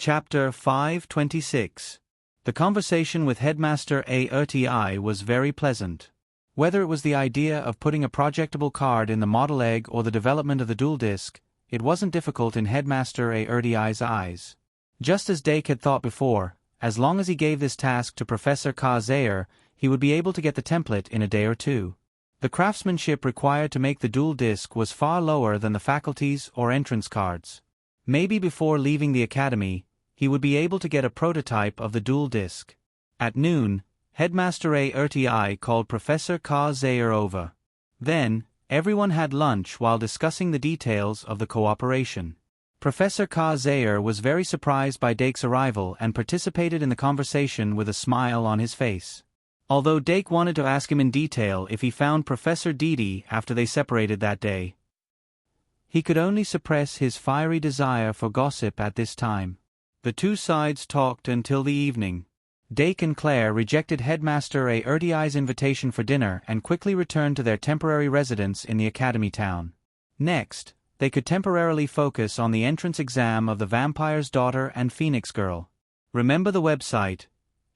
Chapter 526. The conversation with Headmaster Arti was very pleasant. Whether it was the idea of putting a projectable card in the model egg or the development of the dual disc, it wasn't difficult in Headmaster Arti's eyes. Just as Dake had thought before, as long as he gave this task to Professor Zayer, he would be able to get the template in a day or two. The craftsmanship required to make the dual disc was far lower than the faculties or entrance cards. Maybe before leaving the academy, he would be able to get a prototype of the dual disc. At noon, Headmaster Arti called Professor Zayer over. Then, everyone had lunch while discussing the details of the cooperation. Professor Zayer was very surprised by Dake's arrival and participated in the conversation with a smile on his face. Although Dake wanted to ask him in detail if he found Professor Didi after they separated that day, he could only suppress his fiery desire for gossip at this time. The two sides talked until the evening. Dake and Claire rejected Headmaster Arti's invitation for dinner and quickly returned to their temporary residence in the academy town. Next, they could temporarily focus on the entrance exam of the Vampire's Daughter and Phoenix Girl. Remember the website,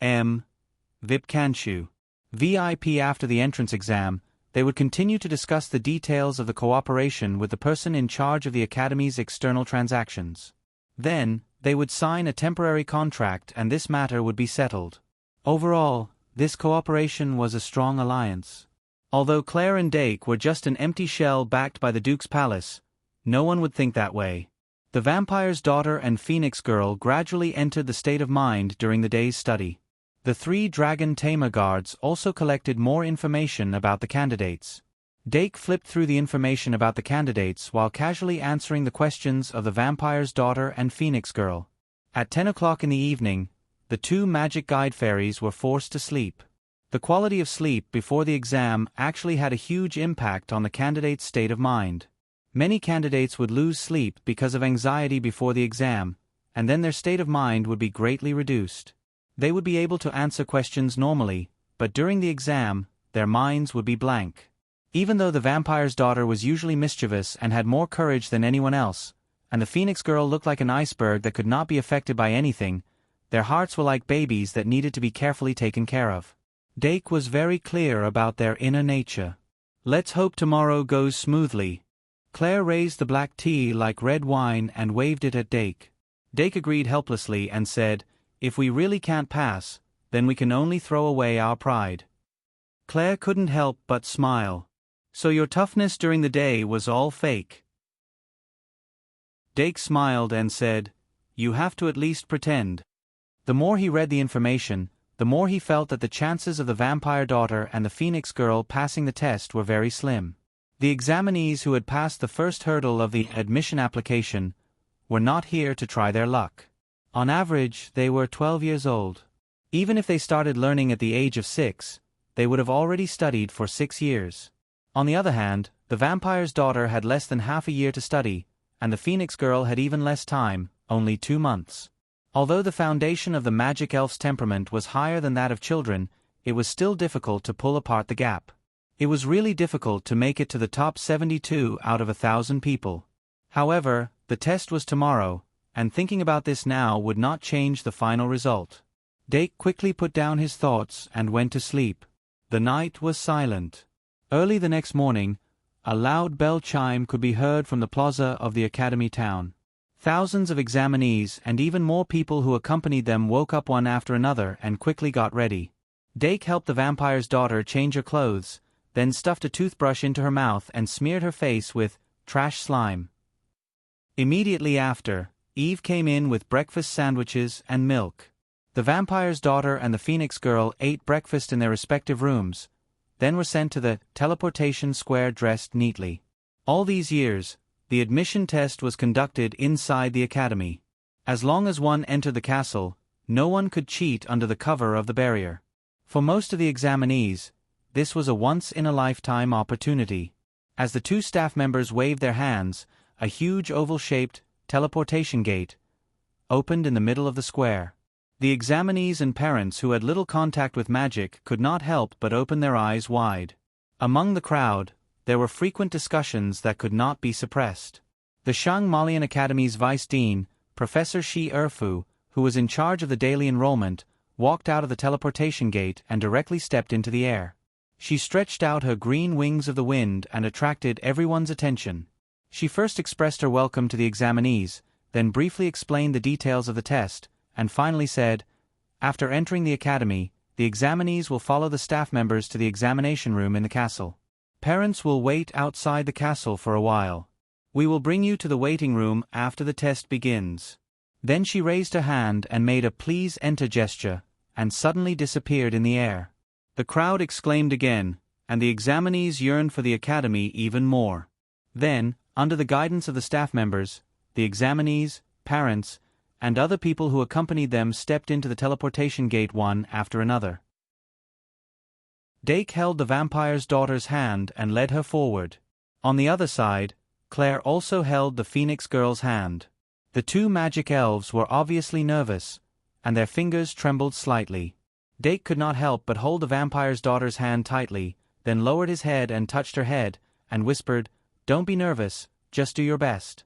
VIP Kanshu. VIP. After the entrance exam, they would continue to discuss the details of the cooperation with the person in charge of the academy's external transactions. Then, they would sign a temporary contract and this matter would be settled. Overall, this cooperation was a strong alliance. Although Claire and Dake were just an empty shell backed by the Duke's palace, no one would think that way. The Vampire's Daughter and Phoenix Girl gradually entered the state of mind during the day's study. The three Dragon Tamer guards also collected more information about the candidates. Dake flipped through the information about the candidates while casually answering the questions of the Vampire's Daughter and Phoenix Girl. At 10 o'clock in the evening, the two magic guide fairies were forced to sleep. The quality of sleep before the exam actually had a huge impact on the candidate's state of mind. Many candidates would lose sleep because of anxiety before the exam, and then their state of mind would be greatly reduced. They would be able to answer questions normally, but during the exam, their minds would be blank. Even though the Vampire's Daughter was usually mischievous and had more courage than anyone else, and the Phoenix Girl looked like an iceberg that could not be affected by anything, their hearts were like babies that needed to be carefully taken care of. Dake was very clear about their inner nature. Let's hope tomorrow goes smoothly. Claire raised the black tea like red wine and waved it at Dake. Dake agreed helplessly and said, "If we really can't pass, then we can only throw away our pride." Claire couldn't help but smile. "So your toughness during the day was all fake?" Dake smiled and said, "You have to at least pretend." The more he read the information, the more he felt that the chances of the Vampire Daughter and the Phoenix Girl passing the test were very slim. The examinees who had passed the first hurdle of the admission application were not here to try their luck. On average, they were 12 years old. Even if they started learning at the age of 6, they would have already studied for 6 years. On the other hand, the Vampire's Daughter had less than half a year to study, and the Phoenix Girl had even less time, only 2 months. Although the foundation of the magic elf's temperament was higher than that of children, it was still difficult to pull apart the gap. It was really difficult to make it to the top 72 out of 1,000 people. However, the test was tomorrow, and thinking about this now would not change the final result. Dake quickly put down his thoughts and went to sleep. The night was silent. Early the next morning, a loud bell chime could be heard from the plaza of the academy town. Thousands of examinees and even more people who accompanied them woke up one after another and quickly got ready. Dake helped the Vampire's Daughter change her clothes, then stuffed a toothbrush into her mouth and smeared her face with trash slime. Immediately after, Eve came in with breakfast sandwiches and milk. The Vampire's Daughter and the Phoenix Girl ate breakfast in their respective rooms, then were sent to the teleportation square dressed neatly. All these years, the admission test was conducted inside the academy. As long as one entered the castle, no one could cheat under the cover of the barrier. For most of the examinees, this was a once-in-a-lifetime opportunity. As the two staff members waved their hands, a huge oval-shaped teleportation gate opened in the middle of the square. The examinees and parents who had little contact with magic could not help but open their eyes wide. Among the crowd, there were frequent discussions that could not be suppressed. The Shang Malian Academy's Vice Dean, Professor Shi Erfu, who was in charge of the daily enrollment, walked out of the teleportation gate and directly stepped into the air. She stretched out her green wings of the wind and attracted everyone's attention. She first expressed her welcome to the examinees, then briefly explained the details of the test, and finally said, "After entering the academy, the examinees will follow the staff members to the examination room in the castle. Parents will wait outside the castle for a while. We will bring you to the waiting room after the test begins." Then she raised her hand and made a "please enter" gesture, and suddenly disappeared in the air. The crowd exclaimed again, and the examinees yearned for the academy even more. Then, under the guidance of the staff members, the examinees, parents, and other people who accompanied them stepped into the teleportation gate one after another. Dake held the vampire's daughter's hand and led her forward. On the other side, Claire also held the Phoenix girl's hand. The two magic elves were obviously nervous, and their fingers trembled slightly. Dake could not help but hold the vampire's daughter's hand tightly, then lowered his head and touched her head, and whispered, "Don't be nervous, just do your best."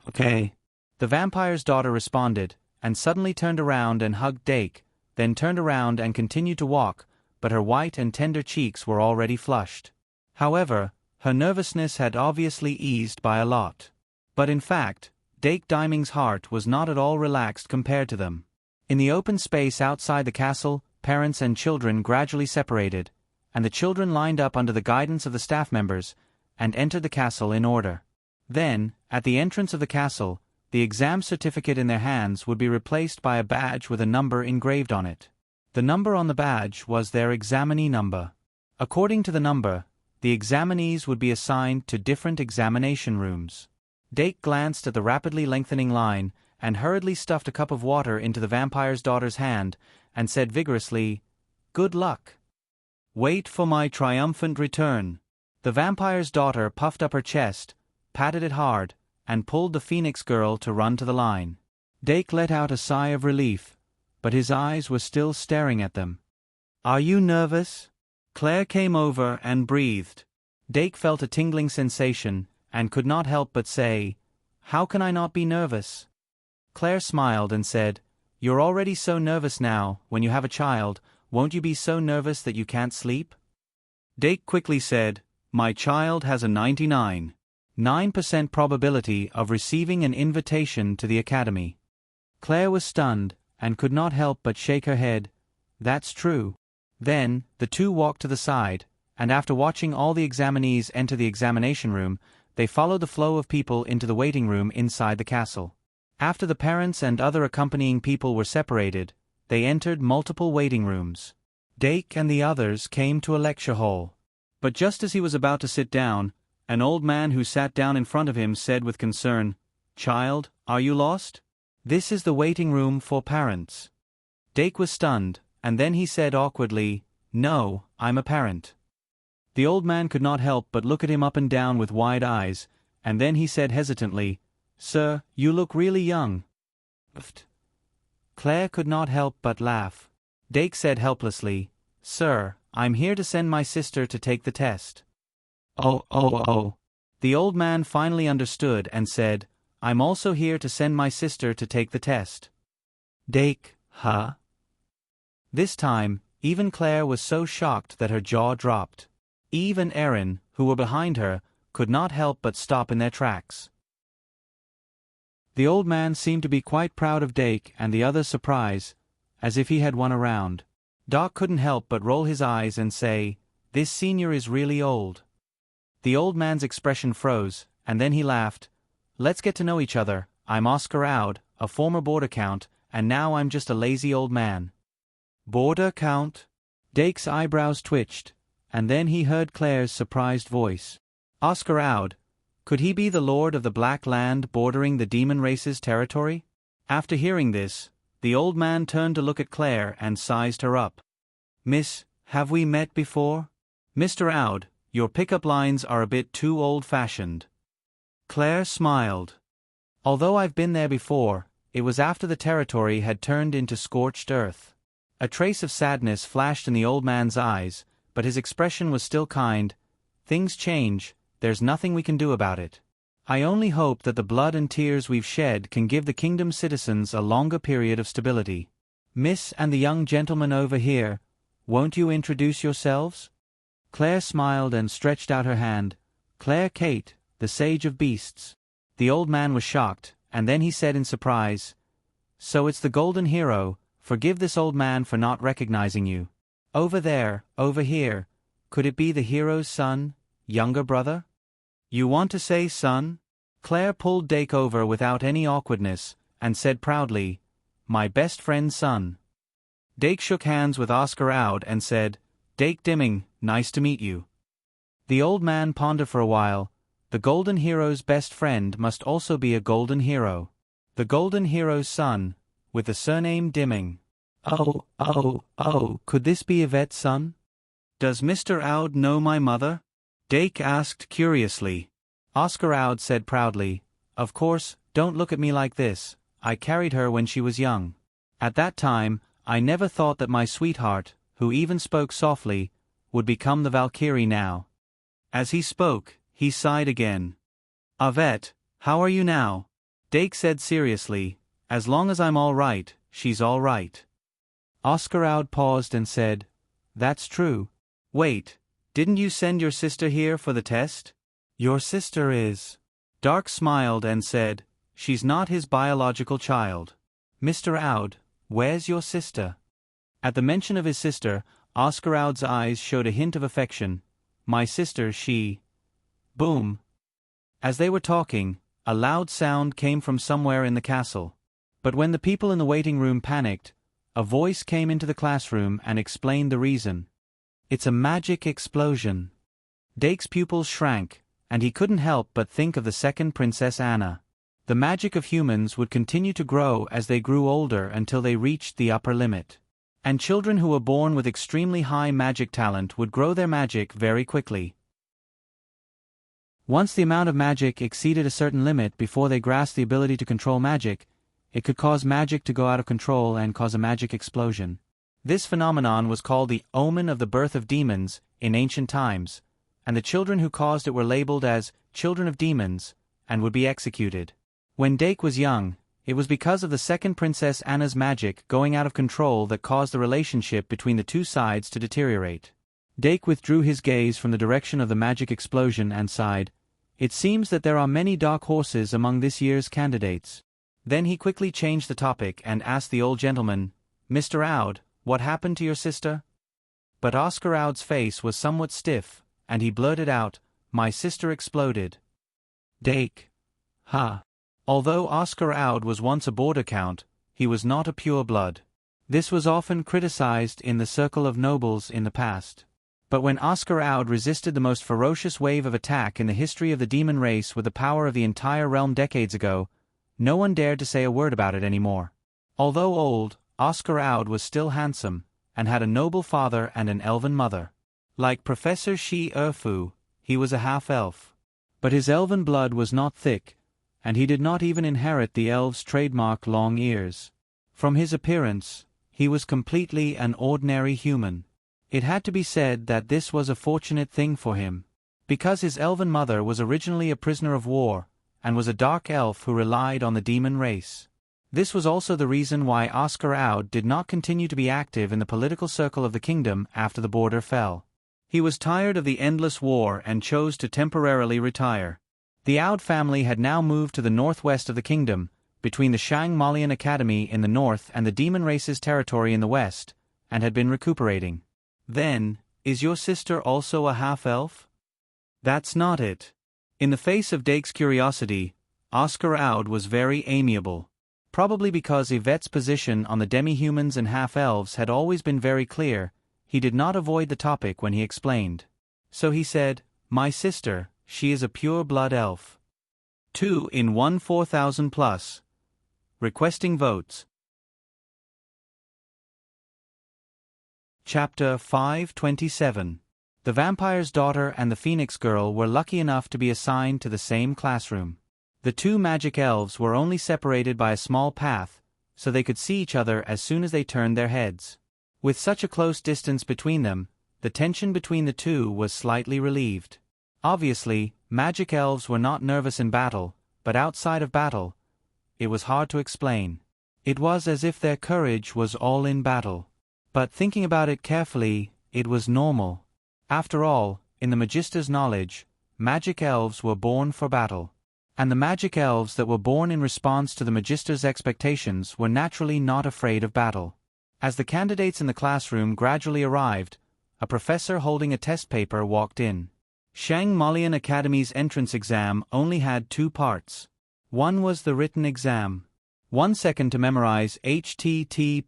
"Okay." The vampire's daughter responded, and suddenly turned around and hugged Dake, then turned around and continued to walk, but her white and tender cheeks were already flushed. However, her nervousness had obviously eased by a lot. But in fact, Dake Diming's heart was not at all relaxed compared to them. In the open space outside the castle, parents and children gradually separated, and the children lined up under the guidance of the staff members, and entered the castle in order. Then, at the entrance of the castle, the exam certificate in their hands would be replaced by a badge with a number engraved on it. The number on the badge was their examinee number. According to the number, the examinees would be assigned to different examination rooms. Dake glanced at the rapidly lengthening line, and hurriedly stuffed a cup of water into the vampire's daughter's hand, and said vigorously, "Good luck. Wait for my triumphant return." The vampire's daughter puffed up her chest, patted it hard, and pulled the Phoenix girl to run to the line. Dake let out a sigh of relief, but his eyes were still staring at them. "Are you nervous?" Claire came over and breathed. Dake felt a tingling sensation, and could not help but say, "How can I not be nervous?" Claire smiled and said, "You're already so nervous now, when you have a child, won't you be so nervous that you can't sleep?" Dake quickly said, "My child has a 99.9% probability of receiving an invitation to the academy." Claire was stunned, and could not help but shake her head. "That's true." Then, the two walked to the side, and after watching all the examinees enter the examination room, they followed the flow of people into the waiting room inside the castle. After the parents and other accompanying people were separated, they entered multiple waiting rooms. Dake and the others came to a lecture hall. But just as he was about to sit down, an old man who sat down in front of him said with concern, "Child, are you lost? This is the waiting room for parents." Dake was stunned, and then he said awkwardly, "No, I'm a parent." The old man could not help but look at him up and down with wide eyes, and then he said hesitantly, "Sir, you look really young." Claire could not help but laugh. Dake said helplessly, "Sir, I'm here to send my sister to take the test." Oh. The old man finally understood and said, "I'm also here to send my sister to take the test." Dake, huh? This time, even Claire was so shocked that her jaw dropped. Eve and Erin, who were behind her, could not help but stop in their tracks. The old man seemed to be quite proud of Dake and the others' surprise, as if he had won a round. Doc couldn't help but roll his eyes and say, "This senior is really old." The old man's expression froze, and then he laughed. "Let's get to know each other. I'm Oscar Aud, a former border count, and now I'm just a lazy old man." "Border count?" Dake's eyebrows twitched, and then he heard Claire's surprised voice. Oscar Aud, could he be the lord of the Black Land bordering the demon race's territory? After hearing this, the old man turned to look at Claire and sized her up. "Miss, have we met before?" "Mr. Aud, your pickup lines are a bit too old-fashioned." Claire smiled. "Although I've been there before, it was after the territory had turned into scorched earth." A trace of sadness flashed in the old man's eyes, but his expression was still kind. "Things change, there's nothing we can do about it." I only hope that the blood and tears we've shed can give the kingdom's citizens a longer period of stability. Miss and the young gentleman over here, won't you introduce yourselves? Claire smiled and stretched out her hand. Claire Kate, the sage of beasts. The old man was shocked, and then he said in surprise, So it's the golden hero. Forgive this old man for not recognizing you. Over there, over here, could it be the hero's son, younger brother? You want to say son? Claire pulled Dake over without any awkwardness, and said proudly, My best friend's son. Dake shook hands with Oscar Aud and said, Dake Dimming, nice to meet you. The old man pondered for a while. The golden hero's best friend must also be a golden hero. The golden hero's son, with the surname Dimming. Oh, could this be Yvette's son? Does Mr. Aud know my mother? Dake asked curiously. Oscar Aud said proudly, Of course, don't look at me like this, I carried her when she was young. At that time, I never thought that my sweetheart, who even spoke softly, would become the Valkyrie now. As he spoke, he sighed again. Yvette, how are you now? Dake said seriously, As long as I'm all right, she's all right. Oscar Aud paused and said, That's true. Wait, didn't you send your sister here for the test? Your sister is. Dark smiled and said, She's not his biological child. Mr. Aud, where's your sister? At the mention of his sister, Oscar Aud's eyes showed a hint of affection. My sister, she. Boom. As they were talking, a loud sound came from somewhere in the castle. But when the people in the waiting room panicked, a voice came into the classroom and explained the reason. It's a magic explosion. Dake's pupils shrank, and he couldn't help but think of the second Princess Anna. The magic of humans would continue to grow as they grew older until they reached the upper limit. And children who were born with extremely high magic talent would grow their magic very quickly. Once the amount of magic exceeded a certain limit before they grasped the ability to control magic, it could cause magic to go out of control and cause a magic explosion. This phenomenon was called the omen of the birth of demons in ancient times, and the children who caused it were labeled as children of demons and would be executed. When Dake was young, it was because of the second Princess Anna's magic going out of control that caused the relationship between the two sides to deteriorate. Dake withdrew his gaze from the direction of the magic explosion and sighed, It seems that there are many dark horses among this year's candidates. Then he quickly changed the topic and asked the old gentleman, Mr. Aud, what happened to your sister? But Oscar Aud's face was somewhat stiff, and he blurted out, My sister exploded. Dake. Ha. Although Oscar Aud was once a border count, he was not a pure blood. This was often criticized in the circle of nobles in the past. But when Oscar Aud resisted the most ferocious wave of attack in the history of the demon race with the power of the entire realm decades ago, no one dared to say a word about it anymore. Although old, Oscar Aud was still handsome, and had a noble father and an elven mother. Like Professor Shi Erfu, he was a half-elf. But his elven blood was not thick, and he did not even inherit the elves' trademark long ears. From his appearance, he was completely an ordinary human. It had to be said that this was a fortunate thing for him, because his elven mother was originally a prisoner of war, and was a dark elf who relied on the demon race. This was also the reason why Oscar Aud did not continue to be active in the political circle of the kingdom after the border fell. He was tired of the endless war and chose to temporarily retire. The Aud family had now moved to the northwest of the kingdom, between the Shang Malian Academy in the north and the demon race's territory in the west, and had been recuperating. Then, is your sister also a half-elf? That's not it. In the face of Dake's curiosity, Oscar Aud was very amiable. Probably because Yvette's position on the demi-humans and half-elves had always been very clear, he did not avoid the topic when he explained. So he said, My sister, she is a pure-blood elf. 2 in 1 4,000 plus. Requesting votes. Chapter 527. The Vampire's Daughter and the Phoenix Girl were lucky enough to be assigned to the same classroom. The two magic elves were only separated by a small path, so they could see each other as soon as they turned their heads. With such a close distance between them, the tension between the two was slightly relieved. Obviously, magic elves were not nervous in battle, but outside of battle, it was hard to explain. It was as if their courage was all in battle. But thinking about it carefully, it was normal. After all, in the Magister's knowledge, magic elves were born for battle. And the magic elves that were born in response to the Magister's expectations were naturally not afraid of battle. As the candidates in the classroom gradually arrived, a professor holding a test paper walked in. Shang Malian Academy's entrance exam only had 2 parts. One was the written exam. 1 second to memorize https://m.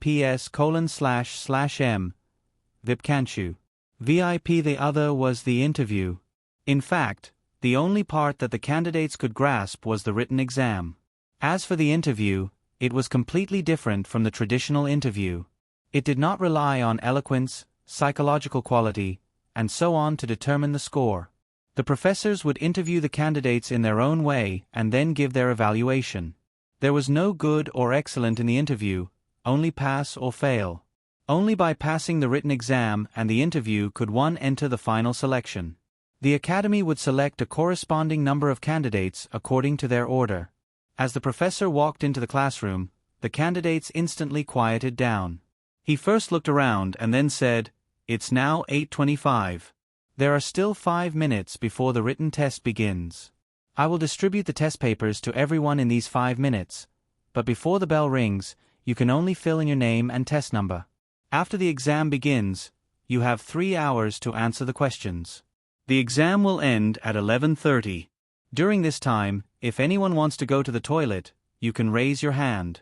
Vipkanchu. VIP. The other was the interview. In fact, the only part that the candidates could grasp was the written exam. As for the interview, it was completely different from the traditional interview. It did not rely on eloquence, psychological quality, and so on to determine the score. The professors would interview the candidates in their own way and then give their evaluation. There was no good or excellent in the interview, only pass or fail. Only by passing the written exam and the interview could one enter the final selection. The academy would select a corresponding number of candidates according to their order. As the professor walked into the classroom, the candidates instantly quieted down. He first looked around and then said, "It's now 8:25. There are still 5 minutes before the written test begins. I will distribute the test papers to everyone in these 5 minutes, but before the bell rings, you can only fill in your name and test number. After the exam begins, you have 3 hours to answer the questions. The exam will end at 11:30. During this time, if anyone wants to go to the toilet, you can raise your hand."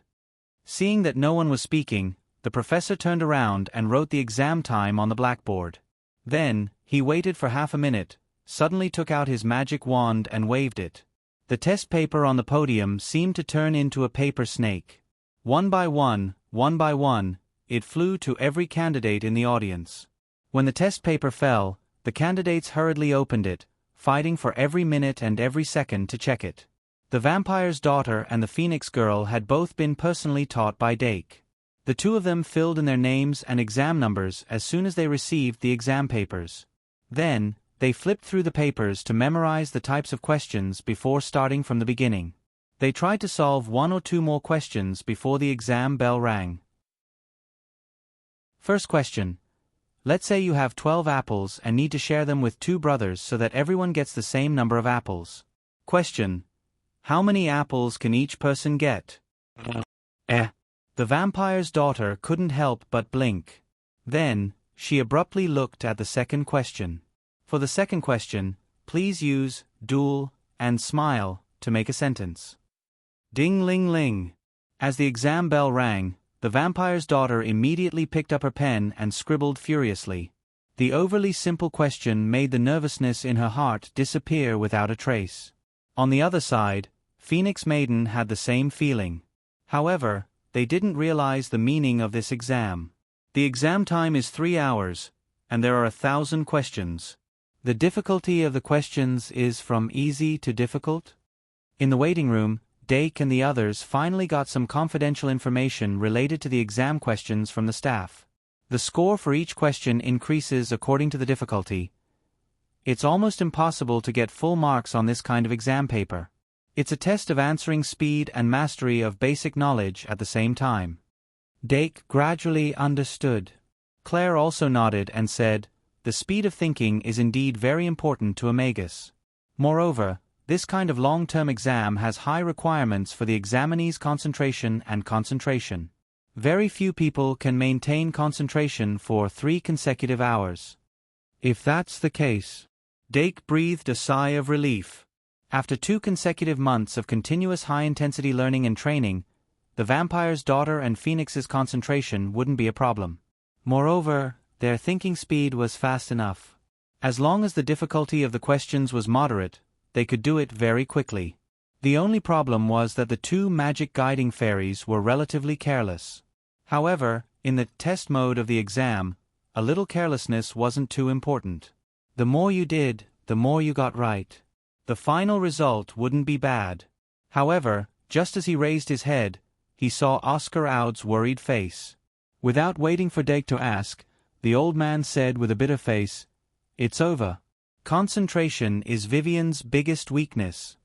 Seeing that no one was speaking, the professor turned around and wrote the exam time on the blackboard. Then, he waited for half a minute, suddenly took out his magic wand and waved it. The test paper on the podium seemed to turn into a paper snake. One by one, it flew to every candidate in the audience. When the test paper fell, the candidates hurriedly opened it, fighting for every minute and every second to check it. The vampire's daughter and the phoenix girl had both been personally taught by Dake. The 2 of them filled in their names and exam numbers as soon as they received the exam papers. Then, they flipped through the papers to memorize the types of questions before starting from the beginning. They tried to solve 1 or 2 more questions before the exam bell rang. First question. Let's say you have 12 apples and need to share them with 2 brothers so that everyone gets the same number of apples. Question. How many apples can each person get? The vampire's daughter couldn't help but blink. Then, she abruptly looked at the second question. For the second question, please use duel and smile to make a sentence. Ding-ling-ling. As the exam bell rang, the vampire's daughter immediately picked up her pen and scribbled furiously. The overly simple question made the nervousness in her heart disappear without a trace. On the other side, Phoenix Maiden had the same feeling. However, they didn't realize the meaning of this exam. The exam time is 3 hours, and there are 1,000 questions. The difficulty of the questions is from easy to difficult? In the waiting room, Dake and the others finally got some confidential information related to the exam questions from the staff. The score for each question increases according to the difficulty. It's almost impossible to get full marks on this kind of exam paper. It's a test of answering speed and mastery of basic knowledge at the same time. Dake gradually understood. Claire also nodded and said, "The speed of thinking is indeed very important to a magus. Moreover, this kind of long-term exam has high requirements for the examinee's concentration and concentration. Very few people can maintain concentration for 3 consecutive hours." If that's the case, Dake breathed a sigh of relief. After 2 consecutive months of continuous high-intensity learning and training, the vampire's daughter and Phoenix's concentration wouldn't be a problem. Moreover, their thinking speed was fast enough. As long as the difficulty of the questions was moderate, they could do it very quickly. The only problem was that the 2 magic guiding fairies were relatively careless. However, in the test mode of the exam, a little carelessness wasn't too important. The more you did, the more you got right. The final result wouldn't be bad. However, just as he raised his head, he saw Oscar Oud's worried face. Without waiting for Dake to ask, the old man said with a bitter face, "It's over." Concentration is Vivian's biggest weakness.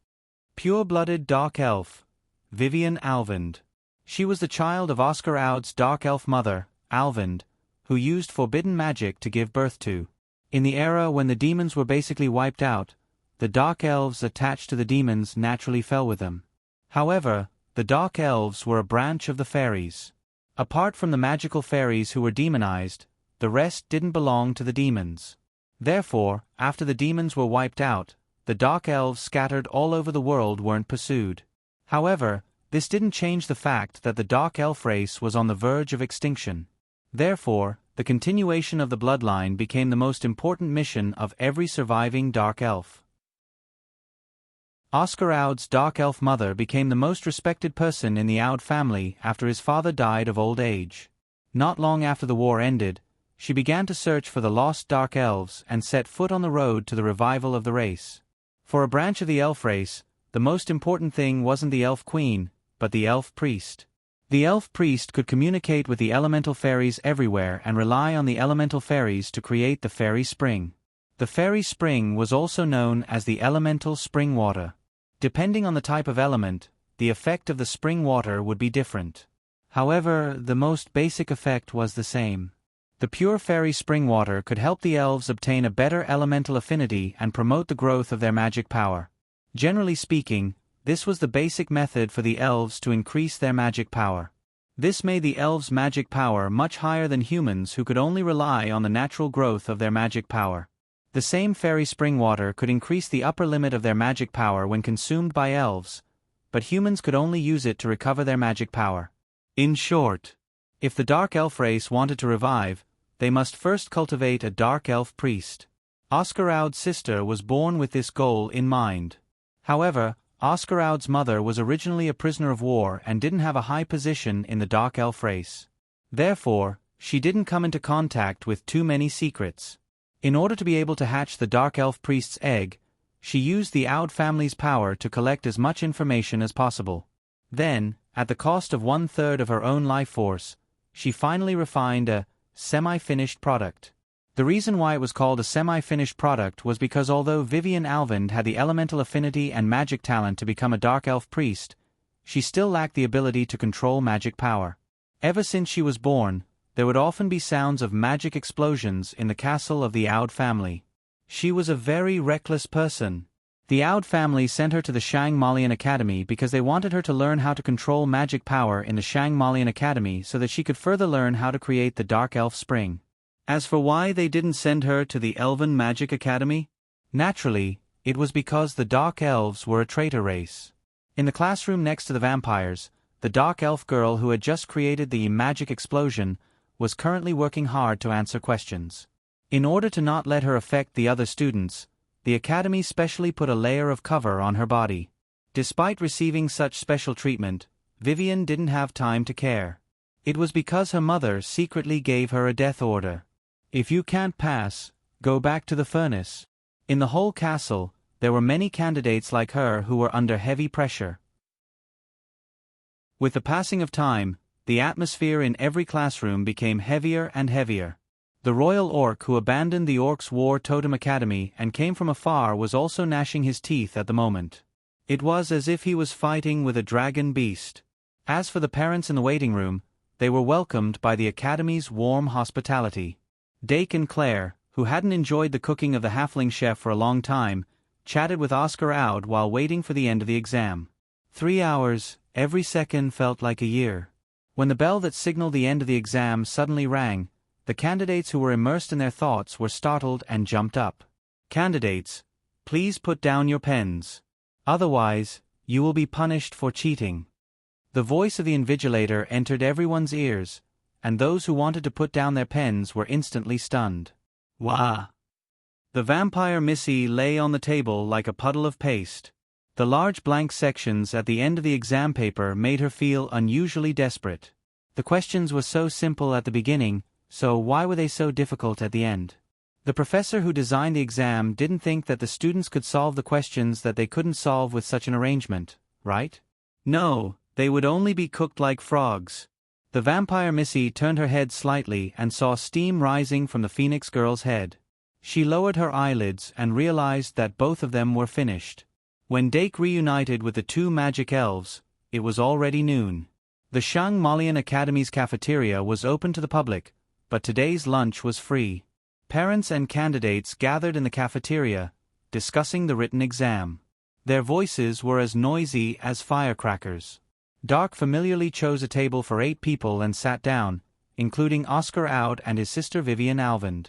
Pure-blooded dark elf, Vivian Alvind. She was the child of Oscar Aud's dark elf mother, Alvind, who used forbidden magic to give birth to. In the era when the demons were basically wiped out, the dark elves attached to the demons naturally fell with them. However, the dark elves were a branch of the fairies. Apart from the magical fairies who were demonized, the rest didn't belong to the demons. Therefore, after the demons were wiped out, the dark elves scattered all over the world weren't pursued. However, this didn't change the fact that the dark elf race was on the verge of extinction. Therefore, the continuation of the bloodline became the most important mission of every surviving dark elf. Oscar Aud's dark elf mother became the most respected person in the Aud family after his father died of old age. Not long after the war ended, she began to search for the lost dark elves and set foot on the road to the revival of the race. For a branch of the elf race, the most important thing wasn't the elf queen, but the elf priest. The elf priest could communicate with the elemental fairies everywhere and rely on the elemental fairies to create the fairy spring. The fairy spring was also known as the elemental spring water. Depending on the type of element, the effect of the spring water would be different. However, the most basic effect was the same. The pure fairy spring water could help the elves obtain a better elemental affinity and promote the growth of their magic power. Generally speaking, this was the basic method for the elves to increase their magic power. This made the elves' magic power much higher than humans who could only rely on the natural growth of their magic power. The same fairy spring water could increase the upper limit of their magic power when consumed by elves, but humans could only use it to recover their magic power. In short, if the dark elf race wanted to revive, they must first cultivate a dark elf priest. Oscar Aud's sister was born with this goal in mind. However, Oscar Aud's mother was originally a prisoner of war and didn't have a high position in the dark elf race. Therefore, she didn't come into contact with too many secrets. In order to be able to hatch the dark elf priest's egg, she used the Aud family's power to collect as much information as possible. Then, at the cost of 1/3 of her own life force, she finally refined a semi-finished product. The reason why it was called a semi-finished product was because although Vivian Alvind had the elemental affinity and magic talent to become a dark elf priest, she still lacked the ability to control magic power. Ever since she was born, there would often be sounds of magic explosions in the castle of the Aud family. She was a very reckless person. The Aud family sent her to the Shang Malian Academy because they wanted her to learn how to control magic power in the Shang Malian Academy so that she could further learn how to create the Dark Elf Spring. As for why they didn't send her to the Elven Magic Academy? Naturally, it was because the Dark Elves were a traitor race. In the classroom next to the vampires, the Dark Elf girl who had just created the magic explosion was currently working hard to answer questions. In order to not let her affect the other students, the Academy specially put a layer of cover on her body. Despite receiving such special treatment, Vivian didn't have time to care. It was because her mother secretly gave her a death order. If you can't pass, go back to the furnace. In the whole castle, there were many candidates like her who were under heavy pressure. With the passing of time, the atmosphere in every classroom became heavier and heavier. The royal orc who abandoned the Orcs' War Totem Academy and came from afar was also gnashing his teeth at the moment. It was as if he was fighting with a dragon beast. As for the parents in the waiting room, they were welcomed by the Academy's warm hospitality. Dake and Claire, who hadn't enjoyed the cooking of the halfling chef for a long time, chatted with Oscar Aud while waiting for the end of the exam. 3 hours, every second felt like a year. When the bell that signaled the end of the exam suddenly rang, the candidates who were immersed in their thoughts were startled and jumped up. Candidates, please put down your pens. Otherwise, you will be punished for cheating. The voice of the invigilator entered everyone's ears, and those who wanted to put down their pens were instantly stunned. Wah! The vampire Missy lay on the table like a puddle of paste. The large blank sections at the end of the exam paper made her feel unusually desperate. The questions were so simple at the beginning, so why were they so difficult at the end? The professor who designed the exam didn't think that the students could solve the questions that they couldn't solve with such an arrangement, right? No, they would only be cooked like frogs. The vampire Missy turned her head slightly and saw steam rising from the Phoenix girl's head. She lowered her eyelids and realized that both of them were finished. When Dake reunited with the two magic elves, it was already noon. The Shang Malian Academy's cafeteria was open to the public, but today's lunch was free. Parents and candidates gathered in the cafeteria, discussing the written exam. Their voices were as noisy as firecrackers. Dark familiarly chose a table for 8 people and sat down, including Oscar Aud and his sister Vivian Alvand.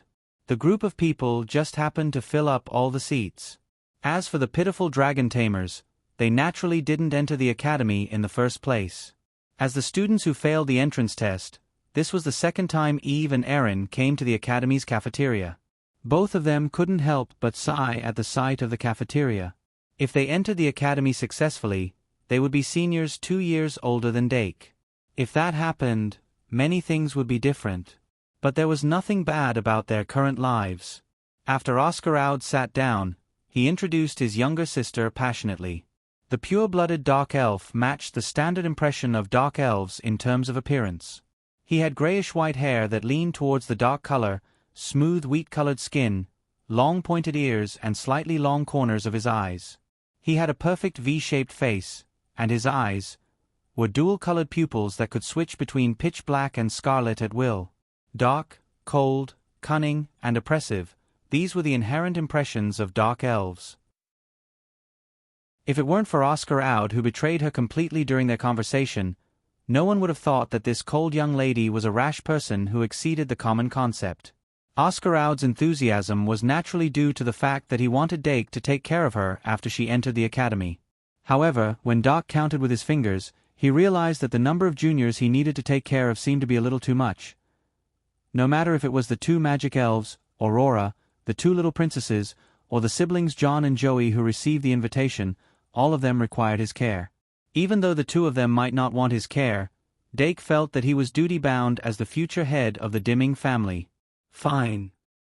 The group of people just happened to fill up all the seats. As for the pitiful dragon tamers, they naturally didn't enter the academy in the first place. As the students who failed the entrance test, this was the second time Eve and Erin came to the academy's cafeteria. Both of them couldn't help but sigh at the sight of the cafeteria. If they entered the academy successfully, they would be seniors 2 years older than Dake. If that happened, many things would be different. But there was nothing bad about their current lives. After Oscar Aud sat down, he introduced his younger sister passionately. The pure-blooded dark elf matched the standard impression of dark elves in terms of appearance. He had grayish-white hair that leaned towards the dark color, smooth wheat-colored skin, long pointed ears and slightly long corners of his eyes. He had a perfect V-shaped face, and his eyes were dual-colored pupils that could switch between pitch black and scarlet at will. Dark, cold, cunning, and oppressive, these were the inherent impressions of dark elves. If it weren't for Oscar Aud, who betrayed her completely during their conversation, no one would have thought that this cold young lady was a rash person who exceeded the common concept. Oscar Aud's enthusiasm was naturally due to the fact that he wanted Dake to take care of her after she entered the academy. However, when Doc counted with his fingers, he realized that the number of juniors he needed to take care of seemed to be a little too much. No matter if it was the 2 magic elves, Aurora, the 2 little princesses, or the siblings John and Joey who received the invitation, all of them required his care. Even though the 2 of them might not want his care, Dake felt that he was duty-bound as the future head of the Dimming family. Fine.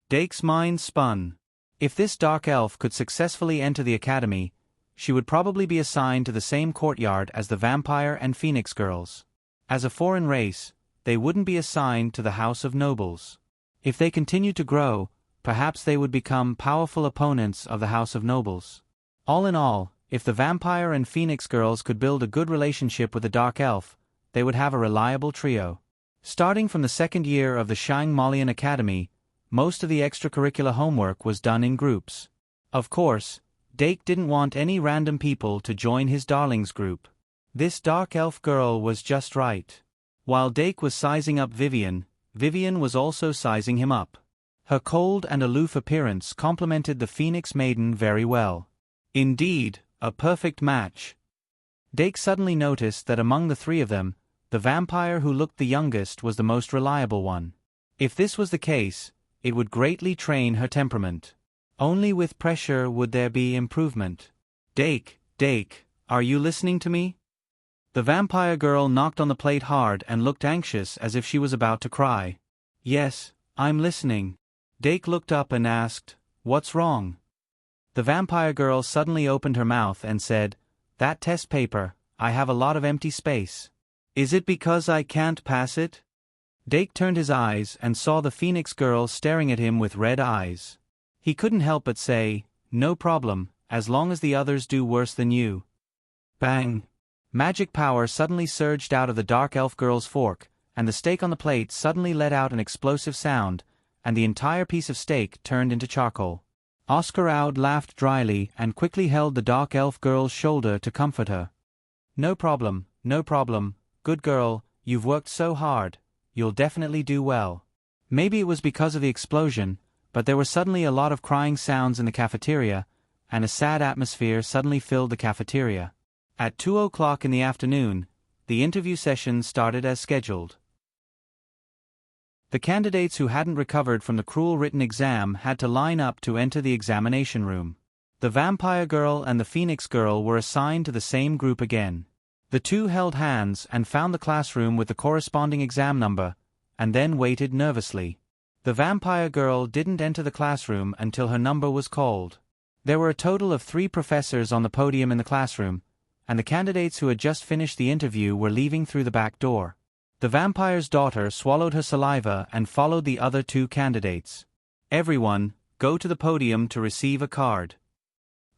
Dake's mind spun. If this dark elf could successfully enter the academy, she would probably be assigned to the same courtyard as the vampire and phoenix girls. As a foreign race, they wouldn't be assigned to the House of Nobles. If they continued to grow, perhaps they would become powerful opponents of the House of Nobles. All in all, if the vampire and phoenix girls could build a good relationship with the dark elf, they would have a reliable trio. Starting from the second year of the Shang Malian Academy, most of the extracurricular homework was done in groups. Of course, Dake didn't want any random people to join his darlings group. This dark elf girl was just right. While Dake was sizing up Vivian, Vivian was also sizing him up. Her cold and aloof appearance complemented the Phoenix Maiden very well. Indeed, a perfect match. Dake suddenly noticed that among the 3 of them, the vampire who looked the youngest was the most reliable one. If this was the case, it would greatly train her temperament. Only with pressure would there be improvement. Dake, are you listening to me? The vampire girl knocked on the plate hard and looked anxious as if she was about to cry. Yes, I'm listening. Dake looked up and asked, "What's wrong?" The vampire girl suddenly opened her mouth and said, "That test paper, I have a lot of empty space. Is it because I can't pass it?" Dake turned his eyes and saw the Phoenix girl staring at him with red eyes. He couldn't help but say, "No problem, as long as the others do worse than you." Bang! Magic power suddenly surged out of the dark elf girl's fork, and the steak on the plate suddenly let out an explosive sound, and the entire piece of steak turned into charcoal. Oscar Aud laughed dryly and quickly held the dark elf girl's shoulder to comfort her. No problem, good girl, you've worked so hard, you'll definitely do well." Maybe it was because of the explosion, but there were suddenly a lot of crying sounds in the cafeteria, and a sad atmosphere suddenly filled the cafeteria. At 2:00 in the afternoon, the interview session started as scheduled. The candidates who hadn't recovered from the cruel written exam had to line up to enter the examination room. The vampire girl and the phoenix girl were assigned to the same group again. The 2 held hands and found the classroom with the corresponding exam number, and then waited nervously. The vampire girl didn't enter the classroom until her number was called. There were a total of 3 professors on the podium in the classroom, and the candidates who had just finished the interview were leaving through the back door. The vampire's daughter swallowed her saliva and followed the other 2 candidates. Everyone, go to the podium to receive a card.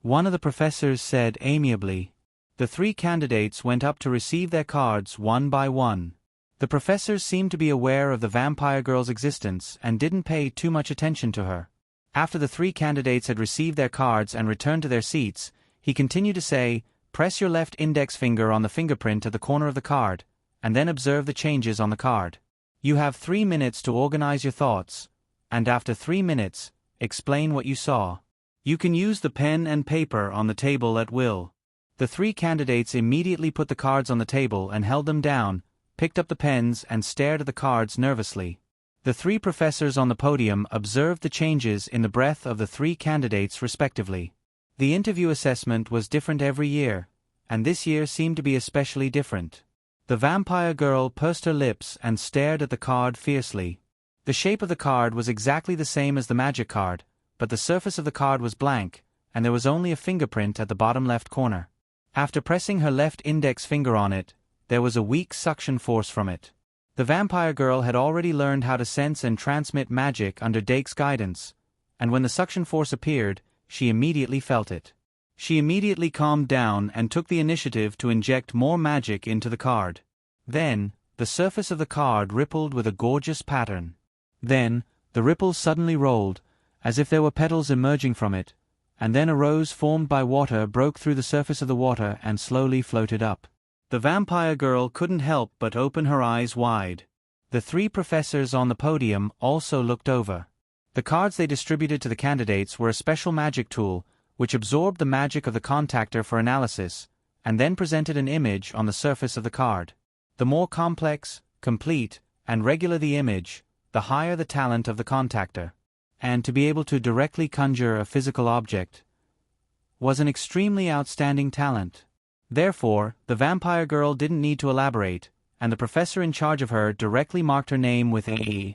One of the professors said amiably. The 3 candidates went up to receive their cards one by one. The professors seemed to be aware of the vampire girl's existence and didn't pay too much attention to her. After the 3 candidates had received their cards and returned to their seats, he continued to say, "Press your left index finger on the fingerprint at the corner of the card, and then observe the changes on the card. You have 3 minutes to organize your thoughts, and after 3 minutes, explain what you saw. You can use the pen and paper on the table at will." The 3 candidates immediately put the cards on the table and held them down, picked up the pens and stared at the cards nervously. The 3 professors on the podium observed the changes in the breath of the 3 candidates respectively. The interview assessment was different every year, and this year seemed to be especially different. The vampire girl pursed her lips and stared at the card fiercely. The shape of the card was exactly the same as the magic card, but the surface of the card was blank, and there was only a fingerprint at the bottom left corner. After pressing her left index finger on it, there was a weak suction force from it. The vampire girl had already learned how to sense and transmit magic under Dake's guidance, and when the suction force appeared, she immediately felt it. She immediately calmed down and took the initiative to inject more magic into the card. Then, the surface of the card rippled with a gorgeous pattern. Then, the ripples suddenly rolled, as if there were petals emerging from it, and then a rose formed by water broke through the surface of the water and slowly floated up. The vampire girl couldn't help but open her eyes wide. The 3 professors on the podium also looked over. The cards they distributed to the candidates were a special magic tool, which absorbed the magic of the contactor for analysis, and then presented an image on the surface of the card. The more complex, complete, and regular the image, the higher the talent of the contactor. And to be able to directly conjure a physical object was an extremely outstanding talent. Therefore, the vampire girl didn't need to elaborate, and the professor in charge of her directly marked her name with A.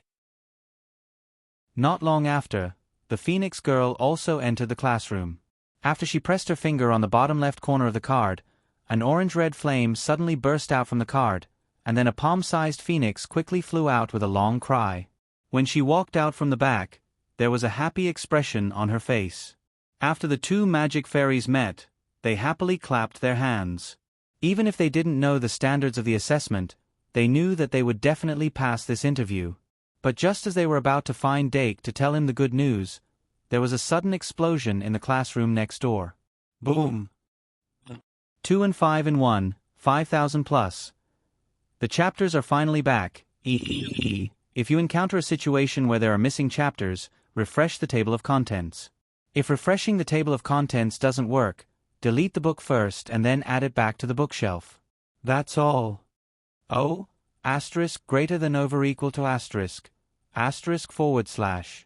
Not long after, the Phoenix girl also entered the classroom. After she pressed her finger on the bottom left corner of the card, an orange-red flame suddenly burst out from the card, and then a palm-sized phoenix quickly flew out with a long cry. When she walked out from the back, there was a happy expression on her face. After the 2 magic fairies met, they happily clapped their hands. Even if they didn't know the standards of the assessment, they knew that they would definitely pass this interview. But just as they were about to find Dake to tell him the good news, there was a sudden explosion in the classroom next door. Boom! 2 and 5 in 1, 5,000 plus. The chapters are finally back. If you encounter a situation where there are missing chapters, refresh the table of contents. If refreshing the table of contents doesn't work, delete the book first and then add it back to the bookshelf. That's all. O, asterisk greater than over equal to asterisk, asterisk /.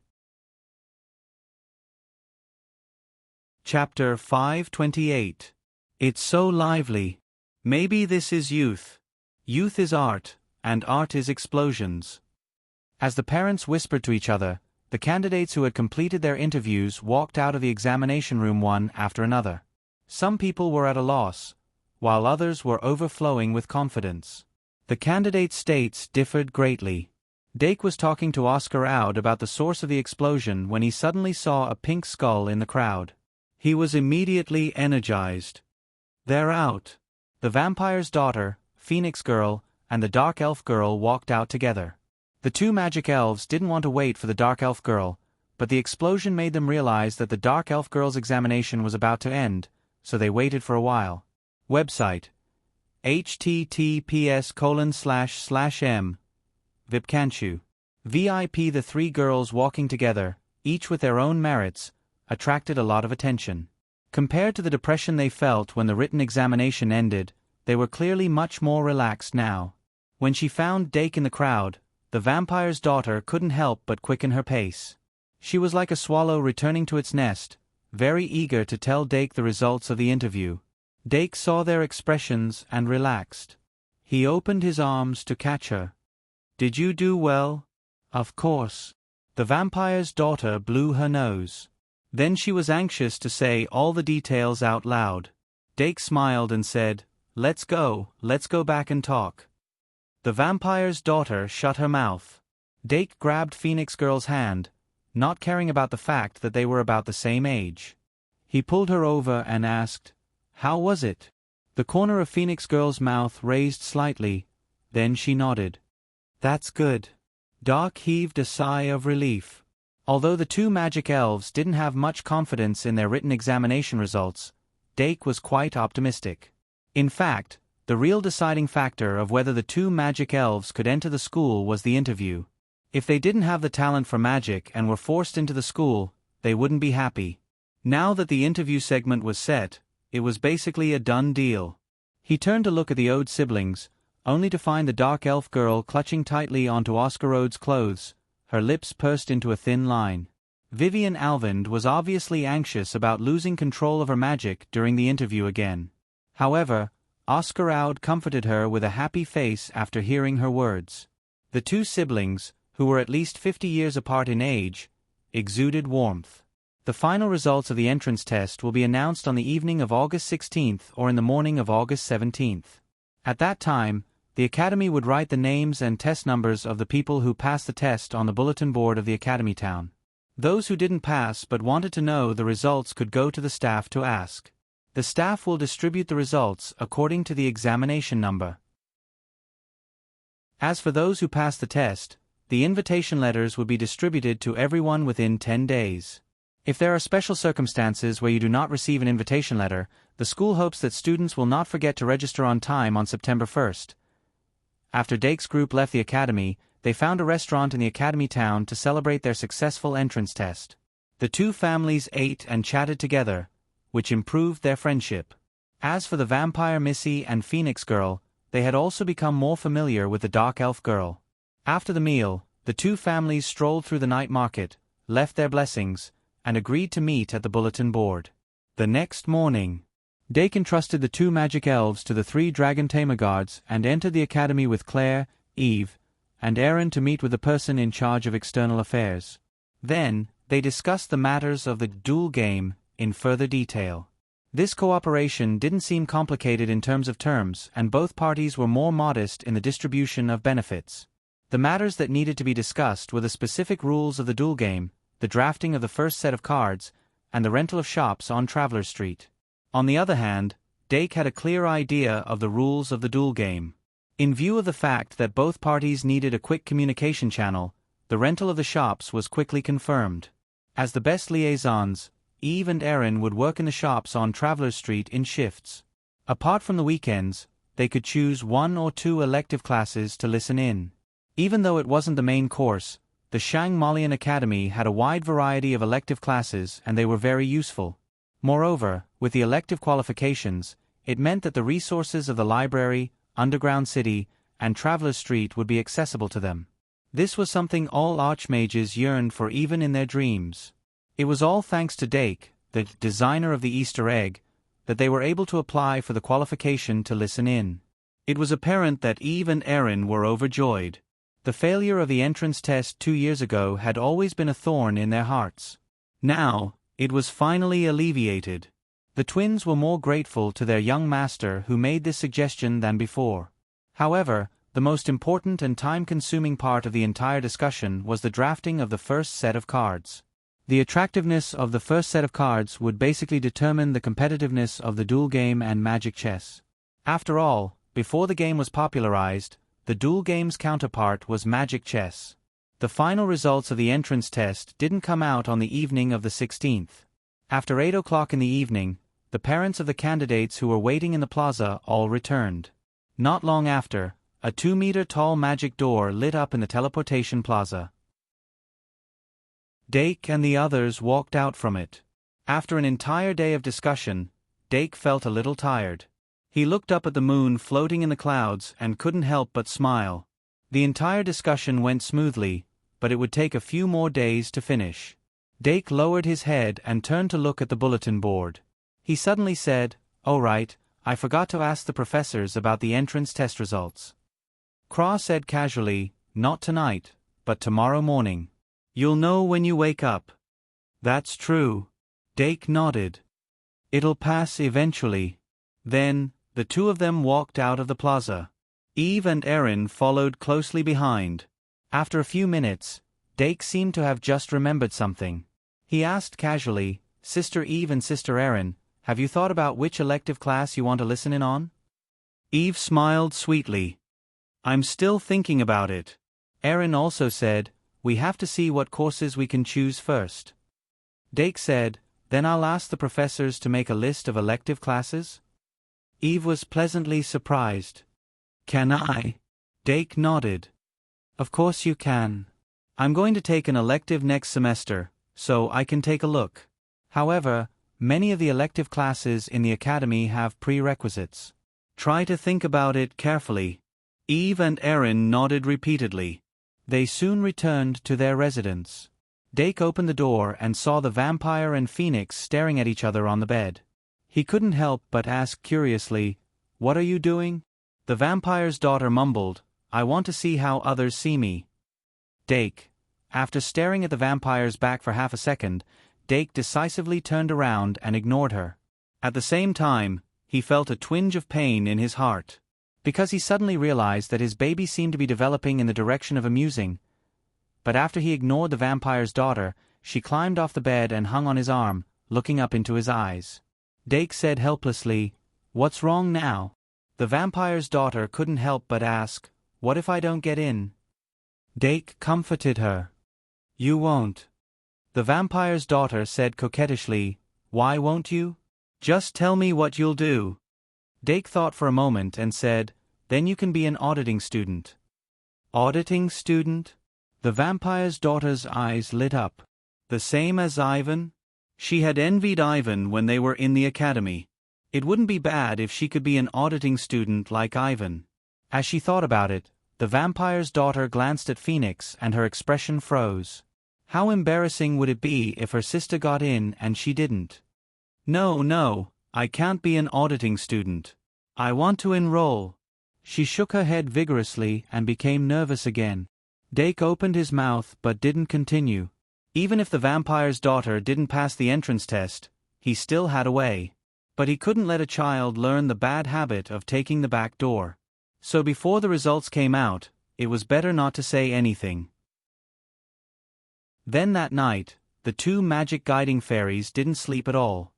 Chapter 528. It's so lively. Maybe this is youth. Youth is art, and art is explosions. As the parents whispered to each other, the candidates who had completed their interviews walked out of the examination room one after another. Some people were at a loss, while others were overflowing with confidence. The candidates' states differed greatly. Dake was talking to Oscar Oud about the source of the explosion when he suddenly saw a pink skull in the crowd. He was immediately energized. "They're out." The vampire's daughter, Phoenix Girl, and the Dark Elf Girl walked out together. The 2 magic elves didn't want to wait for the Dark Elf Girl, but the explosion made them realize that the Dark Elf Girl's examination was about to end, so they waited for a while. Website: https://m. Vipkanchu. VIP. The 3 girls walking together, each with their own merits, attracted a lot of attention. Compared to the depression they felt when the written examination ended, they were clearly much more relaxed now. When she found Dake in the crowd, the vampire's daughter couldn't help but quicken her pace. She was like a swallow returning to its nest, very eager to tell Dake the results of the interview. Dake saw their expressions and relaxed. He opened his arms to catch her. "Did you do well?" "Of course." The vampire's daughter blew her nose. Then she was anxious to say all the details out loud. Dake smiled and said, let's go back and talk." The vampire's daughter shut her mouth. Dake grabbed Phoenix Girl's hand, not caring about the fact that they were about the same age. He pulled her over and asked, "How was it?" The corner of Phoenix Girl's mouth raised slightly, then she nodded. "That's good." Doc heaved a sigh of relief. Although the two magic elves didn't have much confidence in their written examination results, Dake was quite optimistic. In fact, the real deciding factor of whether the two magic elves could enter the school was the interview. If they didn't have the talent for magic and were forced into the school, they wouldn't be happy. Now that the interview segment was set, it was basically a done deal. He turned to look at the Ode siblings, only to find the dark elf girl clutching tightly onto Oscar Ode's clothes, her lips pursed into a thin line. Vivian Alvind was obviously anxious about losing control of her magic during the interview again. However, Oscar Ode comforted her with a happy face after hearing her words. The two siblings, who were at least 50 years apart in age, exuded warmth. The final results of the entrance test will be announced on the evening of August 16th or in the morning of August 17th. At that time, the Academy would write the names and test numbers of the people who passed the test on the bulletin board of the Academy town. Those who didn't pass but wanted to know the results could go to the staff to ask. The staff will distribute the results according to the examination number. As for those who passed the test, the invitation letters would be distributed to everyone within 10 days. If there are special circumstances where you do not receive an invitation letter, the school hopes that students will not forget to register on time on September 1st. After Dake's group left the academy, they found a restaurant in the academy town to celebrate their successful entrance test. The two families ate and chatted together, which improved their friendship. As for the vampire Missy and Phoenix Girl, they had also become more familiar with the dark elf girl. After the meal, the two families strolled through the night market, left their blessings, and agreed to meet at the bulletin board. The next morning, Dake entrusted the two magic elves to the 3 dragon tamer guards and entered the academy with Claire, Eve, and Aaron to meet with the person in charge of external affairs. Then, they discussed the matters of the duel game in further detail. This cooperation didn't seem complicated in terms of terms, and both parties were more modest in the distribution of benefits. The matters that needed to be discussed were the specific rules of the duel game, the drafting of the first set of cards, and the rental of shops on Traveler Street. On the other hand, Dake had a clear idea of the rules of the duel game. In view of the fact that both parties needed a quick communication channel, the rental of the shops was quickly confirmed. As the best liaisons, Eve and Aaron would work in the shops on Traveler Street in shifts. Apart from the weekends, they could choose 1 or 2 elective classes to listen in. Even though it wasn't the main course, the Shang-Malian Academy had a wide variety of elective classes and they were very useful. Moreover, with the elective qualifications, it meant that the resources of the library, Underground City, and Traveler Street would be accessible to them. This was something all archmages yearned for even in their dreams. It was all thanks to Dake, the designer of the Easter egg, that they were able to apply for the qualification to listen in. It was apparent that Eve and Aaron were overjoyed. The failure of the entrance test 2 years ago had always been a thorn in their hearts. Now, it was finally alleviated. The twins were more grateful to their young master who made this suggestion than before. However, the most important and time-consuming part of the entire discussion was the drafting of the first set of cards. The attractiveness of the first set of cards would basically determine the competitiveness of the duel game and magic chess. After all, before the game was popularized, the duel game's counterpart was magic chess. The final results of the entrance test didn't come out on the evening of the 16th. After 8 o'clock in the evening, the parents of the candidates who were waiting in the plaza all returned. Not long after, a 2-meter-tall magic door lit up in the teleportation plaza. Dake and the others walked out from it. After an entire day of discussion, Dake felt a little tired. He looked up at the moon floating in the clouds and couldn't help but smile. The entire discussion went smoothly, but it would take a few more days to finish. Dake lowered his head and turned to look at the bulletin board. He suddenly said, "Oh right, I forgot to ask the professors about the entrance test results." Craw said casually, "Not tonight, but tomorrow morning. You'll know when you wake up." "That's true." Dake nodded. "It'll pass eventually." Then, the two of them walked out of the plaza. Eve and Aaron followed closely behind. After a few minutes, Dake seemed to have just remembered something. He asked casually, "Sister Eve and Sister Erin, have you thought about which elective class you want to listen in on?" Eve smiled sweetly. "I'm still thinking about it." Erin also said, "We have to see what courses we can choose first." Dake said, "Then I'll ask the professors to make a list of elective classes?" Eve was pleasantly surprised. "Can I?" Dake nodded. "Of course you can. I'm going to take an elective next semester, so I can take a look. However, many of the elective classes in the academy have prerequisites. Try to think about it carefully." Eve and Erin nodded repeatedly. They soon returned to their residence. Dake opened the door and saw the vampire and Phoenix staring at each other on the bed. He couldn't help but ask curiously, "What are you doing?" The vampire's daughter mumbled, "I want to see how others see me." Dake. After staring at the vampire's back for half a second, Dake decisively turned around and ignored her. At the same time, he felt a twinge of pain in his heart. Because he suddenly realized that his baby seemed to be developing in the direction of amusing. But after he ignored the vampire's daughter, she climbed off the bed and hung on his arm, looking up into his eyes. Dake said helplessly, "What's wrong now?" The vampire's daughter couldn't help but ask, "What if I don't get in?" Dake comforted her. "You won't." The vampire's daughter said coquettishly, "Why won't you? Just tell me what you'll do." Dake thought for a moment and said, "Then you can be an auditing student." "Auditing student?" The vampire's daughter's eyes lit up. "The same as Ivan?" She had envied Ivan when they were in the academy. It wouldn't be bad if she could be an auditing student like Ivan. As she thought about it, the vampire's daughter glanced at Phoenix and her expression froze. How embarrassing would it be if her sister got in and she didn't? No, I can't be an auditing student. I want to enroll." She shook her head vigorously and became nervous again. Dake opened his mouth but didn't continue. Even if the vampire's daughter didn't pass the entrance test, he still had a way. But he couldn't let a child learn the bad habit of taking the back door. So before the results came out, it was better not to say anything. Then that night, the two magic guiding fairies didn't sleep at all.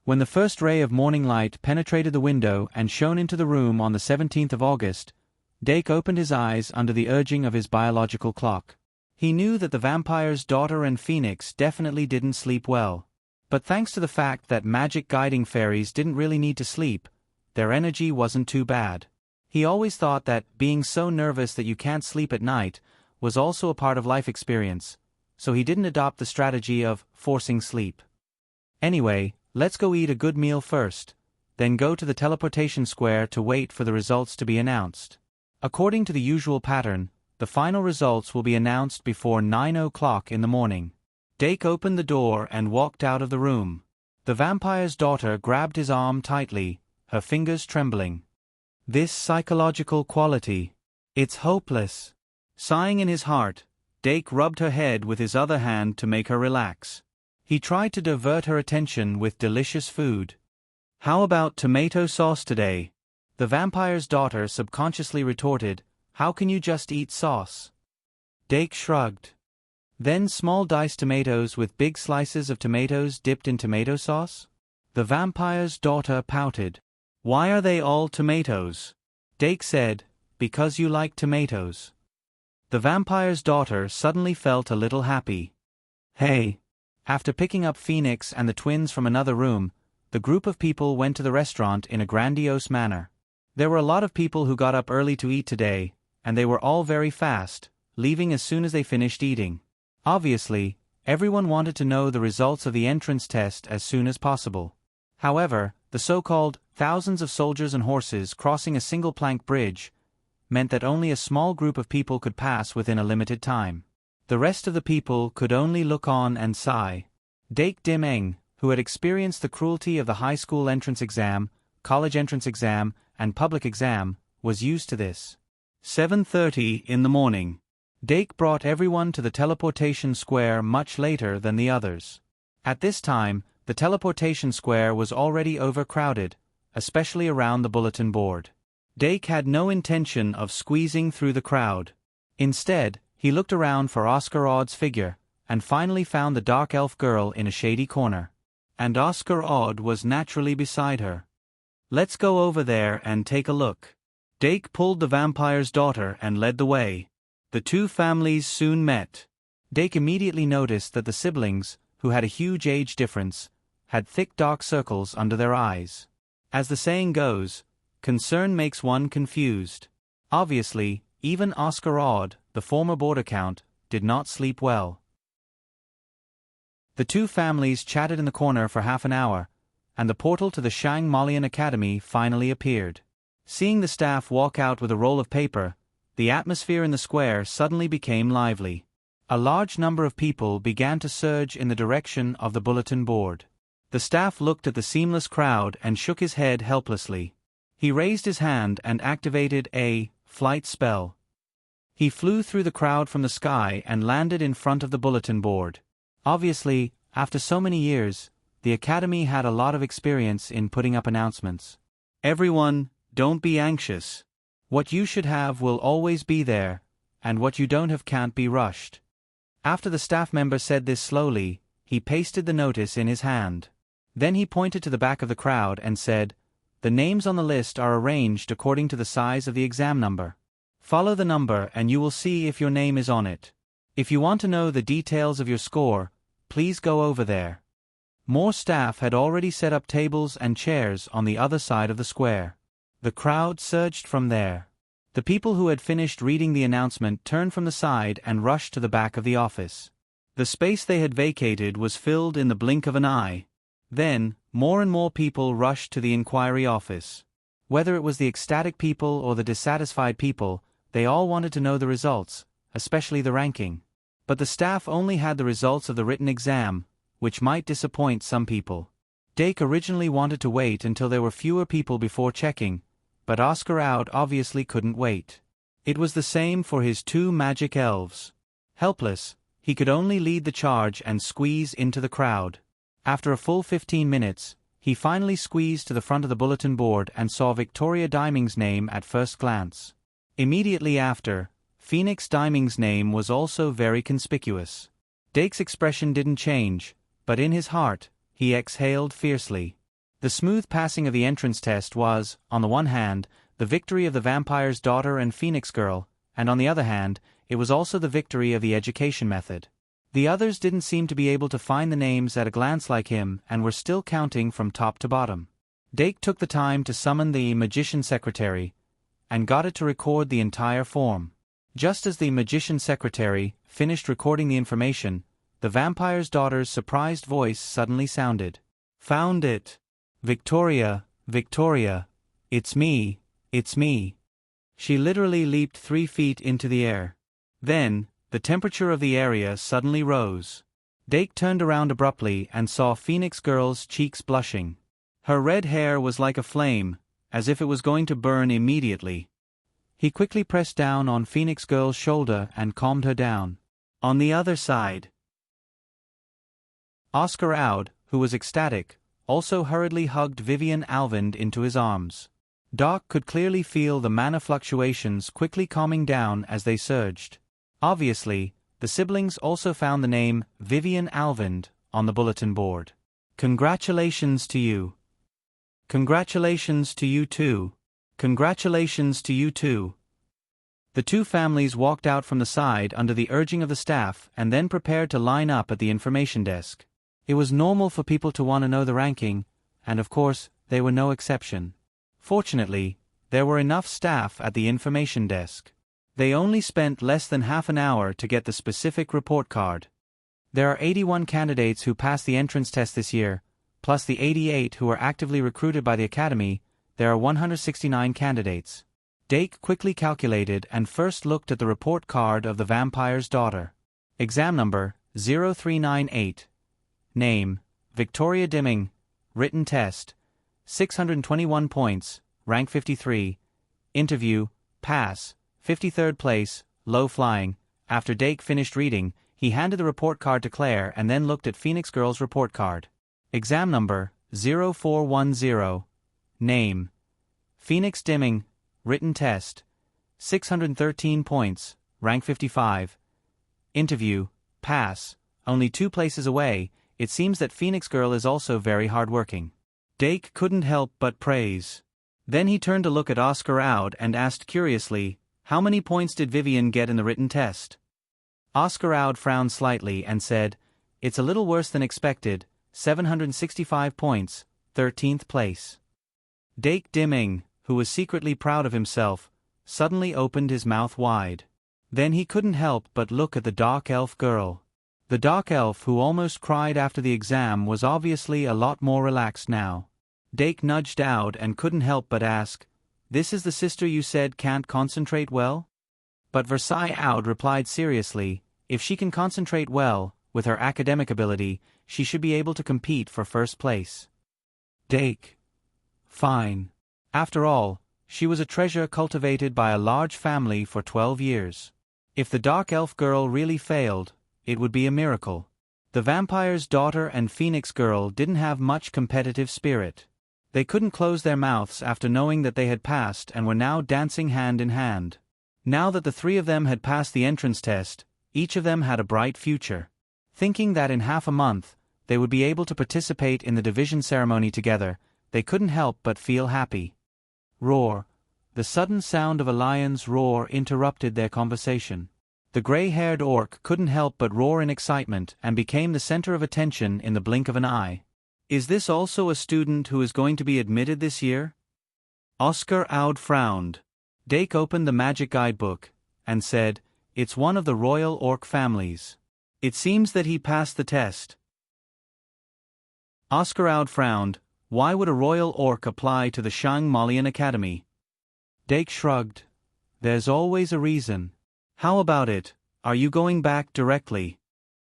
When the first ray of morning light penetrated the window and shone into the room on the 17th of August, Dake opened his eyes under the urging of his biological clock. He knew that the vampire's daughter and Phoenix definitely didn't sleep well. But thanks to the fact that magic guiding fairies didn't really need to sleep, their energy wasn't too bad. He always thought that being so nervous that you can't sleep at night was also a part of life experience, so he didn't adopt the strategy of forcing sleep. "Anyway, let's go eat a good meal first, then go to the teleportation square to wait for the results to be announced." According to the usual pattern, the final results will be announced before 9 o'clock in the morning. Dake opened the door and walked out of the room. The vampire's daughter grabbed his arm tightly, her fingers trembling. "This psychological quality. It's hopeless." Sighing in his heart, Dake rubbed her head with his other hand to make her relax. He tried to divert her attention with delicious food. "How about tomato sauce today?" The vampire's daughter subconsciously retorted, "How can you just eat sauce?" Dake shrugged. "Then small diced tomatoes with big slices of tomatoes dipped in tomato sauce?" The vampire's daughter pouted. "Why are they all tomatoes?" Dake said, "Because you like tomatoes." The vampire's daughter suddenly felt a little happy. "Hey." After picking up Phoenix and the twins from another room, the group of people went to the restaurant in a grandiose manner. There were a lot of people who got up early to eat today, and they were all very fast, leaving as soon as they finished eating. Obviously, everyone wanted to know the results of the entrance test as soon as possible. However, the so-called thousands of soldiers and horses crossing a single plank bridge meant that only a small group of people could pass within a limited time. The rest of the people could only look on and sigh. Dake Dim-eng, who had experienced the cruelty of the high school entrance exam, college entrance exam, and public exam, was used to this. 7:30 in the morning. Dake brought everyone to the teleportation square much later than the others. At this time, the teleportation square was already overcrowded, especially around the bulletin board. Dake had no intention of squeezing through the crowd. Instead, He looked around for Oscar Odd's figure, and finally found the dark elf girl in a shady corner. And Oscar Odd was naturally beside her. "Let's go over there and take a look." Dake pulled the vampire's daughter and led the way. The two families soon met. Dake immediately noticed that the siblings, who had a huge age difference, had thick dark circles under their eyes. As the saying goes, concern makes one confused. Obviously, even Oscar Odd, the former border count, did not sleep well. The two families chatted in the corner for half an hour, and the portal to the Shang Malian Academy finally appeared. Seeing the staff walk out with a roll of paper, the atmosphere in the square suddenly became lively. A large number of people began to surge in the direction of the bulletin board. The staff looked at the seamless crowd and shook his head helplessly. He raised his hand and activated a flight spell. He flew through the crowd from the sky and landed in front of the bulletin board. Obviously, after so many years, the Academy had a lot of experience in putting up announcements. "Everyone, don't be anxious. What you should have will always be there, and what you don't have can't be rushed." After the staff member said this slowly, he pasted the notice in his hand. Then he pointed to the back of the crowd and said, "The names on the list are arranged according to the size of the exam number. Follow the number and you will see if your name is on it. If you want to know the details of your score, please go over there." More staff had already set up tables and chairs on the other side of the square. The crowd surged from there. The people who had finished reading the announcement turned from the side and rushed to the back of the office. The space they had vacated was filled in the blink of an eye. Then, more and more people rushed to the inquiry office. Whether it was the ecstatic people or the dissatisfied people, they all wanted to know the results, especially the ranking. But the staff only had the results of the written exam, which might disappoint some people. Dake originally wanted to wait until there were fewer people before checking, but Oscar Odd obviously couldn't wait. It was the same for his two magic elves. Helpless, he could only lead the charge and squeeze into the crowd. After a full 15 minutes, he finally squeezed to the front of the bulletin board and saw Victoria Diming's name at first glance. Immediately after, Phoenix Diming's name was also very conspicuous. Dake's expression didn't change, but in his heart, he exhaled fiercely. The smooth passing of the entrance test was, on the one hand, the victory of the vampire's daughter and Phoenix girl, and on the other hand, it was also the victory of the education method. The others didn't seem to be able to find the names at a glance like him and were still counting from top to bottom. Dake took the time to summon the magician secretary, and got it to record the entire form. Just as the magician secretary finished recording the information, the vampire's daughter's surprised voice suddenly sounded. "Found it! Victoria, Victoria! It's me, it's me!" She literally leaped 3 feet into the air. Then, the temperature of the area suddenly rose. Dake turned around abruptly and saw Phoenix Girl's cheeks blushing. Her red hair was like a flame, as if it was going to burn immediately. He quickly pressed down on Phoenix Girl's shoulder and calmed her down. On the other side, Oscar Oud, who was ecstatic, also hurriedly hugged Vivian Alvind into his arms. Doc could clearly feel the mana fluctuations quickly calming down as they surged. Obviously, the siblings also found the name Vivian Alvind on the bulletin board. "Congratulations to you. Congratulations to you too. Congratulations to you too." The two families walked out from the side under the urging of the staff and then prepared to line up at the information desk. It was normal for people to want to know the ranking, and of course, they were no exception. Fortunately, there were enough staff at the information desk. They only spent less than half an hour to get the specific report card. There are 81 candidates who passed the entrance test this year, plus the 88 who are actively recruited by the Academy. There are 169 candidates. Dake quickly calculated and first looked at the report card of the vampire's daughter. Exam number 0398. Name, Victoria Dimming. Written test, 621 points, rank 53. Interview, pass, 53rd place, low flying. After Dake finished reading, he handed the report card to Claire and then looked at Phoenix Girl's report card. Exam number 0410. Name, Phoenix Dimming. Written test, 613 points, rank 55. Interview, pass, only 2 places away. It seems that Phoenix Girl is also very hardworking. Dake couldn't help but praise. Then he turned to look at Oscar Owd and asked curiously, how many points did Vivian get in the written test? Oscar Owd frowned slightly and said, it's a little worse than expected, 765 points, 13th place. Dake Dimming, who was secretly proud of himself, suddenly opened his mouth wide. Then he couldn't help but look at the dark elf girl. The dark elf who almost cried after the exam was obviously a lot more relaxed now. Dake nudged Owd and couldn't help but ask, this is the sister you said can't concentrate well? But Versailles Owd replied seriously, if she can concentrate well, with her academic ability, she should be able to compete for first place. Dake. Fine. After all, she was a treasure cultivated by a large family for 12 years. If the dark elf girl really failed, it would be a miracle. The vampire's daughter and Phoenix Girl didn't have much competitive spirit. They couldn't close their mouths after knowing that they had passed and were now dancing hand in hand. Now that the 3 of them had passed the entrance test, each of them had a bright future. Thinking that in half a month, they would be able to participate in the division ceremony together, they couldn't help but feel happy. Roar. The sudden sound of a lion's roar interrupted their conversation. The gray-haired orc couldn't help but roar in excitement and became the center of attention in the blink of an eye. Is this also a student who is going to be admitted this year? Oscar Owd frowned. Dake opened the magic guidebook and said, it's one of the royal orc families. It seems that he passed the test. Oscar Owd frowned. Why would a royal orc apply to the Shang-Malian Academy? Dake shrugged. There's always a reason. How about it, are you going back directly?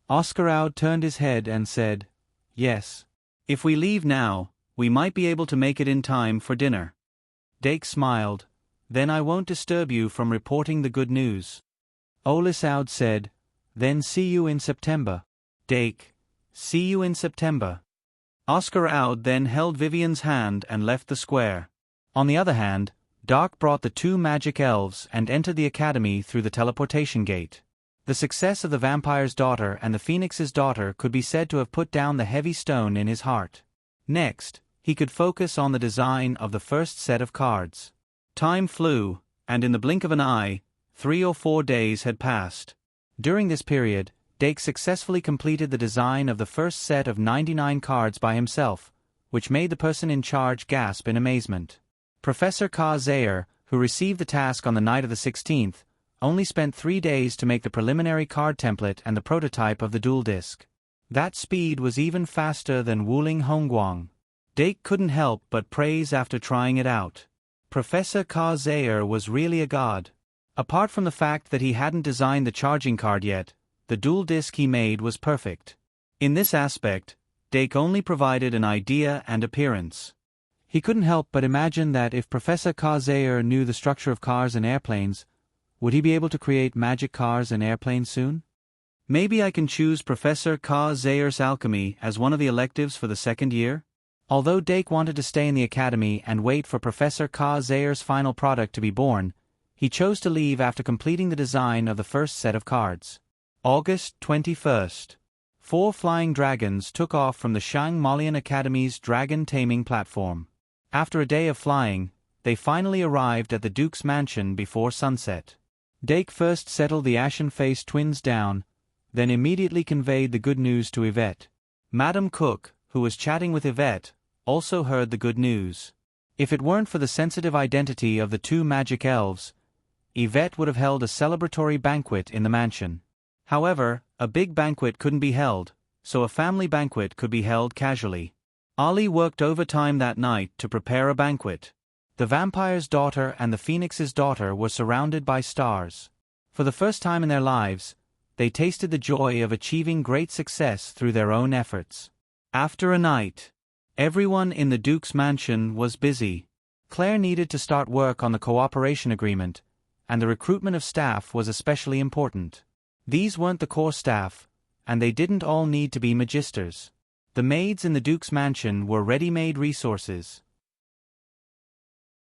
Oscar Owd turned his head and said, yes. If we leave now, we might be able to make it in time for dinner. Dake smiled. Then I won't disturb you from reporting the good news. Olis Owd said, then see you in September. Dake, see you in September. Oscar Owd then held Vivian's hand and left the square. On the other hand, Dark brought the 2 magic elves and entered the academy through the teleportation gate. The success of the vampire's daughter and the phoenix's daughter could be said to have put down the heavy stone in his heart. Next, he could focus on the design of the first set of cards. Time flew, and in the blink of an eye, 3 or 4 days had passed. During this period, Dake successfully completed the design of the first set of 99 cards by himself, which made the person in charge gasp in amazement. Professor Ka Zayer, who received the task on the night of the 16th, only spent 3 days to make the preliminary card template and the prototype of the dual disc. That speed was even faster than Wuling Hongguang. Dake couldn't help but praise after trying it out. Professor Ka Zayer was really a god. Apart from the fact that he hadn't designed the charging card yet, the dual disc he made was perfect. In this aspect, Dake only provided an idea and appearance. He couldn't help but imagine that if Professor Ka Zayer knew the structure of cars and airplanes, would he be able to create magic cars and airplanes soon? Maybe I can choose Professor Ka Zayer's alchemy as one of the electives for the 2nd year? Although Dake wanted to stay in the academy and wait for Professor Ka Zayer's final product to be born, he chose to leave after completing the design of the first set of cards. August 21st. 4 flying dragons took off from the Shang-Malian Academy's dragon-taming platform. After a day of flying, they finally arrived at the Duke's mansion before sunset. Dake first settled the ashen-faced twins down, then immediately conveyed the good news to Yvette. Madame Cook, who was chatting with Yvette, also heard the good news. If it weren't for the sensitive identity of the 2 magic elves, Yvette would have held a celebratory banquet in the mansion. However, a big banquet couldn't be held, so a family banquet could be held casually. Ali worked overtime that night to prepare a banquet. The vampire's daughter and the phoenix's daughter were surrounded by stars. For the first time in their lives, they tasted the joy of achieving great success through their own efforts. After a night, everyone in the Duke's mansion was busy. Claire needed to start work on the cooperation agreement, and the recruitment of staff was especially important. These weren't the core staff, and they didn't all need to be magisters. The maids in the Duke's mansion were ready-made resources.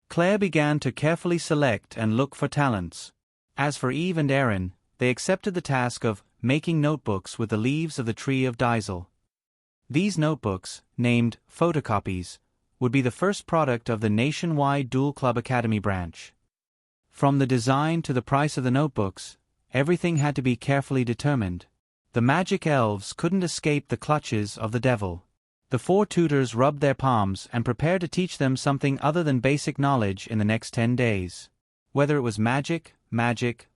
Claire began to carefully select and look for talents. As for Eve and Aaron, they accepted the task of making notebooks with the leaves of the tree of Diesel. These notebooks, named photocopies, would be the first product of the nationwide Dual Club Academy branch. From the design to the price of the notebooks, everything had to be carefully determined. The magic elves couldn't escape the clutches of the devil. The 4 tutors rubbed their palms and prepared to teach them something other than basic knowledge in the next 10 days. Whether it was magic,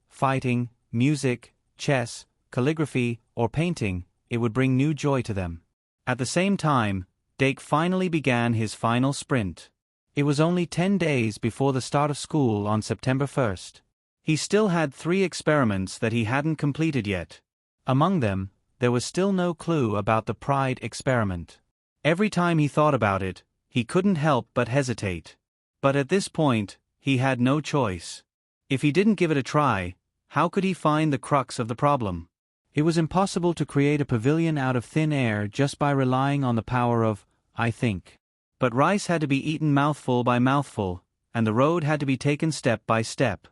fighting, music, chess, calligraphy, or painting, it would bring new joy to them. At the same time, Dake finally began his final sprint. It was only 10 days before the start of school on September 1st. He still had 3 experiments that he hadn't completed yet. Among them, there was still no clue about the pride experiment. Every time he thought about it, he couldn't help but hesitate. But at this point, he had no choice. If he didn't give it a try, how could he find the crux of the problem? It was impossible to create a pavilion out of thin air just by relying on the power of, I think. But rice had to be eaten mouthful by mouthful, and the road had to be taken step by step.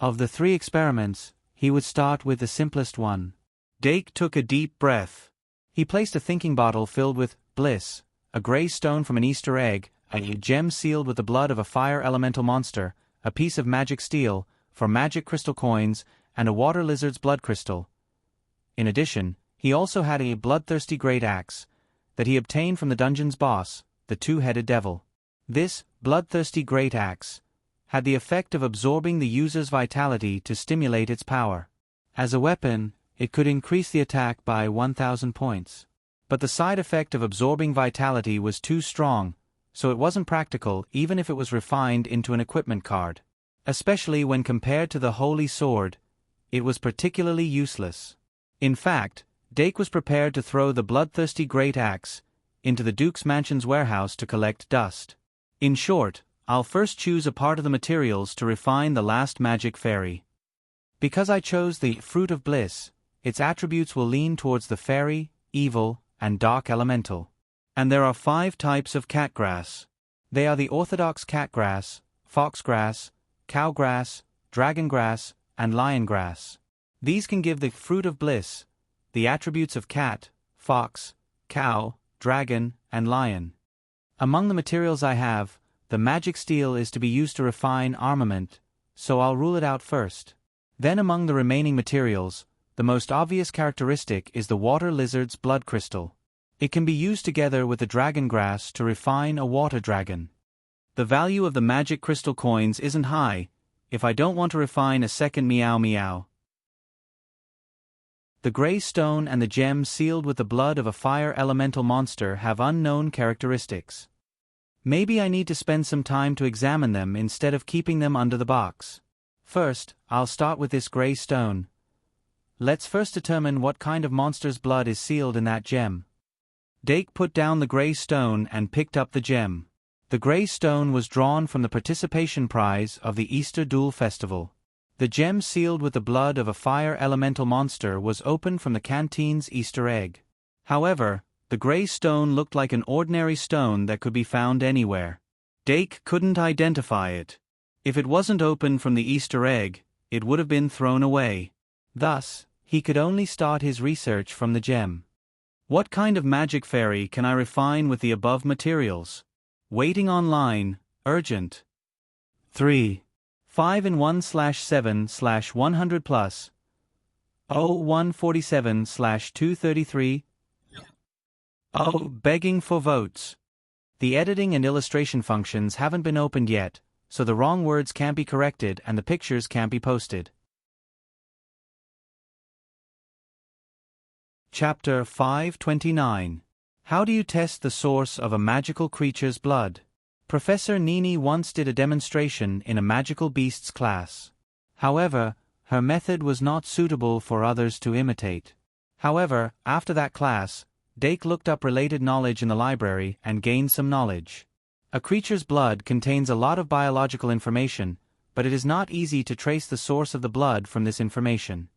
Of the 3 experiments, he would start with the simplest one. Dake took a deep breath. He placed a thinking bottle filled with bliss, a gray stone from an Easter egg, a gem sealed with the blood of a fire elemental monster, a piece of magic steel, for magic crystal coins, and a water lizard's blood crystal. In addition, he also had a bloodthirsty great axe that he obtained from the dungeon's boss, the 2-headed devil. This bloodthirsty great axe had the effect of absorbing the user's vitality to stimulate its power. As a weapon, it could increase the attack by 1,000 points. But the side effect of absorbing vitality was too strong, so it wasn't practical even if it was refined into an equipment card. Especially when compared to the Holy Sword, it was particularly useless. In fact, Dake was prepared to throw the bloodthirsty great axe into the Duke's mansion's warehouse to collect dust. In short, I'll first choose a part of the materials to refine the last magic fairy. Because I chose the fruit of bliss, its attributes will lean towards the fairy, evil, and dark elemental. And there are 5 types of catgrass. They are the orthodox catgrass, foxgrass, cowgrass, dragongrass, and liongrass. These can give the fruit of bliss the attributes of cat, fox, cow, dragon, and lion. Among the materials I have, the magic steel is to be used to refine armament, so I'll rule it out first. Then among the remaining materials, the most obvious characteristic is the water lizard's blood crystal. It can be used together with the dragon grass to refine a water dragon. The value of the magic crystal coins isn't high, if I don't want to refine a second meow meow. The gray stone and the gem sealed with the blood of a fire elemental monster have unknown characteristics. Maybe I need to spend some time to examine them instead of keeping them under the box. First, I'll start with this gray stone. Let's first determine what kind of monster's blood is sealed in that gem. Dake put down the gray stone and picked up the gem. The gray stone was drawn from the participation prize of the Easter Duel Festival. The gem sealed with the blood of a fire elemental monster was opened from the canteen's Easter egg. However, the gray stone looked like an ordinary stone that could be found anywhere. Dake couldn't identify it. If it wasn't opened from the Easter egg, it would have been thrown away. Thus, he could only start his research from the gem. What kind of magic fairy can I refine with the above materials? Waiting online, urgent. 3. 5-in-1/7/100 plus 0147/233 begging for votes. The editing and illustration functions haven't been opened yet, so the wrong words can't be corrected and the pictures can't be posted. Chapter 529. How do you test the source of a magical creature's blood? Professor Nini once did a demonstration in a magical beasts class. However, her method was not suitable for others to imitate. However, after that class, Dake looked up related knowledge in the library and gained some knowledge. A creature's blood contains a lot of biological information, but it is not easy to trace the source of the blood from this information.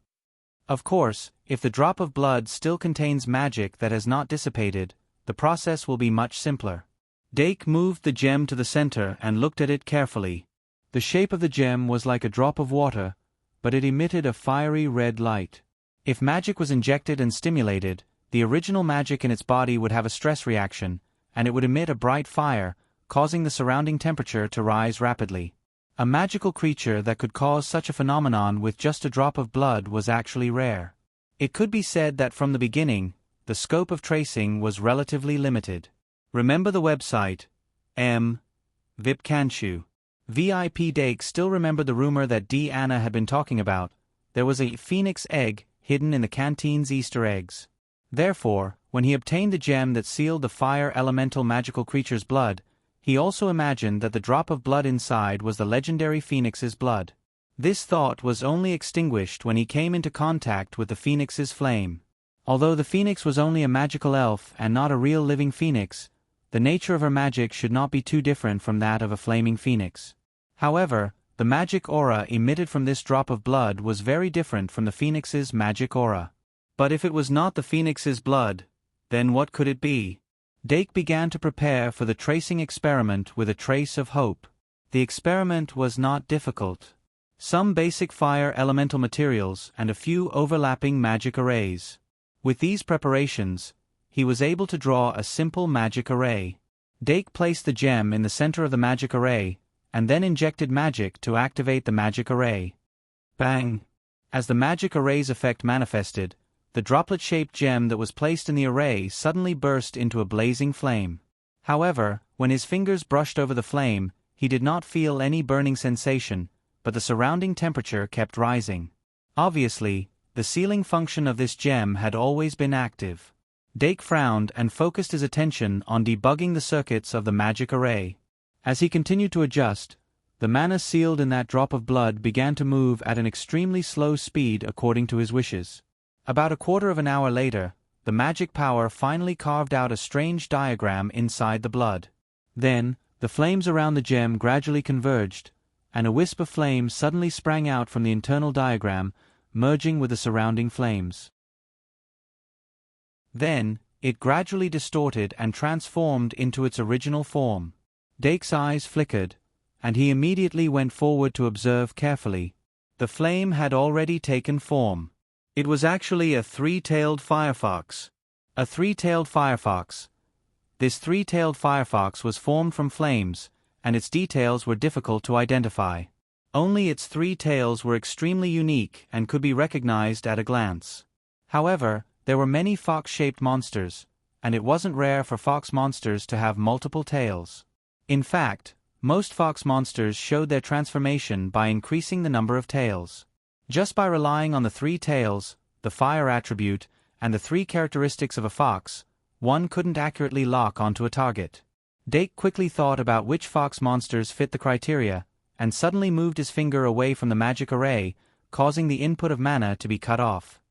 Of course, if the drop of blood still contains magic that has not dissipated, the process will be much simpler. Dake moved the gem to the center and looked at it carefully. The shape of the gem was like a drop of water, but it emitted a fiery red light. If magic was injected and stimulated, the original magic in its body would have a stress reaction, and it would emit a bright fire, causing the surrounding temperature to rise rapidly. A magical creature that could cause such a phenomenon with just a drop of blood was actually rare. It could be said that from the beginning, the scope of tracing was relatively limited. Remember the website, Vip Kanchu. VIP Dake still remembered the rumor that D. Anna had been talking about. There was a phoenix egg hidden in the canteen's Easter eggs. Therefore, when he obtained the gem that sealed the fire elemental magical creature's blood, he also imagined that the drop of blood inside was the legendary phoenix's blood. This thought was only extinguished when he came into contact with the phoenix's flame. Although the phoenix was only a magical elf and not a real living phoenix, the nature of her magic should not be too different from that of a flaming phoenix. However, the magic aura emitted from this drop of blood was very different from the phoenix's magic aura. But if it was not the phoenix's blood, then what could it be? Dake began to prepare for the tracing experiment with a trace of hope. The experiment was not difficult. Some basic fire elemental materials and a few overlapping magic arrays. With these preparations, he was able to draw a simple magic array. Dake placed the gem in the center of the magic array, and then injected magic to activate the magic array. Bang! As the magic array's effect manifested, the droplet-shaped gem that was placed in the array suddenly burst into a blazing flame. However, when his fingers brushed over the flame, he did not feel any burning sensation, but the surrounding temperature kept rising. Obviously, the sealing function of this gem had always been active. Dake frowned and focused his attention on debugging the circuits of the magic array. As he continued to adjust, the mana sealed in that drop of blood began to move at an extremely slow speed according to his wishes. About a quarter of an hour later, the magic power finally carved out a strange diagram inside the blood. Then, the flames around the gem gradually converged, and a wisp of flame suddenly sprang out from the internal diagram, merging with the surrounding flames. Then, it gradually distorted and transformed into its original form. Dake's eyes flickered, and he immediately went forward to observe carefully. The flame had already taken form. It was actually a three-tailed firefox. A three-tailed firefox. This three-tailed firefox was formed from flames, and its details were difficult to identify. Only its three tails were extremely unique and could be recognized at a glance. However, there were many fox-shaped monsters, and it wasn't rare for fox monsters to have multiple tails. In fact, most fox monsters showed their transformation by increasing the number of tails. Just by relying on the three tails, the fire attribute, and the three characteristics of a fox, one couldn't accurately lock onto a target. Dake quickly thought about which fox monsters fit the criteria, and suddenly moved his finger away from the magic array, causing the input of mana to be cut off.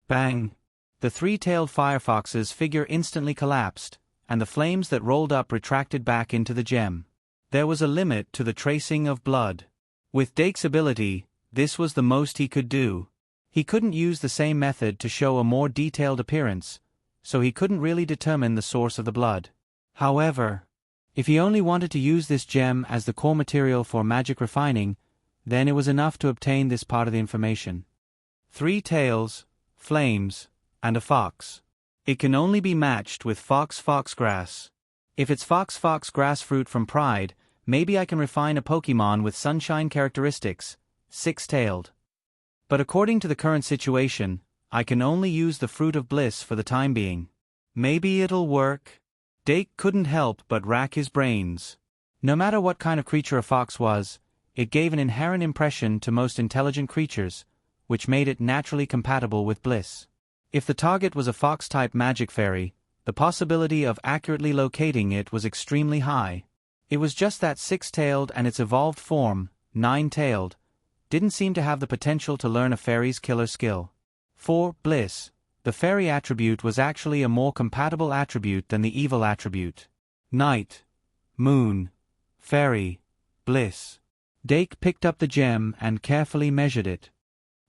Bang! The three-tailed firefox's figure instantly collapsed, and the flames that rolled up retracted back into the gem. There was a limit to the tracing of blood. With Dake's ability, this was the most he could do. He couldn't use the same method to show a more detailed appearance, so he couldn't really determine the source of the blood. However, if he only wanted to use this gem as the core material for magic refining, then it was enough to obtain this part of the information. Three tails, flames, and a fox. It can only be matched with fox grass. If it's fox grass fruit from Pride, maybe I can refine a Pokemon with sunshine characteristics, six-tailed. But according to the current situation, I can only use the fruit of bliss for the time being. Maybe it'll work. Dake couldn't help but rack his brains. No matter what kind of creature a fox was, it gave an inherent impression to most intelligent creatures, which made it naturally compatible with bliss. If the target was a fox-type magic fairy, the possibility of accurately locating it was extremely high. It was just that six-tailed and its evolved form, nine-tailed, didn't seem to have the potential to learn a fairy's killer skill. For bliss, the fairy attribute was actually a more compatible attribute than the evil attribute. Night, moon, fairy, bliss. Dake picked up the gem and carefully measured it.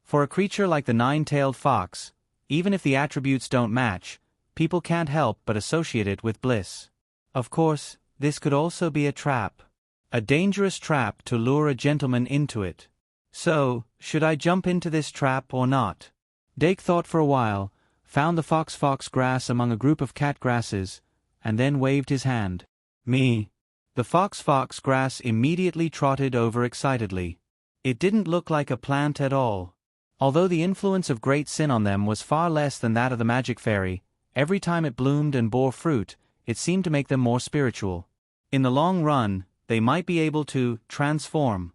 For a creature like the nine-tailed fox, even if the attributes don't match, people can't help but associate it with bliss. Of course, this could also be a trap. A dangerous trap to lure a gentleman into it. So, should I jump into this trap or not? Dake thought for a while, found the fox grass among a group of cat grasses, and then waved his hand. Me. The fox grass immediately trotted over excitedly. It didn't look like a plant at all. Although the influence of great sin on them was far less than that of the magic fairy, every time it bloomed and bore fruit, it seemed to make them more spiritual. In the long run, they might be able to transform.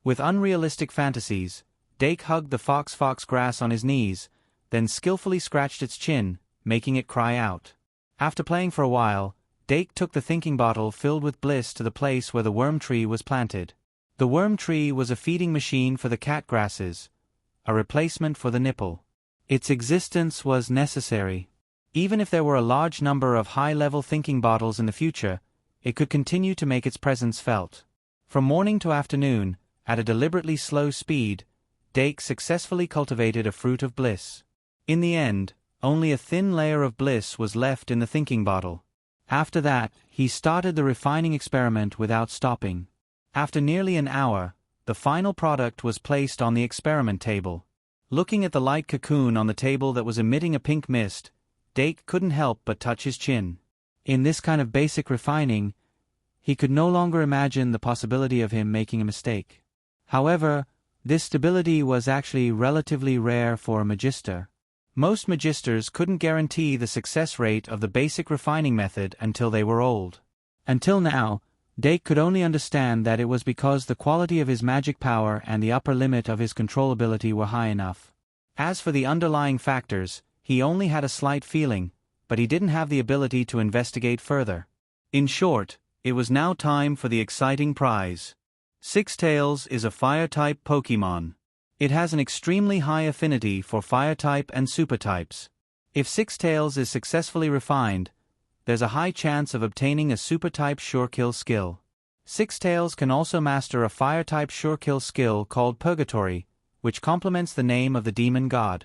With unrealistic fantasies, Dake hugged the fox grass on his knees, then skillfully scratched its chin, making it cry out. After playing for a while, Dake took the thinking bottle filled with bliss to the place where the worm tree was planted. The worm tree was a feeding machine for the cat grasses, a replacement for the nipple. Its existence was necessary. Even if there were a large number of high-level thinking bottles in the future, it could continue to make its presence felt. From morning to afternoon, at a deliberately slow speed, Dake successfully cultivated a fruit of bliss. In the end, only a thin layer of bliss was left in the thinking bottle. After that, he started the refining experiment without stopping. After nearly an hour, the final product was placed on the experiment table. Looking at the light cocoon on the table that was emitting a pink mist, Dake couldn't help but touch his chin. In this kind of basic refining, he could no longer imagine the possibility of him making a mistake. However, this stability was actually relatively rare for a magister. Most magisters couldn't guarantee the success rate of the basic refining method until they were old. Until now, Dake could only understand that it was because the quality of his magic power and the upper limit of his controllability were high enough. As for the underlying factors, he only had a slight feeling, but he didn't have the ability to investigate further. In short, it was now time for the exciting prize. Six Tails is a Fire-type Pokémon. It has an extremely high affinity for Fire-type and Super-types. If Six Tails is successfully refined, there's a high chance of obtaining a Super-type Sure-Kill skill. Six Tails can also master a Fire-type Sure-Kill skill called Purgatory, which complements the name of the demon god.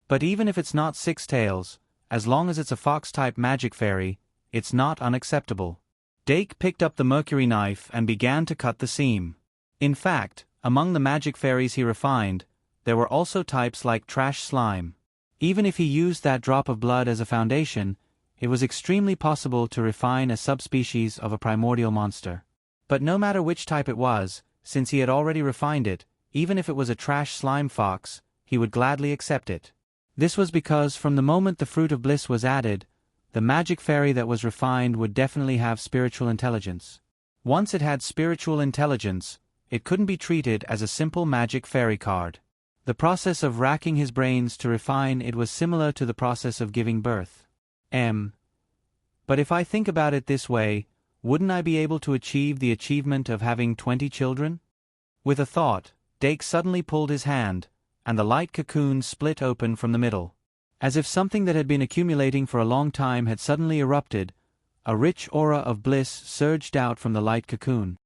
But even if it's not Six Tails, as long as it's a Fox-type magic fairy, it's not unacceptable. Dake picked up the mercury knife and began to cut the seam. In fact, among the magic fairies he refined, there were also types like Trash Slime. Even if he used that drop of blood as a foundation, it was extremely possible to refine a subspecies of a primordial monster. But no matter which type it was, since he had already refined it, even if it was a Trash Slime fox, he would gladly accept it. This was because from the moment the Fruit of Bliss was added, the magic fairy that was refined would definitely have spiritual intelligence. Once it had spiritual intelligence, it couldn't be treated as a simple magic fairy card. The process of racking his brains to refine it was similar to the process of giving birth. But if I think about it this way, wouldn't I be able to achieve the achievement of having 20 children? With a thought, Dake suddenly pulled his hand, and the light cocoon split open from the middle. As if something that had been accumulating for a long time had suddenly erupted, a rich aura of bliss surged out from the light cocoon.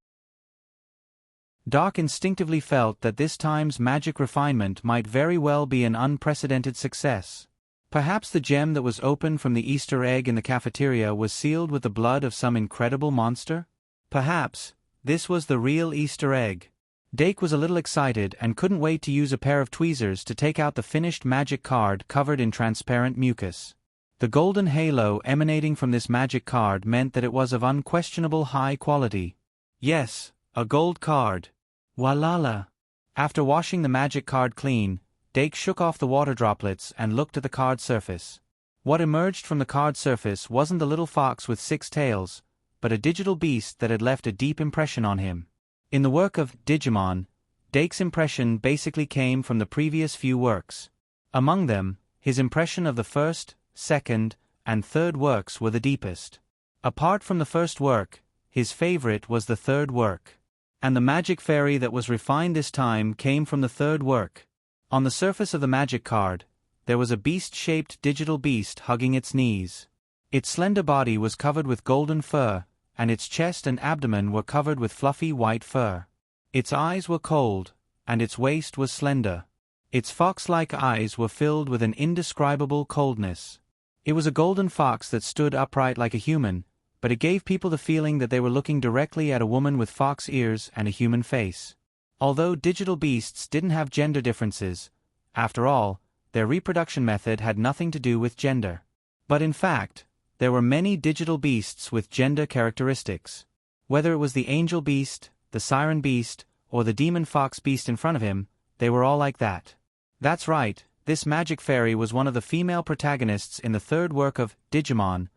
Doc instinctively felt that this time's magic refinement might very well be an unprecedented success. Perhaps the gem that was opened from the Easter egg in the cafeteria was sealed with the blood of some incredible monster? Perhaps this was the real Easter egg. Dake was a little excited and couldn't wait to use a pair of tweezers to take out the finished magic card covered in transparent mucus. The golden halo emanating from this magic card meant that it was of unquestionable high quality. Yes, a gold card. Walala. After washing the magic card clean, Dake shook off the water droplets and looked at the card surface. What emerged from the card surface wasn't the little fox with 6 tails, but a digital beast that had left a deep impression on him. In the work of Digimon, Dake's impression basically came from the previous few works. Among them, his impression of the first, second, and third works were the deepest. Apart from the first work, his favorite was the third work. And the magic fairy that was refined this time came from the third work. On the surface of the magic card, there was a beast-shaped digital beast hugging its knees. Its slender body was covered with golden fur, and its chest and abdomen were covered with fluffy white fur. Its eyes were cold, and its waist was slender. Its fox-like eyes were filled with an indescribable coldness. It was a golden fox that stood upright like a human, but it gave people the feeling that they were looking directly at a woman with fox ears and a human face. Although digital beasts didn't have gender differences, After all, their reproduction method had nothing to do with gender. But in fact, there were many digital beasts with gender characteristics. Whether it was the angel beast, the siren beast, or the demon fox beast in front of him, they were all like that. That's right, this magic fairy was one of the female protagonists in the third work of Digimon,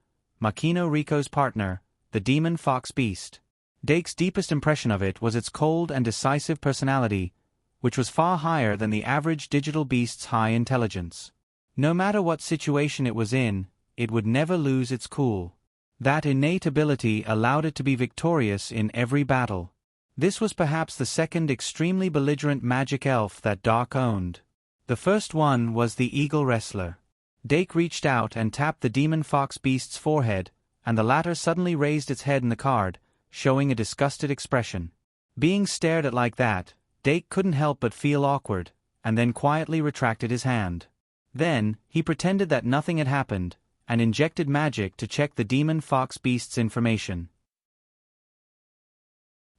Makino Riko's partner, the demon fox beast. Dake's deepest impression of it was its cold and decisive personality, which was far higher than the average digital beast's high intelligence. No matter what situation it was in, it would never lose its cool. That innate ability allowed it to be victorious in every battle. This was perhaps the second extremely belligerent magic elf that Doc owned. The first one was the Eagle Wrestler. Dake reached out and tapped the demon fox beast's forehead, and the latter suddenly raised its head in the card, showing a disgusted expression. Being stared at like that, Dake couldn't help but feel awkward, and then quietly retracted his hand. Then, he pretended that nothing had happened, and injected magic to check the demon fox beast's information.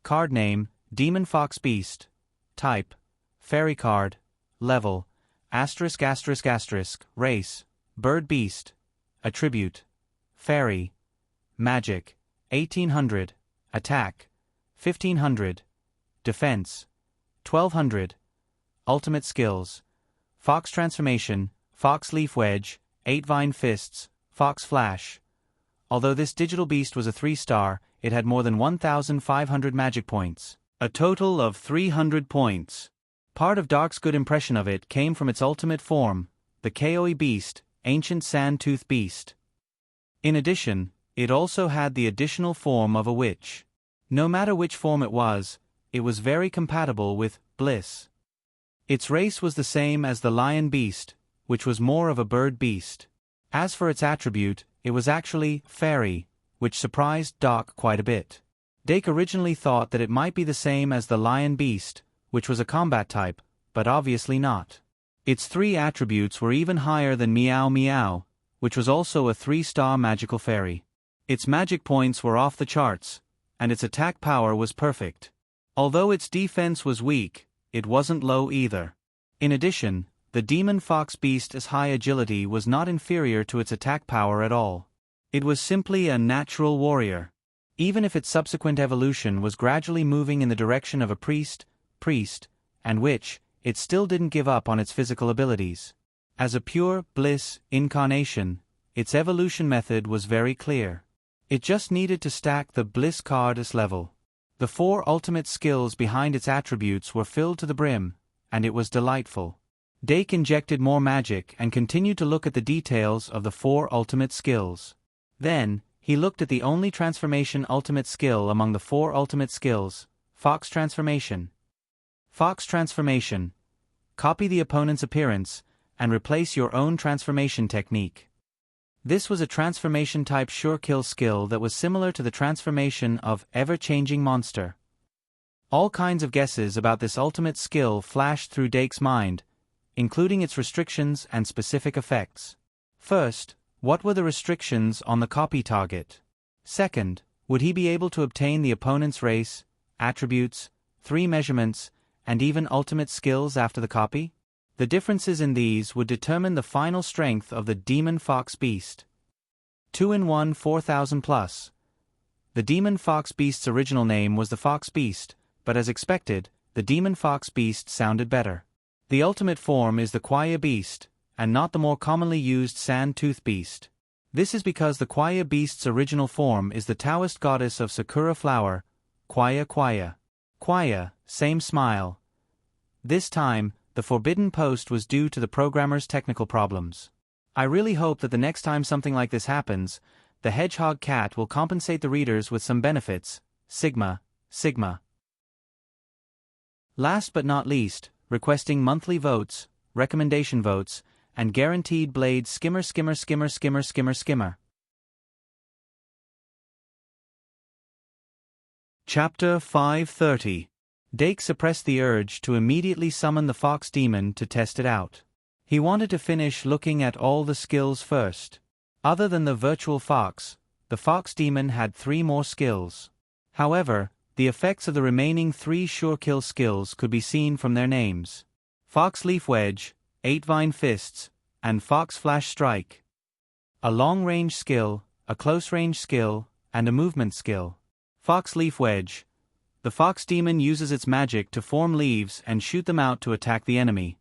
Card name, Demon Fox Beast. Type, Fairy card. Level, *****. Race, Bird Beast. Attribute, Fairy. Magic, 1800. Attack, 1500. Defense, 1200. Ultimate skills, Fox Transformation, Fox Leaf Wedge, 8 Vine Fists, Fox Flash. Although this digital beast was a 3-star, it had more than 1,500 magic points. A total of 300 points. Part of Dark's good impression of it came from its ultimate form, the Koei Beast, Ancient Sand-Tooth Beast. In addition, it also had the additional form of a witch. No matter which form it was very compatible with Bliss. Its race was the same as the Lion Beast, which was more of a bird beast. As for its attribute, it was actually Fairy, which surprised Doc quite a bit. Dake originally thought that it might be the same as the Lion Beast, which was a combat type, but obviously not. Its 3 attributes were even higher than Meow Meow, which was also a 3-star magical fairy. Its magic points were off the charts, and its attack power was perfect. Although its defense was weak, it wasn't low either. In addition, the Demon Fox Beast's high agility was not inferior to its attack power at all. It was simply a natural warrior. Even if its subsequent evolution was gradually moving in the direction of a priest, and witch, it still didn't give up on its physical abilities. As a pure bliss incarnation, its evolution method was very clear. It just needed to stack the bliss card's level. The 4 ultimate skills behind its attributes were filled to the brim, and it was delightful. Dake injected more magic and continued to look at the details of the 4 ultimate skills. Then, he looked at the only transformation ultimate skill among the 4 ultimate skills, Fox Transformation. Fox Transformation. Copy the opponent's appearance, and replace your own transformation technique. This was a transformation-type sure-kill skill that was similar to the transformation of ever-changing monster. All kinds of guesses about this ultimate skill flashed through Dake's mind, including its restrictions and specific effects. First, what were the restrictions on the copy target? Second, would he be able to obtain the opponent's race, attributes, 3 measurements, and even ultimate skills after the copy? The differences in these would determine the final strength of the Demon Fox Beast. 2-in-1 4000 plus. The Demon Fox Beast's original name was the Fox Beast, but as expected, the Demon Fox Beast sounded better. The ultimate form is the Quaya Beast, and not the more commonly used Sand-Tooth Beast. This is because the Quaya Beast's original form is the Taoist goddess of Sakura Flower, Quaya Quaya. Quaya, same smile. This time, the forbidden post was due to the programmer's technical problems. I really hope that the next time something like this happens, the Hedgehog Cat will compensate the readers with some benefits, Sigma. Last but not least, requesting monthly votes, recommendation votes, and guaranteed blade skimmer. Chapter 530. Dake suppressed the urge to immediately summon the Fox Demon to test it out. He wanted to finish looking at all the skills first. Other than the virtual fox, the Fox Demon had 3 more skills. However, the effects of the remaining 3 sure-kill skills could be seen from their names. Fox Leaf Wedge, 8 Vine Fists, and Fox Flash Strike. A long-range skill, a close-range skill, and a movement skill. Fox Leaf Wedge. The Fox Demon uses its magic to form leaves and shoot them out to attack the enemy.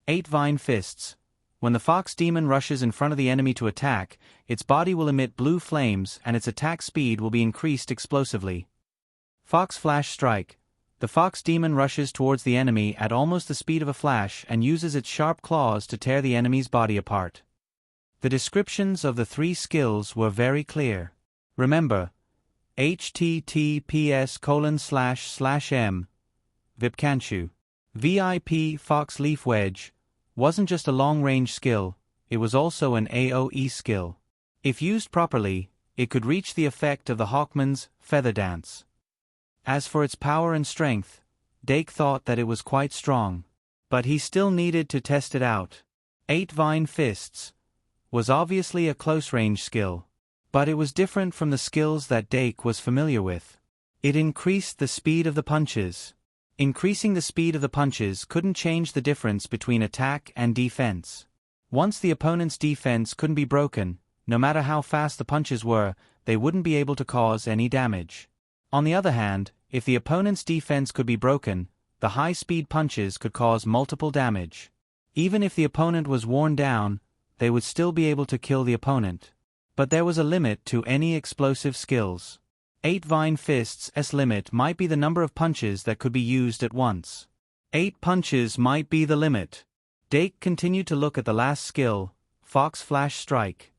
8 Vine Fists. When the Fox Demon rushes in front of the enemy to attack, its body will emit blue flames and its attack speed will be increased explosively. Fox Flash Strike. The Fox Demon rushes towards the enemy at almost the speed of a flash and uses its sharp claws to tear the enemy's body apart. The descriptions of the 3 skills were very clear. Remember, https://m. Vipkanchu. VIP Fox Leaf Wedge wasn't just a long-range skill, it was also an AoE skill. If used properly, it could reach the effect of the Hawkman's Feather Dance. As for its power and strength, Dake thought that it was quite strong. But he still needed to test it out. 8 Vine Fists was obviously a close-range skill. But it was different from the skills that Dake was familiar with. It increased the speed of the punches. Increasing the speed of the punches couldn't change the difference between attack and defense. Once the opponent's defense couldn't be broken, no matter how fast the punches were, they wouldn't be able to cause any damage. On the other hand, if the opponent's defense could be broken, the high-speed punches could cause multiple damage. Even if the opponent was worn down, they would still be able to kill the opponent. But there was a limit to any explosive skills. 8 Vine Fists' limit might be the number of punches that could be used at once. 8 punches might be the limit. Dake continued to look at the last skill, Fox Flash Strike.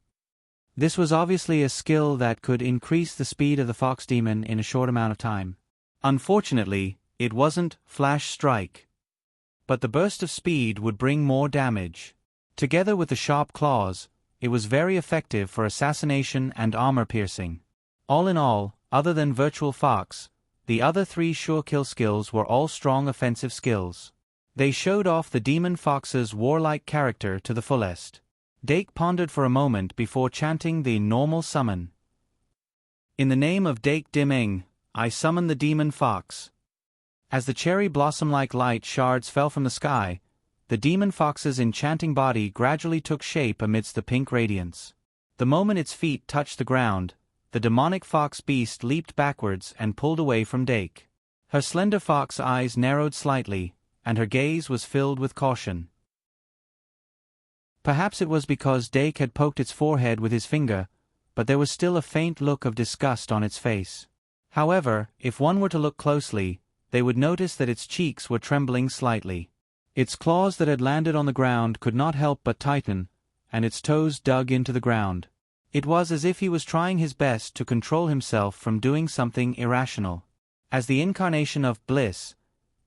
This was obviously a skill that could increase the speed of the Fox Demon in a short amount of time. Unfortunately, it wasn't Flash Strike. But the burst of speed would bring more damage. Together with the sharp claws, it was very effective for assassination and armor piercing. All in all, other than Virtual Fox, the other 3 sure kill skills were all strong offensive skills. They showed off the Demon Fox's warlike character to the fullest. Dake pondered for a moment before chanting the normal summon. In the name of Dake Dim-ing, I summon the Demon Fox. As the cherry blossom-like light shards fell from the sky, the Demon Fox's enchanting body gradually took shape amidst the pink radiance. The moment its feet touched the ground, the demonic fox beast leaped backwards and pulled away from Dake. Her slender fox eyes narrowed slightly, and her gaze was filled with caution. Perhaps it was because Dake had poked its forehead with his finger, but there was still a faint look of disgust on its face. However, if one were to look closely, they would notice that its cheeks were trembling slightly. Its claws that had landed on the ground could not help but tighten, and its toes dug into the ground. It was as if he was trying his best to control himself from doing something irrational. As the incarnation of bliss,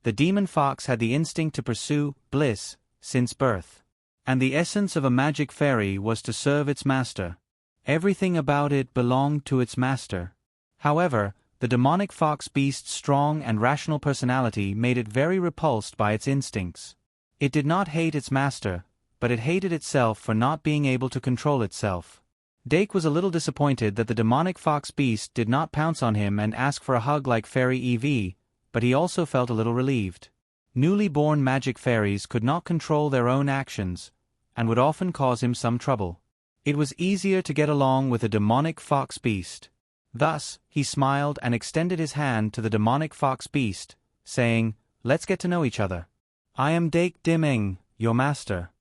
the demon fox had the instinct to pursue bliss since birth. And the essence of a magic fairy was to serve its master. Everything about it belonged to its master. However, the demonic fox beast's strong and rational personality made it very repulsed by its instincts. It did not hate its master, but it hated itself for not being able to control itself. Dake was a little disappointed that the demonic fox beast did not pounce on him and ask for a hug like Fairy EV, but he also felt a little relieved. Newly born magic fairies could not control their own actions, and would often cause him some trouble. It was easier to get along with a demonic fox beast. Thus, he smiled and extended his hand to the demonic fox beast, saying, "Let's get to know each other. I am Dake Dim-ing, your master."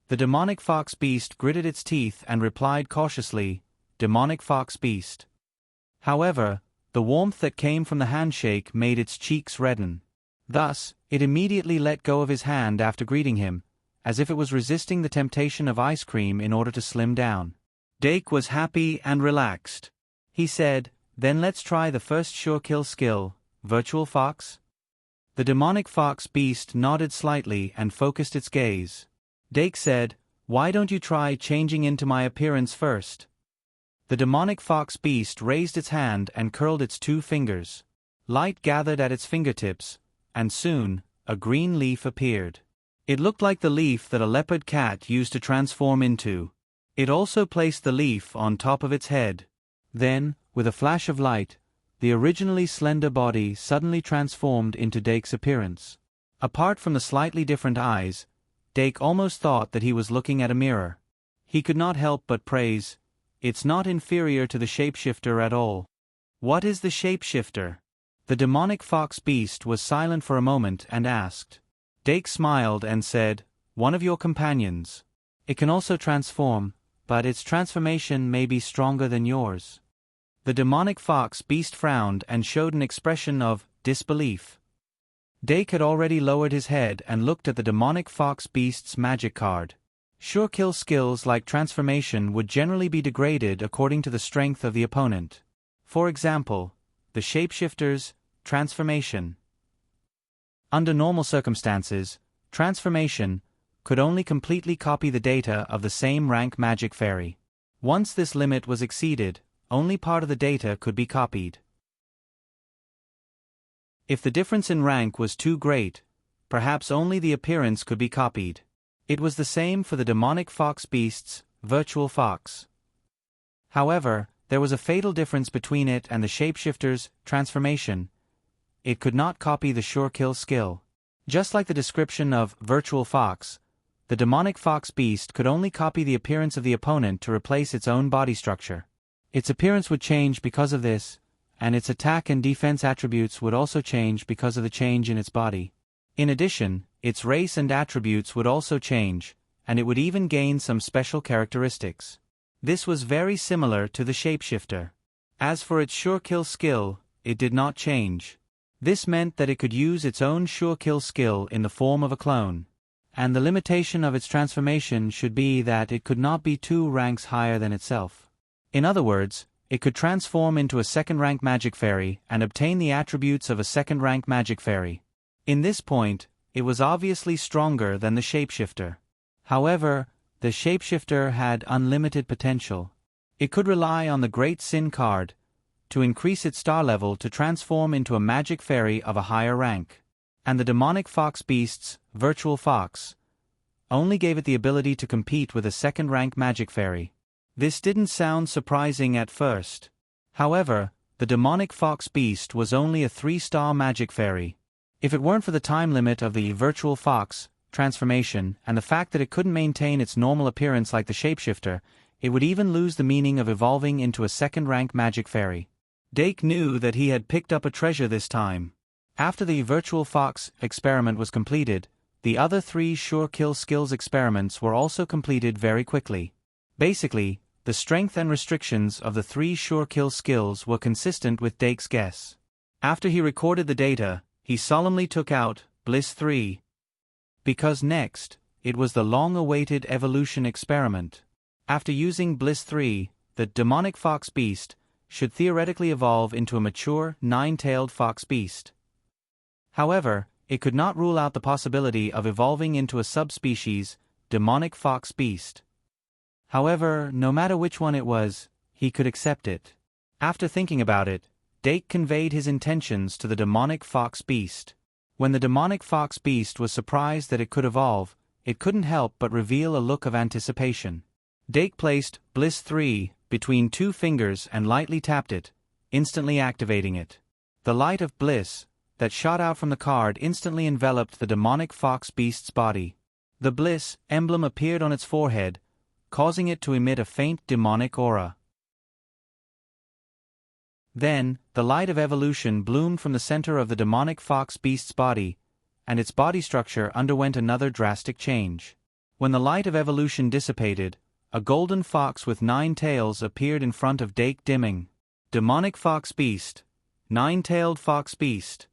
The demonic fox beast gritted its teeth and replied cautiously, "Demonic fox beast." However, the warmth that came from the handshake made its cheeks redden. Thus, it immediately let go of his hand after greeting him, as if it was resisting the temptation of ice cream in order to slim down. Dake was happy and relaxed. He said, "Then let's try the first sure kill skill, Virtual Fox." The demonic fox beast nodded slightly and focused its gaze. Dake said, "Why don't you try changing into my appearance first?" The demonic fox beast raised its hand and curled its 2 fingers. Light gathered at its fingertips, and soon, a green leaf appeared. It looked like the leaf that a leopard cat used to transform into. It also placed the leaf on top of its head. Then, with a flash of light, the originally slender body suddenly transformed into Dake's appearance. Apart from the slightly different eyes, Dake almost thought that he was looking at a mirror. He could not help but praise, "It's not inferior to the shapeshifter at all." "What is the shapeshifter?" The demonic fox beast was silent for a moment and asked. Dake smiled and said, "One of your companions. It can also transform, but its transformation may be stronger than yours." The demonic fox beast frowned and showed an expression of disbelief. Dake had already lowered his head and looked at the demonic fox beast's magic card. Sure kill skills like transformation would generally be degraded according to the strength of the opponent. For example, the shapeshifter's transformation. Under normal circumstances, transformation could only completely copy the data of the same rank magic fairy. Once this limit was exceeded, only part of the data could be copied. If the difference in rank was too great, perhaps only the appearance could be copied. It was the same for the demonic fox beast's virtual fox. However, there was a fatal difference between it and the shapeshifter's transformation. It could not copy the sure kill skill. Just like the description of virtual fox, the demonic fox beast could only copy the appearance of the opponent to replace its own body structure. Its appearance would change because of this, and its attack and defense attributes would also change because of the change in its body. In addition, its race and attributes would also change, and it would even gain some special characteristics. This was very similar to the shapeshifter. As for its sure kill skill, it did not change. This meant that it could use its own sure kill skill in the form of a clone. And the limitation of its transformation should be that it could not be 2 ranks higher than itself. In other words, it could transform into a second-rank magic fairy and obtain the attributes of a second-rank magic fairy. In this point, it was obviously stronger than the shapeshifter. However, the shapeshifter had unlimited potential. It could rely on the Great Sin card to increase its star level to transform into a magic fairy of a higher rank. And the demonic fox beast's virtual fox only gave it the ability to compete with a second-rank magic fairy. This didn't sound surprising at first. However, the demonic fox beast was only a 3-star magic fairy. If it weren't for the time limit of the virtual fox transformation and the fact that it couldn't maintain its normal appearance like the shapeshifter, it would even lose the meaning of evolving into a second-rank magic fairy. Dake knew that he had picked up a treasure this time. After the virtual fox experiment was completed, the other 3 sure kill skills experiments were also completed very quickly. Basically, the strength and restrictions of the 3 sure kill skills were consistent with Dake's guess. After he recorded the data, he solemnly took out Bliss 3. Because next, it was the long-awaited evolution experiment. After using Bliss 3, the demonic fox beast should theoretically evolve into a mature, 9-tailed fox beast. However, it could not rule out the possibility of evolving into a subspecies, demonic fox beast. However, no matter which one it was, he could accept it. After thinking about it, Dake conveyed his intentions to the demonic fox beast. When the demonic fox beast was surprised that it could evolve, it couldn't help but reveal a look of anticipation. Dake placed Bliss 3 between 2 fingers and lightly tapped it, instantly activating it. The light of bliss that shot out from the card instantly enveloped the demonic fox beast's body. The bliss emblem appeared on its forehead, causing it to emit a faint demonic aura. Then, the light of evolution bloomed from the center of the demonic fox beast's body, and its body structure underwent another drastic change. When the light of evolution dissipated, a golden fox with 9 tails appeared in front of Dake, dimming. Demonic fox beast. 9-tailed fox beast.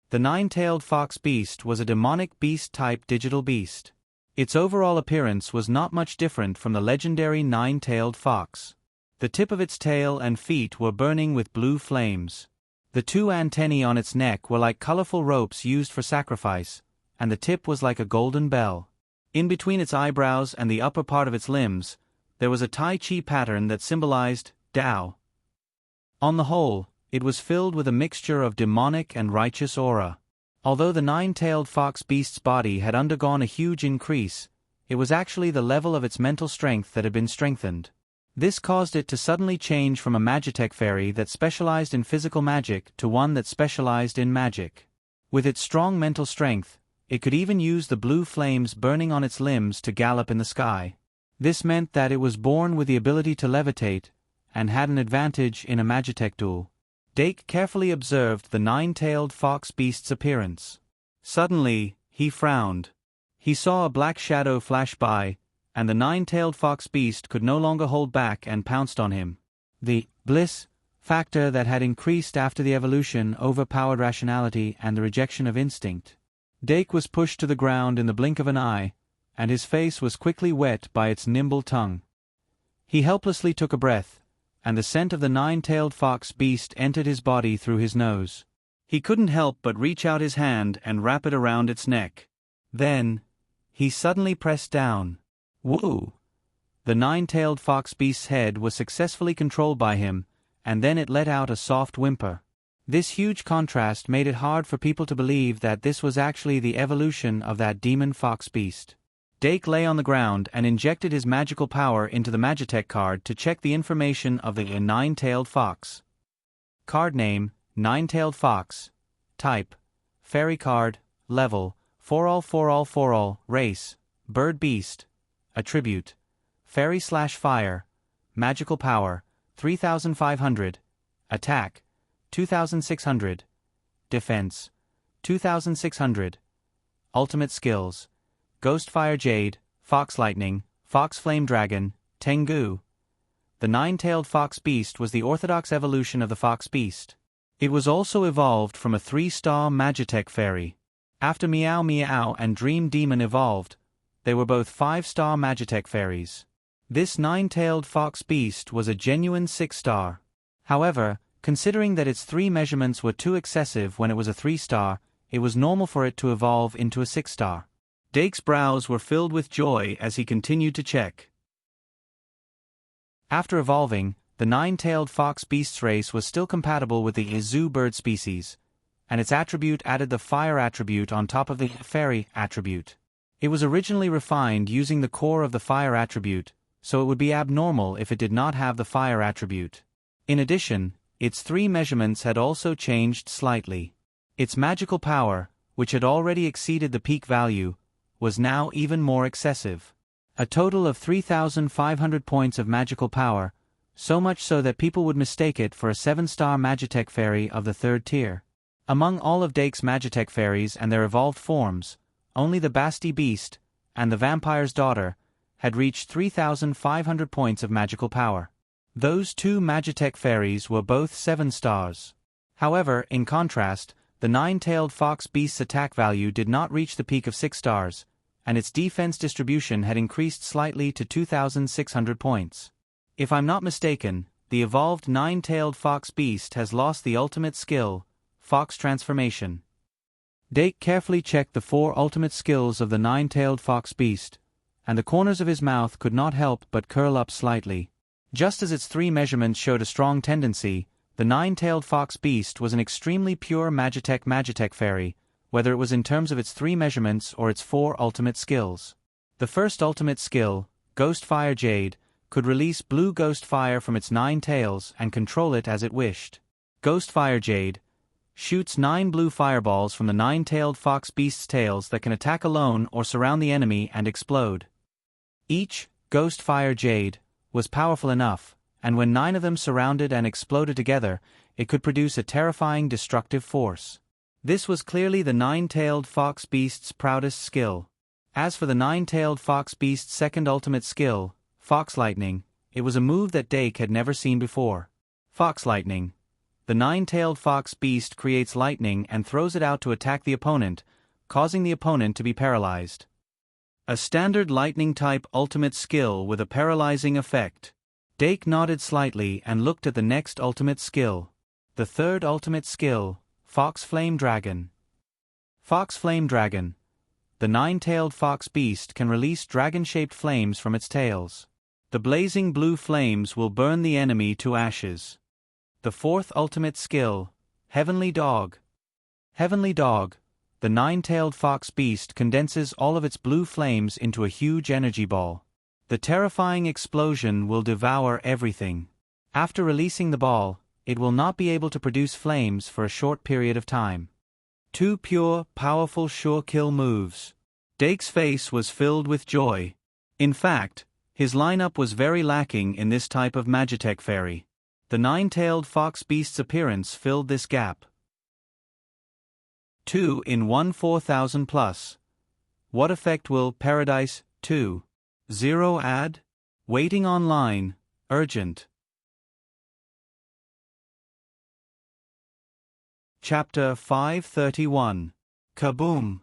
The 9-tailed fox beast was a demonic beast-type digital beast. Its overall appearance was not much different from the legendary 9-tailed fox. The tip of its tail and feet were burning with blue flames. The 2 antennae on its neck were like colorful ropes used for sacrifice, and the tip was like a golden bell. In between its eyebrows and the upper part of its limbs, there was a Tai Chi pattern that symbolized Tao. On the whole, it was filled with a mixture of demonic and righteous aura. Although the 9-tailed fox beast's body had undergone a huge increase, it was actually the level of its mental strength that had been strengthened. This caused it to suddenly change from a Magitech fairy that specialized in physical magic to one that specialized in magic. With its strong mental strength, It could even use the blue flames burning on its limbs to gallop in the sky. This meant that it was born with the ability to levitate, and had an advantage in a Magitech duel. Dake carefully observed the nine-tailed fox beast's appearance. Suddenly, he frowned. He saw a black shadow flash by, and the nine-tailed fox beast could no longer hold back and pounced on him. The bliss factor that had increased after the evolution overpowered rationality and the rejection of instinct. Dake was pushed to the ground in the blink of an eye, and his face was quickly wet by its nimble tongue. He helplessly took a breath, and the scent of the nine-tailed fox beast entered his body through his nose. He couldn't help but reach out his hand and wrap it around its neck. Then, he suddenly pressed down. Woo! The nine-tailed fox beast's head was successfully controlled by him, and then it let out a soft whimper. This huge contrast made it hard for people to believe that this was actually the evolution of that demon fox beast. Dake lay on the ground and injected his magical power into the Magitech card to check the information of the nine-tailed fox. Card name, Nine-tailed fox. Type, Fairy card. Level, 4all. Race, Bird beast. Attribute, Fairy/Fire. Magical power, 3,500. Attack, 2,600. Defense, 2,600. Ultimate skills, Ghostfire Jade, Fox Lightning, Fox Flame Dragon, Tengu. The nine-tailed fox beast was the orthodox evolution of the fox beast. It was also evolved from a 3-star Magitech fairy. After Meow Meow and Dream Demon evolved, they were both 5-star Magitech fairies. This nine-tailed fox beast was a genuine 6-star. However, considering that its 3 measurements were too excessive when it was a 3-star, it was normal for it to evolve into a 6-star. Dake's brows were filled with joy as he continued to check. After evolving, the nine-tailed fox beast's race was still compatible with the zoo bird species, and its attribute added the fire attribute on top of the fairy attribute. It was originally refined using the core of the fire attribute, so it would be abnormal if it did not have the fire attribute. In addition, its 3 measurements had also changed slightly. Its magical power, which had already exceeded the peak value, was now even more excessive. A total of 3,500 points of magical power, so much so that people would mistake it for a 7-star Magitech fairy of the 3rd tier. Among all of Dake's Magitech fairies and their evolved forms, only the Basti Beast, and the Vampire's Daughter, had reached 3,500 points of magical power. Those 2 Magitech fairies were both 7 stars. However, in contrast, the nine-tailed fox beast's attack value did not reach the peak of 6 stars, and its defense distribution had increased slightly to 2,600 points. If I'm not mistaken, the evolved nine-tailed fox beast has lost the ultimate skill, Fox Transformation. Dake carefully checked the 4 ultimate skills of the nine-tailed fox beast, and the corners of his mouth could not help but curl up slightly. Just as its 3 measurements showed a strong tendency, the nine-tailed fox beast was an extremely pure Magitech fairy, whether it was in terms of its 3 measurements or its 4 ultimate skills. The first ultimate skill, Ghostfire Jade, could release blue ghost fire from its 9 tails and control it as it wished. Ghostfire Jade shoots 9 blue fireballs from the nine-tailed fox beast's tails that can attack alone or surround the enemy and explode. Each Ghostfire Jade was powerful enough, and when 9 of them surrounded and exploded together, it could produce a terrifying destructive force. This was clearly the nine-tailed fox beast's proudest skill. As for the nine-tailed fox beast's second ultimate skill, Fox Lightning, it was a move that Dake had never seen before. Fox Lightning. The nine-tailed fox beast creates lightning and throws it out to attack the opponent, causing the opponent to be paralyzed. A standard lightning-type ultimate skill with a paralyzing effect. Dake nodded slightly and looked at the next ultimate skill. The third ultimate skill, Fox Flame Dragon. Fox Flame Dragon. The nine-tailed fox beast can release dragon-shaped flames from its tails. The blazing blue flames will burn the enemy to ashes. The fourth ultimate skill, Heavenly Dog. Heavenly Dog. The nine-tailed fox beast condenses all of its blue flames into a huge energy ball. The terrifying explosion will devour everything. After releasing the ball, it will not be able to produce flames for a short period of time. 2 pure, powerful sure kill moves. Dake's face was filled with joy. In fact, his lineup was very lacking in this type of Magitech fairy. The nine-tailed fox beast's appearance filled this gap. 2 in 1 4000 plus. What effect will Paradise 2.0 add? Waiting online, urgent. Chapter 531. Kaboom!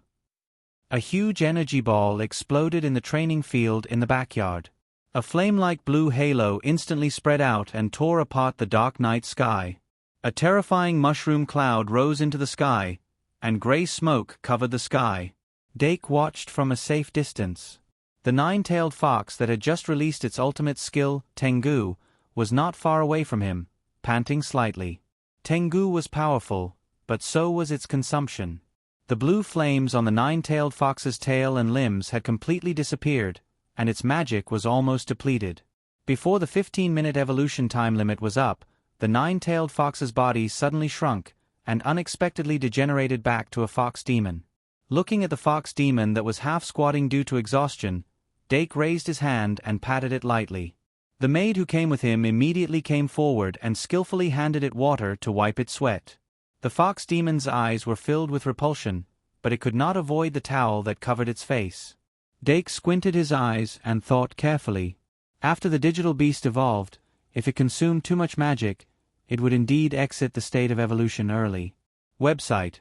A huge energy ball exploded in the training field in the backyard. A flame-like blue halo instantly spread out and tore apart the dark night sky. A terrifying mushroom cloud rose into the sky, and gray smoke covered the sky. Dake watched from a safe distance. The nine-tailed fox that had just released its ultimate skill, Tengu, was not far away from him, panting slightly. Tengu was powerful, but so was its consumption. The blue flames on the nine-tailed fox's tail and limbs had completely disappeared, and its magic was almost depleted. Before the 15-minute evolution time limit was up, the nine-tailed fox's body suddenly shrunk, and unexpectedly degenerated back to a fox demon. Looking at the fox demon that was half-squatting due to exhaustion, Dake raised his hand and patted it lightly. The maid who came with him immediately came forward and skillfully handed it water to wipe its sweat. The fox demon's eyes were filled with repulsion, but it could not avoid the towel that covered its face. Dake squinted his eyes and thought carefully. After the digital beast evolved, if it consumed too much magic, it would indeed exit the state of evolution early. Website: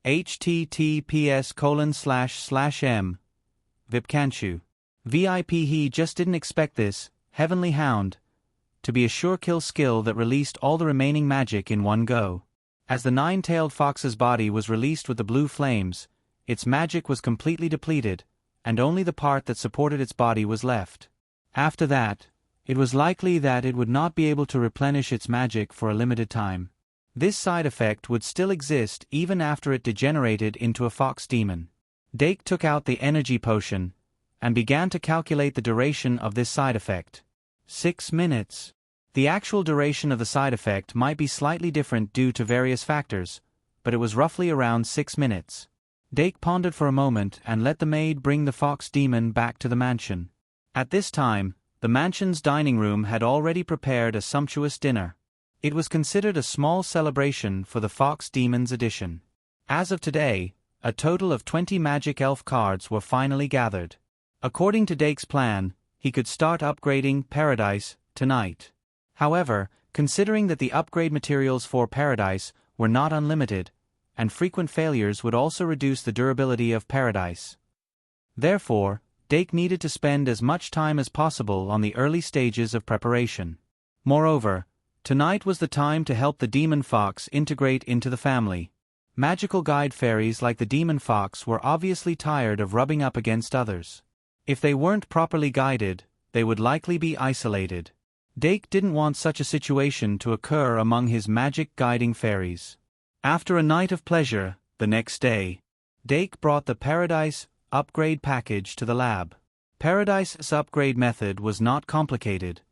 https://m. Vipkanchu. VIP. He just didn't expect this, Heavenly Hound, to be a sure kill skill that released all the remaining magic in one go. As the nine-tailed fox's body was released with the blue flames, its magic was completely depleted, and only the part that supported its body was left. After that, it was likely that it would not be able to replenish its magic for a limited time. This side effect would still exist even after it degenerated into a fox demon. Dake took out the energy potion, and began to calculate the duration of this side effect. 6 minutes. The actual duration of the side effect might be slightly different due to various factors, but it was roughly around 6 minutes. Dake pondered for a moment and let the maid bring the fox demon back to the mansion. At this time, the mansion's dining room had already prepared a sumptuous dinner. It was considered a small celebration for the fox demon's addition. As of today, a total of 20 magic elf cards were finally gathered. According to Dake's plan, he could start upgrading Paradise tonight. However, considering that the upgrade materials for Paradise were not unlimited, and frequent failures would also reduce the durability of Paradise. Therefore, Dake needed to spend as much time as possible on the early stages of preparation. Moreover, tonight was the time to help the demon fox integrate into the family. Magical guide fairies like the demon fox were obviously tired of rubbing up against others. If they weren't properly guided, they would likely be isolated. Dake didn't want such a situation to occur among his magic guiding fairies. After a night of pleasure, the next day, Dake brought the Paradise upgrade package to the lab. Paradise's upgrade method was not complicated.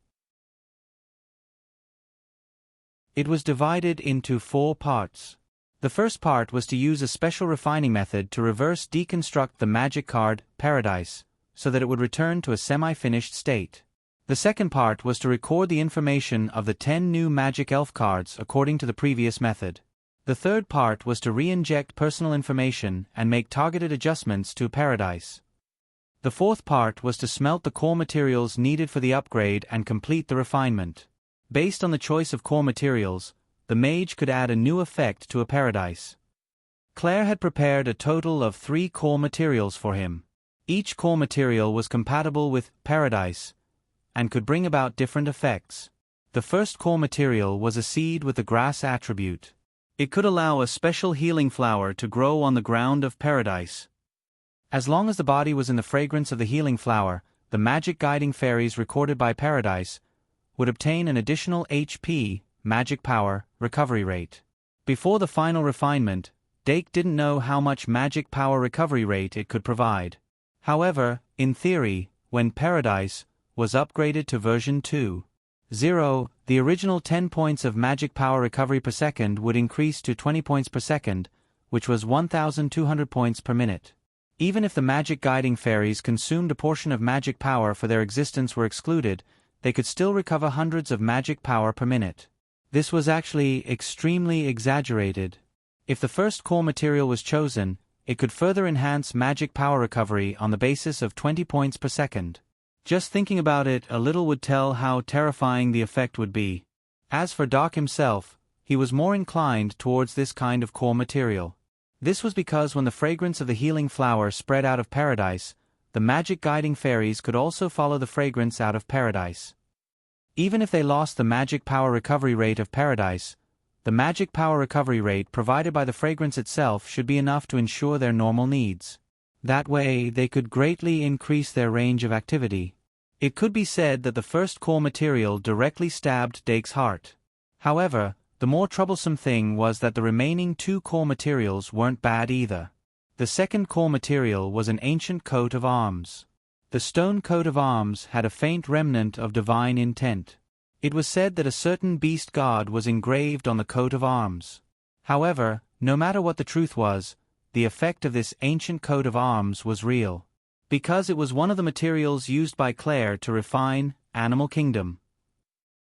It was divided into 4 parts. The first part was to use a special refining method to reverse deconstruct the magic card, Paradise, so that it would return to a semi-finished state. The second part was to record the information of the 10 new magic elf cards according to the previous method. The third part was to re-inject personal information and make targeted adjustments to Paradise. The fourth part was to smelt the core materials needed for the upgrade and complete the refinement. Based on the choice of core materials, the mage could add a new effect to a Paradise. Claire had prepared a total of 3 core materials for him. Each core material was compatible with Paradise and could bring about different effects. The first core material was a seed with the grass attribute. It could allow a special healing flower to grow on the ground of Paradise. As long as the body was in the fragrance of the healing flower, the magic guiding fairies recorded by Paradise would obtain an additional HP, magic power, recovery rate. Before the final refinement, Dake didn't know how much magic power recovery rate it could provide. However, in theory, when Paradise was upgraded to version 2.0, the original 10 points of magic power recovery per second would increase to 20 points per second, which was 1,200 points per minute. Even if the magic guiding fairies consumed a portion of magic power for their existence were excluded, they could still recover hundreds of magic power per minute. This was actually extremely exaggerated. If the first core material was chosen, it could further enhance magic power recovery on the basis of 20 points per second. Just thinking about it a little would tell how terrifying the effect would be. As for Doc himself, he was more inclined towards this kind of core material. This was because when the fragrance of the healing flower spread out of paradise, the magic guiding fairies could also follow the fragrance out of paradise. Even if they lost the magic power recovery rate of paradise, the magic power recovery rate provided by the fragrance itself should be enough to ensure their normal needs. That way, they could greatly increase their range of activity. It could be said that the first core material directly stabbed Dake's heart. However, the more troublesome thing was that the remaining two core materials weren't bad either. The second core material was an ancient coat of arms. The stone coat of arms had a faint remnant of divine intent. It was said that a certain beast god was engraved on the coat of arms. However, no matter what the truth was, the effect of this ancient coat of arms was real. Because it was one of the materials used by Claire to refine Animal Kingdom.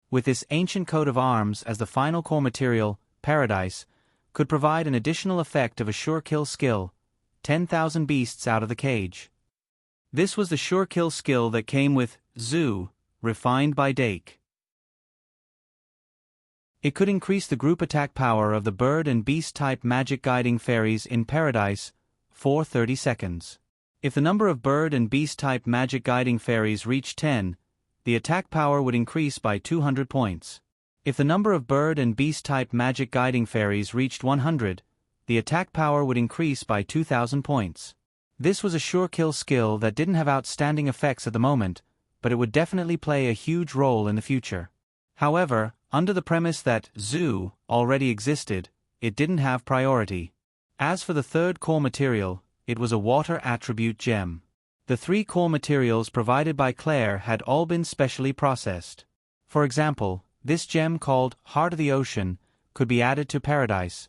With this ancient coat of arms as the final core material, Paradise could provide an additional effect of a sure kill skill, 10,000 beasts out of the cage. This was the sure kill skill that came with Zoo, refined by Dake. It could increase the group attack power of the bird and beast type magic guiding fairies in Paradise for 30 seconds. If the number of bird and beast type magic guiding fairies reached 10, the attack power would increase by 200 points. If the number of bird and beast type magic guiding fairies reached 100, the attack power would increase by 2,000 points. This was a sure kill skill that didn't have outstanding effects at the moment, but it would definitely play a huge role in the future. However, under the premise that Zoo already existed, it didn't have priority. As for the third core material, it was a water attribute gem. The three core materials provided by Claire had all been specially processed. For example, this gem called Heart of the Ocean could be added to Paradise.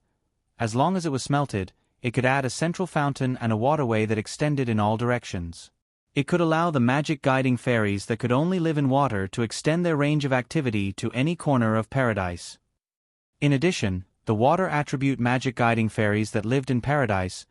As long as it was smelted, it could add a central fountain and a waterway that extended in all directions. It could allow the magic guiding fairies that could only live in water to extend their range of activity to any corner of Paradise. In addition, the water attribute magic guiding fairies that lived in Paradise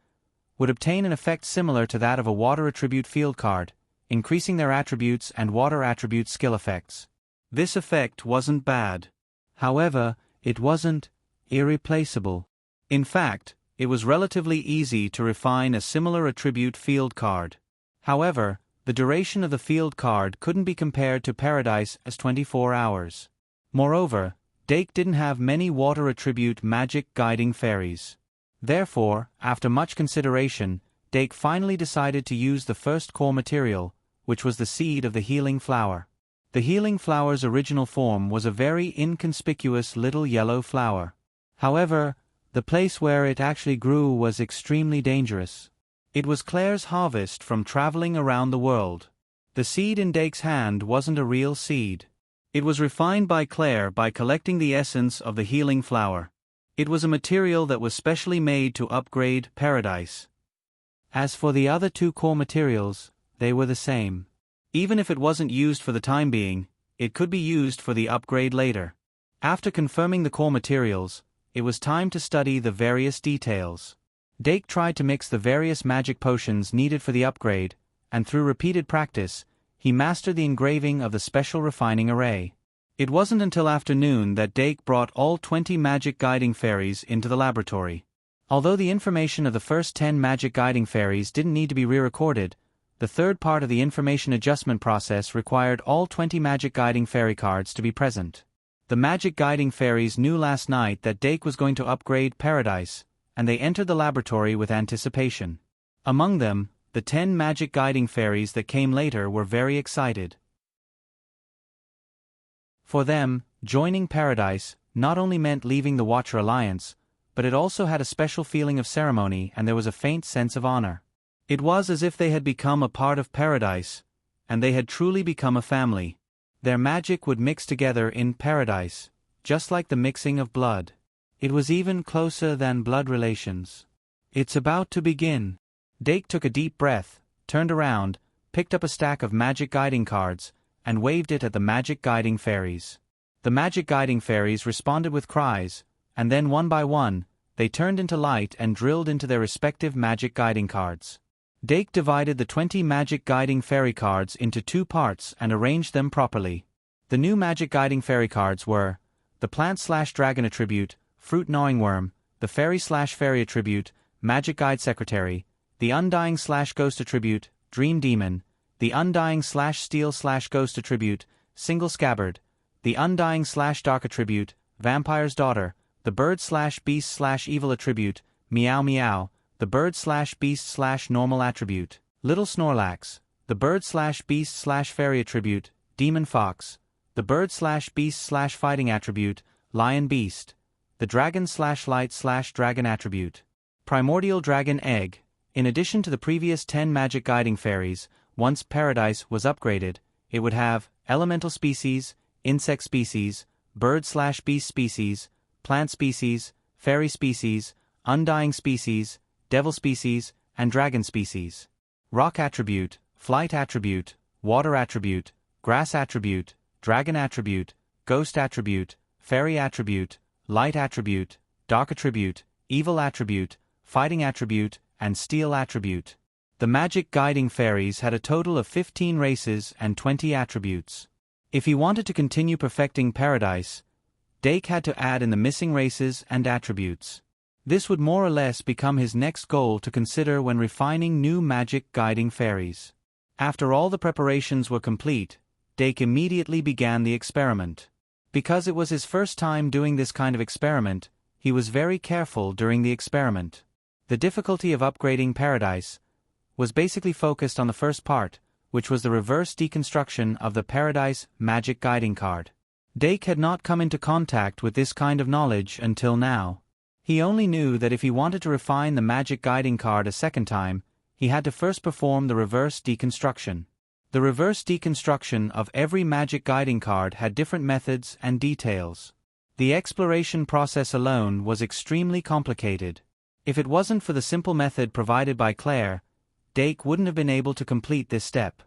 would obtain an effect similar to that of a water attribute field card, increasing their attributes and water attribute skill effects. This effect wasn't bad. However, it wasn't irreplaceable. In fact, it was relatively easy to refine a similar attribute field card. However, the duration of the field card couldn't be compared to Paradise as 24 hours. Moreover, Dake didn't have many water attribute magic guiding fairies. Therefore, after much consideration, Dake finally decided to use the first core material, which was the seed of the healing flower. The healing flower's original form was a very inconspicuous little yellow flower. However, the place where it actually grew was extremely dangerous. It was Claire's harvest from traveling around the world. The seed in Dake's hand wasn't a real seed. It was refined by Claire by collecting the essence of the healing flower. It was a material that was specially made to upgrade Paradise. As for the other two core materials, they were the same. Even if it wasn't used for the time being, it could be used for the upgrade later. After confirming the core materials, it was time to study the various details. Dake tried to mix the various magic potions needed for the upgrade, and through repeated practice, he mastered the engraving of the special refining array. It wasn't until afternoon that Dake brought all 20 magic guiding fairies into the laboratory. Although the information of the first 10 magic guiding fairies didn't need to be re-recorded, the third part of the information adjustment process required all 20 magic guiding fairy cards to be present. The magic guiding fairies knew last night that Dake was going to upgrade Paradise, and they entered the laboratory with anticipation. Among them, the 10 magic guiding fairies that came later were very excited. For them, joining Paradise not only meant leaving the Watcher Alliance, but it also had a special feeling of ceremony and there was a faint sense of honor. It was as if they had become a part of Paradise, and they had truly become a family. Their magic would mix together in Paradise, just like the mixing of blood. It was even closer than blood relations. It's about to begin. Dake took a deep breath, turned around, picked up a stack of magic guiding cards, and waved it at the magic guiding fairies. The magic guiding fairies responded with cries, and then one by one, they turned into light and drilled into their respective magic guiding cards. Dake divided the 20 magic guiding fairy cards into 2 parts and arranged them properly. The new magic guiding fairy cards were the plant/dragon attribute, fruit gnawing worm, the fairy/fairy attribute, magic guide secretary, the undying/ghost attribute, dream demon, the undying/steel/ghost attribute, single scabbard, the undying/dark attribute, vampire's daughter, the bird/beast/evil attribute, meow meow, the bird/beast/normal attribute, little Snorlax, the bird/beast/fairy attribute, demon fox, the bird/beast/fighting attribute, lion beast, the dragon/light/dragon attribute, primordial dragon egg. In addition to the previous 10 magic guiding fairies, once Paradise was upgraded, it would have elemental species, insect species, bird/beast species, plant species, fairy species, undying species, devil species, and dragon species. Rock attribute, flight attribute, water attribute, grass attribute, dragon attribute, ghost attribute, fairy attribute, light attribute, dark attribute, evil attribute, fighting attribute, and steel attribute. The magic guiding fairies had a total of 15 races and 20 attributes. If he wanted to continue perfecting Paradise, Dake had to add in the missing races and attributes. This would more or less become his next goal to consider when refining new magic guiding fairies. After all the preparations were complete, Dake immediately began the experiment. Because it was his first time doing this kind of experiment, he was very careful during the experiment. The difficulty of upgrading Paradise was basically focused on the first part, which was the reverse deconstruction of the Paradise magic guiding card. Dake had not come into contact with this kind of knowledge until now. He only knew that if he wanted to refine the magic guiding card a second time, he had to first perform the reverse deconstruction. The reverse deconstruction of every magic guiding card had different methods and details. The exploration process alone was extremely complicated. If it wasn't for the simple method provided by Claire, Dake wouldn't have been able to complete this step.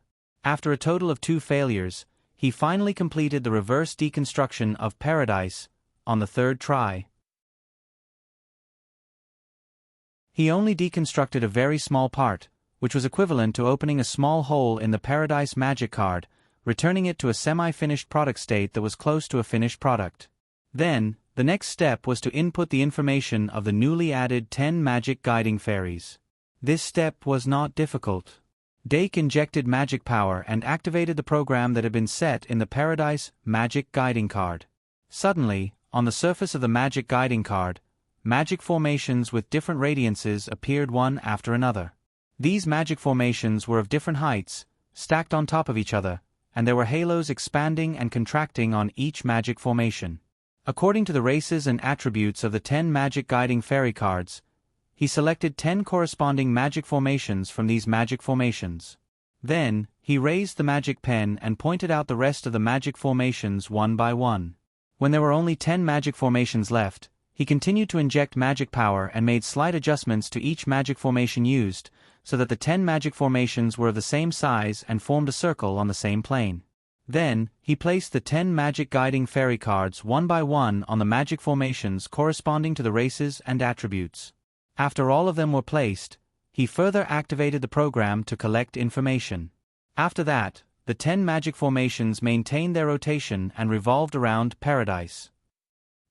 After a total of 2 failures, he finally completed the reverse deconstruction of Paradise on the 3rd try. He only deconstructed a very small part, which was equivalent to opening a small hole in the Paradise magic card, returning it to a semi-finished product state that was close to a finished product. Then, the next step was to input the information of the newly added 10 magic guiding fairies. This step was not difficult. Dake injected magic power and activated the program that had been set in the Paradise magic guiding card. Suddenly, on the surface of the magic guiding card, magic formations with different radiances appeared one after another. These magic formations were of different heights, stacked on top of each other, and there were halos expanding and contracting on each magic formation. According to the races and attributes of the 10 magic guiding fairy cards, he selected 10 corresponding magic formations from these magic formations. Then, he raised the magic pen and pointed out the rest of the magic formations one by one. When there were only 10 magic formations left, he continued to inject magic power and made slight adjustments to each magic formation used, so that the 10 magic formations were of the same size and formed a circle on the same plane. Then, he placed the 10 magic guiding fairy cards one by one on the magic formations corresponding to the races and attributes. After all of them were placed, he further activated the program to collect information. After that, the 10 magic formations maintained their rotation and revolved around Paradise.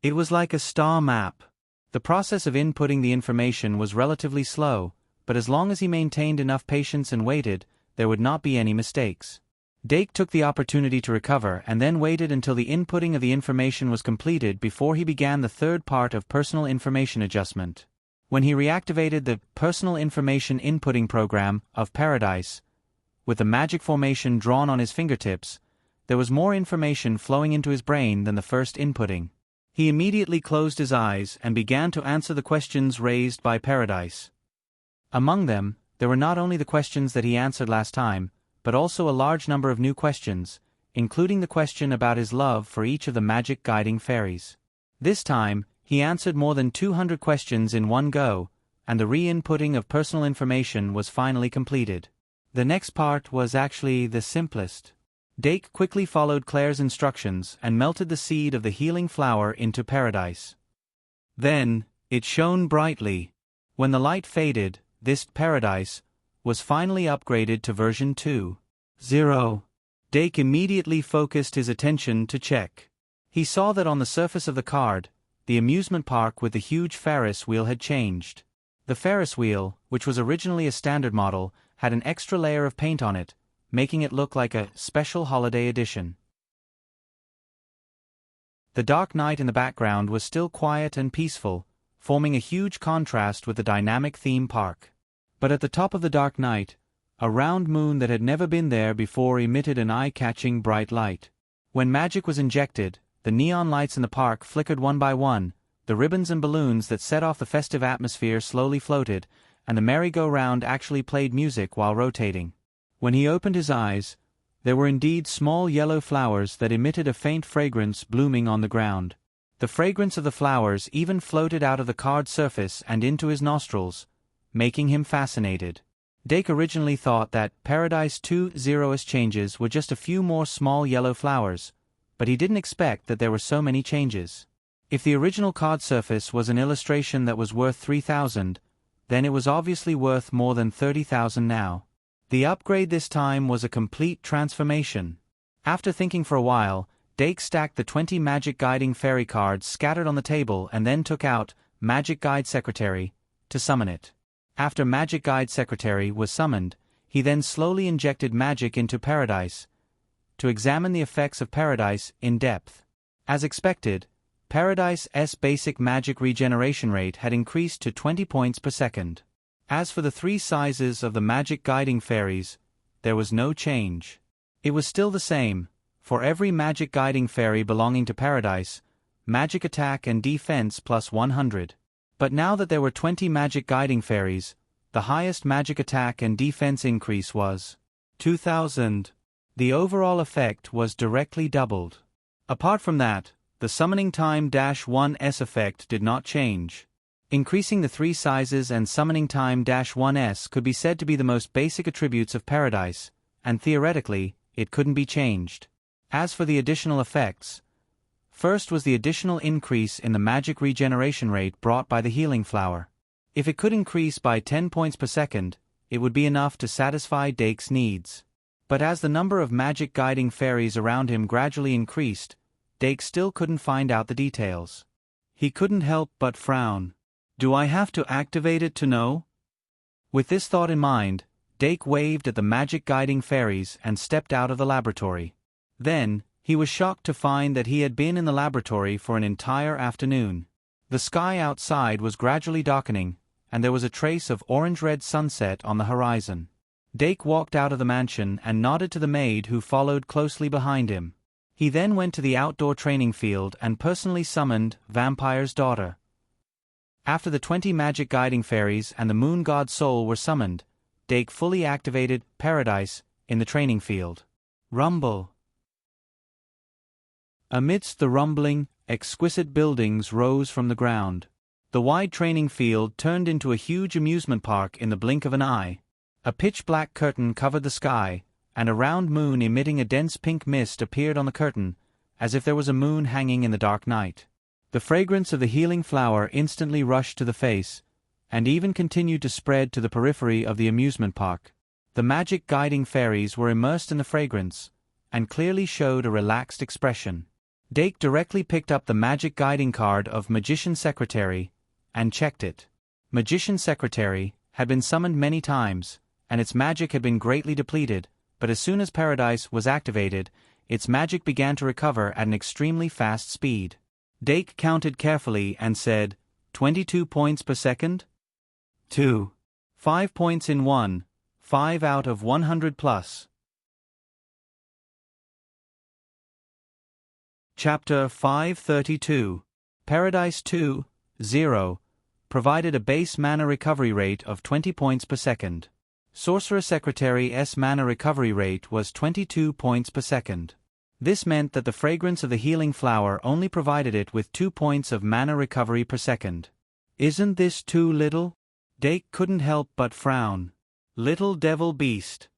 It was like a star map. The process of inputting the information was relatively slow, but as long as he maintained enough patience and waited, there would not be any mistakes. Dake took the opportunity to recover and then waited until the inputting of the information was completed before he began the 3rd part of personal information adjustment. When he reactivated the personal information inputting program of Paradise, with the magic formation drawn on his fingertips, there was more information flowing into his brain than the first inputting. He immediately closed his eyes and began to answer the questions raised by Paradise. Among them, there were not only the questions that he answered last time, but also a large number of new questions, including the question about his love for each of the magic guiding fairies. This time, he answered more than 200 questions in one go, and the re-inputting of personal information was finally completed. The next part was actually the simplest. Dake quickly followed Claire's instructions and melted the seed of the healing flower into paradise. Then, it shone brightly. When the light faded, this paradise was finally upgraded to version 2.0. Dake immediately focused his attention to check. He saw that on the surface of the card, the amusement park with the huge Ferris wheel had changed. The Ferris wheel, which was originally a standard model, had an extra layer of paint on it, making it look like a special holiday edition. The dark night in the background was still quiet and peaceful, forming a huge contrast with the dynamic theme park. But at the top of the dark night, a round moon that had never been there before emitted an eye-catching bright light. When magic was injected, the neon lights in the park flickered one by one, the ribbons and balloons that set off the festive atmosphere slowly floated, and the merry-go-round actually played music while rotating. When he opened his eyes, there were indeed small yellow flowers that emitted a faint fragrance blooming on the ground. The fragrance of the flowers even floated out of the card surface and into his nostrils, making him fascinated. Dake originally thought that Paradise 2.0's changes were just a few more small yellow flowers, but he didn't expect that there were so many changes. If the original card surface was an illustration that was worth 3,000, then it was obviously worth more than 30,000 now. The upgrade this time was a complete transformation. After thinking for a while, Dake stacked the 20 Magic Guiding Fairy cards scattered on the table and then took out Magic Guide Secretary to summon it. After Magic Guide Secretary was summoned, he then slowly injected magic into Paradise to examine the effects of Paradise in depth. As expected, Paradise's basic magic regeneration rate had increased to 20 points per second. As for the 3 sizes of the Magic Guiding Fairies, there was no change. It was still the same. For every Magic Guiding Fairy belonging to Paradise, magic attack and defense plus 100. But now that there were 20 Magic Guiding Fairies, the highest magic attack and defense increase was 2,000. The overall effect was directly doubled. Apart from that, the Summoning Time -1s effect did not change. Increasing the 3 sizes and Summoning Time -1s could be said to be the most basic attributes of Paradise, and theoretically, it couldn't be changed. As for the additional effects, first was the additional increase in the magic regeneration rate brought by the healing flower. If it could increase by 10 points per second, it would be enough to satisfy Dake's needs. But as the number of magic guiding fairies around him gradually increased, Dake still couldn't find out the details. He couldn't help but frown. Do I have to activate it to know? With this thought in mind, Dake waved at the magic guiding fairies and stepped out of the laboratory. Then, he was shocked to find that he had been in the laboratory for an entire afternoon. The sky outside was gradually darkening, and there was a trace of orange-red sunset on the horizon. Dake walked out of the mansion and nodded to the maid who followed closely behind him. He then went to the outdoor training field and personally summoned Vampire's Daughter. After the 20 magic guiding fairies and the moon god soul were summoned, Dake fully activated Paradise in the training field. Rumble. Amidst the rumbling, exquisite buildings rose from the ground. The wide training field turned into a huge amusement park in the blink of an eye. A pitch-black curtain covered the sky, and a round moon emitting a dense pink mist appeared on the curtain, as if there was a moon hanging in the dark night. The fragrance of the healing flower instantly rushed to the face, and even continued to spread to the periphery of the amusement park. The magic guiding fairies were immersed in the fragrance, and clearly showed a relaxed expression. Dake directly picked up the magic guiding card of Magician Secretary, and checked it. Magician Secretary had been summoned many times, and its magic had been greatly depleted, but as soon as Paradise was activated, its magic began to recover at an extremely fast speed. Dake counted carefully and said, 22 points per second? 2. 5 points in 1, 5 out of 100 plus. Chapter 532. Paradise 2.0 provided a base mana recovery rate of 20 points per second. Sorcerer Secretary's mana recovery rate was 22 points per second. This meant that the fragrance of the healing flower only provided it with 2 points of mana recovery per second. Isn't this too little? Dake couldn't help but frown. Little devil beast.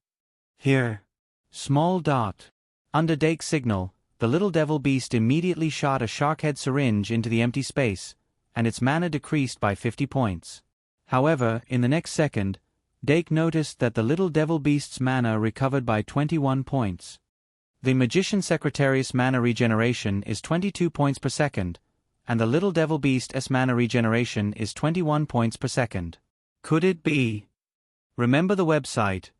Here. Small dot. Under Dake's signal, the little devil beast immediately shot a sharkhead syringe into the empty space, and its mana decreased by 50 points. However, in the next second, Dake noticed that the little devil beast's mana recovered by 21 points. The Magician Secretariat's mana regeneration is 22 points per second, and the little devil beast's mana regeneration is 21 points per second. Could it be? Remember the website,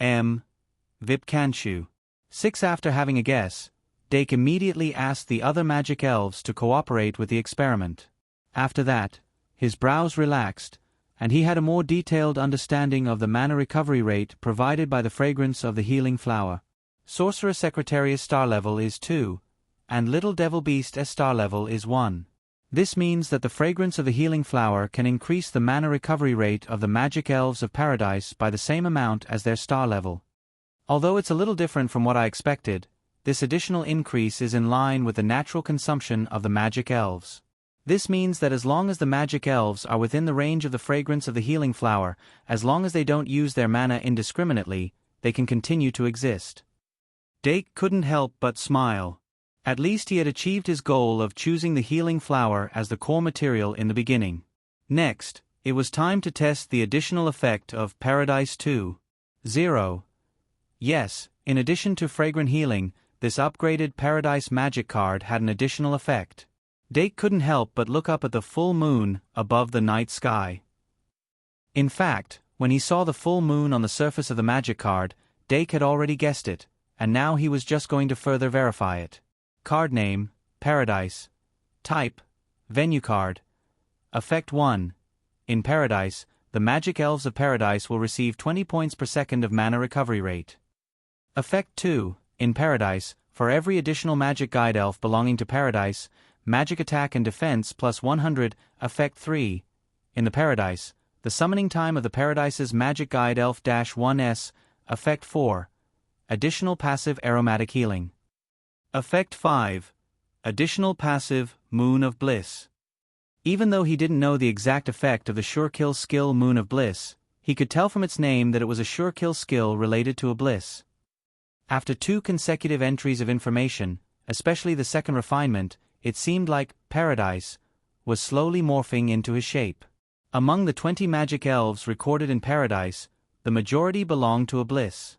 Vipkanshu. 6. After having a guess, Dake immediately asked the other magic elves to cooperate with the experiment. After that, his brows relaxed, and he had a more detailed understanding of the mana recovery rate provided by the fragrance of the healing flower. Sorcerer Secretariat's star level is 2, and Little Devil Beast's star level is 1. This means that the fragrance of the healing flower can increase the mana recovery rate of the magic elves of paradise by the same amount as their star level. Although it's a little different from what I expected, this additional increase is in line with the natural consumption of the magic elves. This means that as long as the magic elves are within the range of the fragrance of the healing flower, as long as they don't use their mana indiscriminately, they can continue to exist. Dake couldn't help but smile. At least he had achieved his goal of choosing the healing flower as the core material in the beginning. Next, it was time to test the additional effect of Paradise 2.0. Yes, in addition to fragrant healing, this upgraded Paradise magic card had an additional effect. Dake couldn't help but look up at the full moon above the night sky. In fact, when he saw the full moon on the surface of the magic card, Dake had already guessed it, and now he was just going to further verify it. Card name, Paradise. Type, Venue card. Effect 1. In Paradise, the magic elves of Paradise will receive 20 points per second of mana recovery rate. Effect 2. In Paradise, for every additional magic guide elf belonging to Paradise, magic attack and defense plus 100. Effect 3. In the Paradise, the summoning time of the Paradise's magic guide elf -1s. Effect 4. Additional passive aromatic healing. Effect 5. Additional passive Moon of Bliss. Even though he didn't know the exact effect of the Sure Kill skill Moon of Bliss, he could tell from its name that it was a Sure Kill skill related to a bliss. After 2 consecutive entries of information, especially the second refinement, it seemed like Paradise was slowly morphing into his shape. Among the 20 magic elves recorded in Paradise, the majority belonged to a bliss.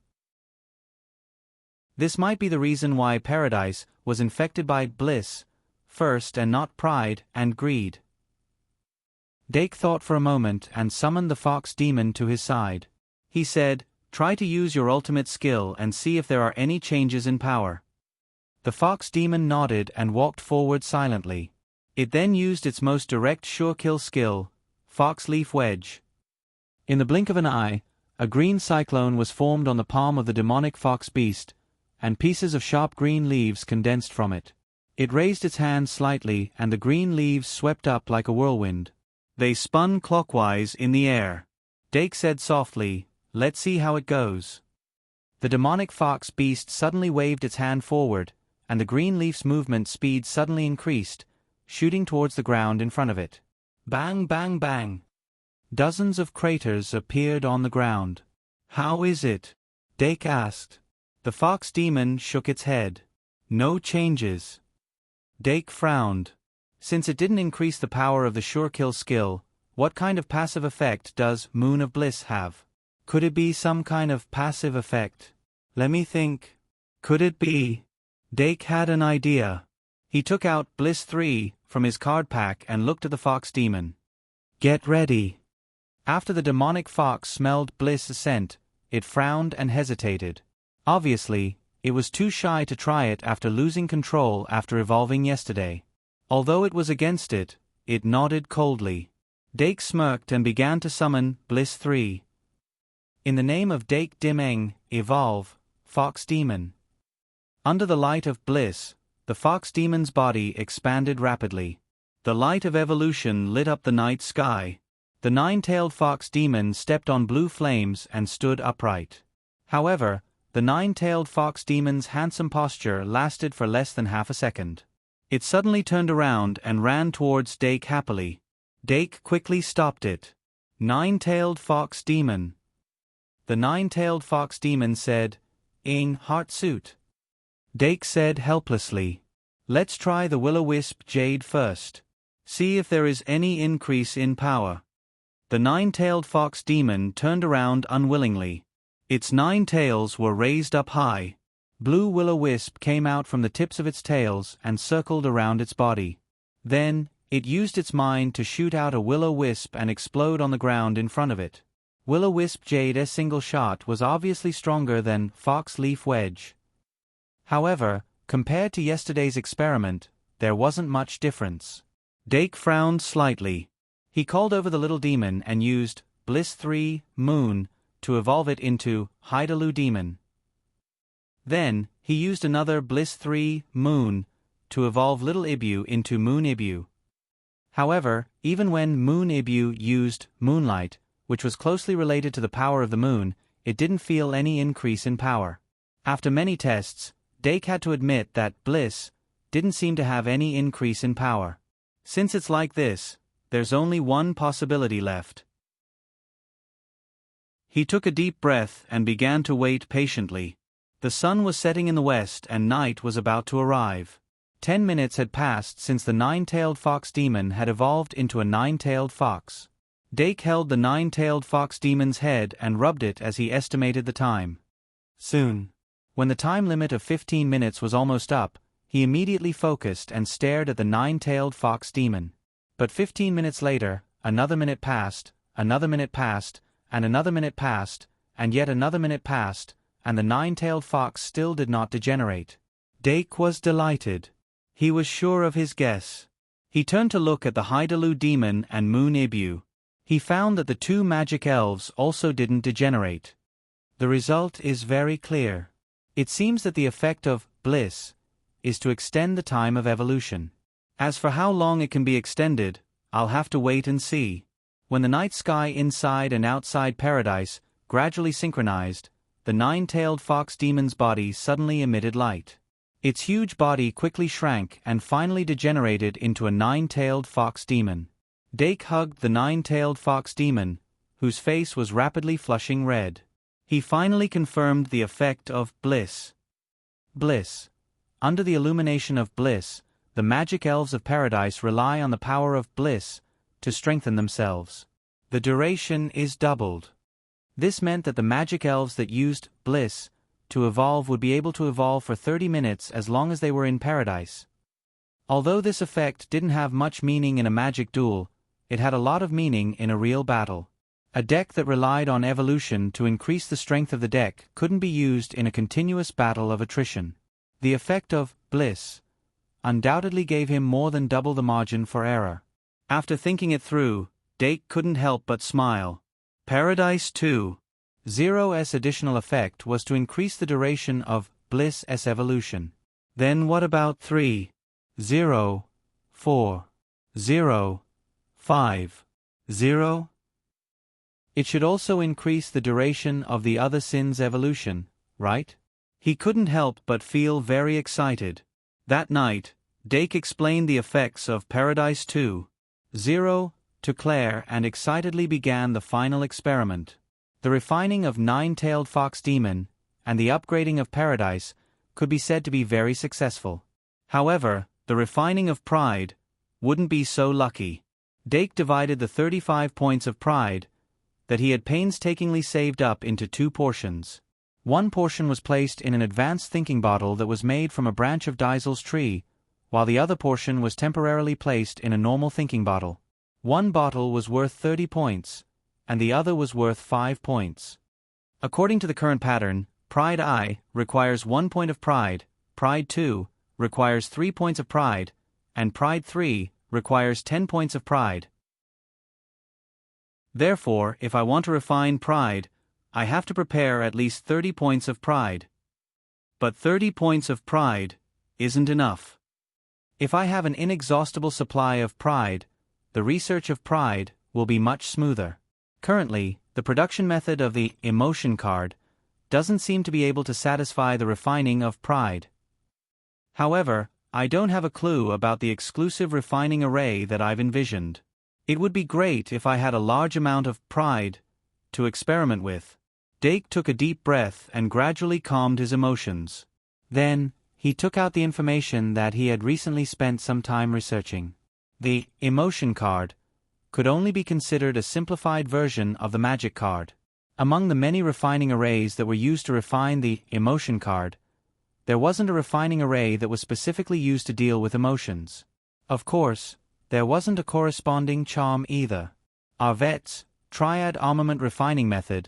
This might be the reason why Paradise was infected by bliss first and not pride and greed. Dake thought for a moment and summoned the fox demon to his side. He said, "Try to use your ultimate skill and see if there are any changes in power." The fox demon nodded and walked forward silently. It then used its most direct sure kill skill, Fox Leaf Wedge. In the blink of an eye, a green cyclone was formed on the palm of the demonic fox beast, and pieces of sharp green leaves condensed from it. It raised its hand slightly and the green leaves swept up like a whirlwind. They spun clockwise in the air. Dake said softly, "Let's see how it goes." The demonic fox beast suddenly waved its hand forward, and the green leaf's movement speed suddenly increased, shooting towards the ground in front of it. Bang, bang, bang. Dozens of craters appeared on the ground. "How is it?" Dake asked. The fox demon shook its head. "No changes." Dake frowned. Since it didn't increase the power of the sure kill skill, what kind of passive effect does Moon of Bliss have? Could it be some kind of passive effect? Let me think. Could it be? Dake had an idea. He took out Bliss 3 from his card pack and looked at the fox demon. "Get ready." After the demonic fox smelled Bliss's scent, it frowned and hesitated. Obviously, it was too shy to try it after losing control after evolving yesterday. Although it was against it, it nodded coldly. Dake smirked and began to summon Bliss 3. In the name of Dake Dimeng, evolve, Fox Demon. Under the light of Bliss, the Fox Demon's body expanded rapidly. The light of evolution lit up the night sky. The 9-tailed Fox Demon stepped on blue flames and stood upright. However, the 9-tailed Fox Demon's handsome posture lasted for less than half a second. It suddenly turned around and ran towards Dake happily. Dake quickly stopped it. Nine-tailed fox demon. The nine-tailed fox demon said, "Ing heart suit." Dake said helplessly, "Let's try the will-o-wisp jade first. See if there is any increase in power." The nine-tailed fox demon turned around unwillingly. Its 9 tails were raised up high. Blue will-o-wisp came out from the tips of its tails and circled around its body. Then, it used its mind to shoot out a will-o-wisp and explode on the ground in front of it. Will-o-wisp jade's single shot was obviously stronger than fox leaf wedge. However, compared to yesterday's experiment, there wasn't much difference. Dake frowned slightly. He called over the little demon and used Bliss 3, Moon, to evolve it into Hydalu Demon. Then, he used another Bliss 3, Moon, to evolve Little Ibu into Moon Ibu. However, even when Moon Ibu used Moonlight, which was closely related to the power of the moon, it didn't feel any increase in power. After many tests, Dake had to admit that Bliss didn't seem to have any increase in power. Since it's like this, there's only one possibility left. He took a deep breath and began to wait patiently. The sun was setting in the west and night was about to arrive. 10 minutes had passed since the nine-tailed fox demon had evolved into a nine-tailed fox. Dake held the nine-tailed fox demon's head and rubbed it as he estimated the time. Soon. When the time limit of 15 minutes was almost up, he immediately focused and stared at the nine-tailed fox demon. But 15 minutes later, another minute passed, another minute passed, and another minute passed, and yet another minute passed, and the nine-tailed fox still did not degenerate. Dake was delighted. He was sure of his guess. He turned to look at the Hydalu demon and Moon Ibu. He found that the 2 magic elves also didn't degenerate. The result is very clear. It seems that the effect of bliss is to extend the time of evolution. As for how long it can be extended, I'll have to wait and see. When the night sky inside and outside paradise gradually synchronized, the nine-tailed fox demon's body suddenly emitted light. Its huge body quickly shrank and finally degenerated into a nine-tailed fox demon. Dake hugged the nine-tailed fox demon, whose face was rapidly flushing red. He finally confirmed the effect of bliss. Bliss. Under the illumination of bliss, the magic elves of paradise rely on the power of bliss to strengthen themselves. The duration is doubled. This meant that the magic elves that used bliss to evolve would be able to evolve for 30 minutes as long as they were in paradise. Although this effect didn't have much meaning in a magic duel, it had a lot of meaning in a real battle. A deck that relied on evolution to increase the strength of the deck couldn't be used in a continuous battle of attrition. The effect of bliss undoubtedly gave him more than double the margin for error. After thinking it through, Dake couldn't help but smile. Paradise 2.0's additional effect was to increase the duration of Bliss's evolution. Then what about 3.0, 4.0, 5.0? It should also increase the duration of the other sin's evolution, right? He couldn't help but feel very excited. That night, Dake explained the effects of Paradise 2.0 to Claire and excitedly began the final experiment. The refining of nine-tailed fox demon and the upgrading of Paradise could be said to be very successful. However, the refining of pride wouldn't be so lucky. Dake divided the 35 points of pride that he had painstakingly saved up into 2 portions. One portion was placed in an advanced thinking bottle that was made from a branch of Diesel's tree, while the other portion was temporarily placed in a normal thinking bottle. One bottle was worth 30 points, and the other was worth 5 points. According to the current pattern, Pride I requires 1 point of pride, Pride 2 requires 3 points of pride, and Pride 3 requires 10 points of pride. Therefore, if I want to refine pride, I have to prepare at least 30 points of pride. But 30 points of pride isn't enough. If I have an inexhaustible supply of pride, the research of pride will be much smoother. Currently, the production method of the emotion card doesn't seem to be able to satisfy the refining of pride. However, I don't have a clue about the exclusive refining array that I've envisioned. It would be great if I had a large amount of pride to experiment with. Dake took a deep breath and gradually calmed his emotions. Then, he took out the information that he had recently spent some time researching. The emotion card could only be considered a simplified version of the magic card. Among the many refining arrays that were used to refine the emotion card, there wasn't a refining array that was specifically used to deal with emotions. Of course, there wasn't a corresponding charm either. Arvet's triad armament refining method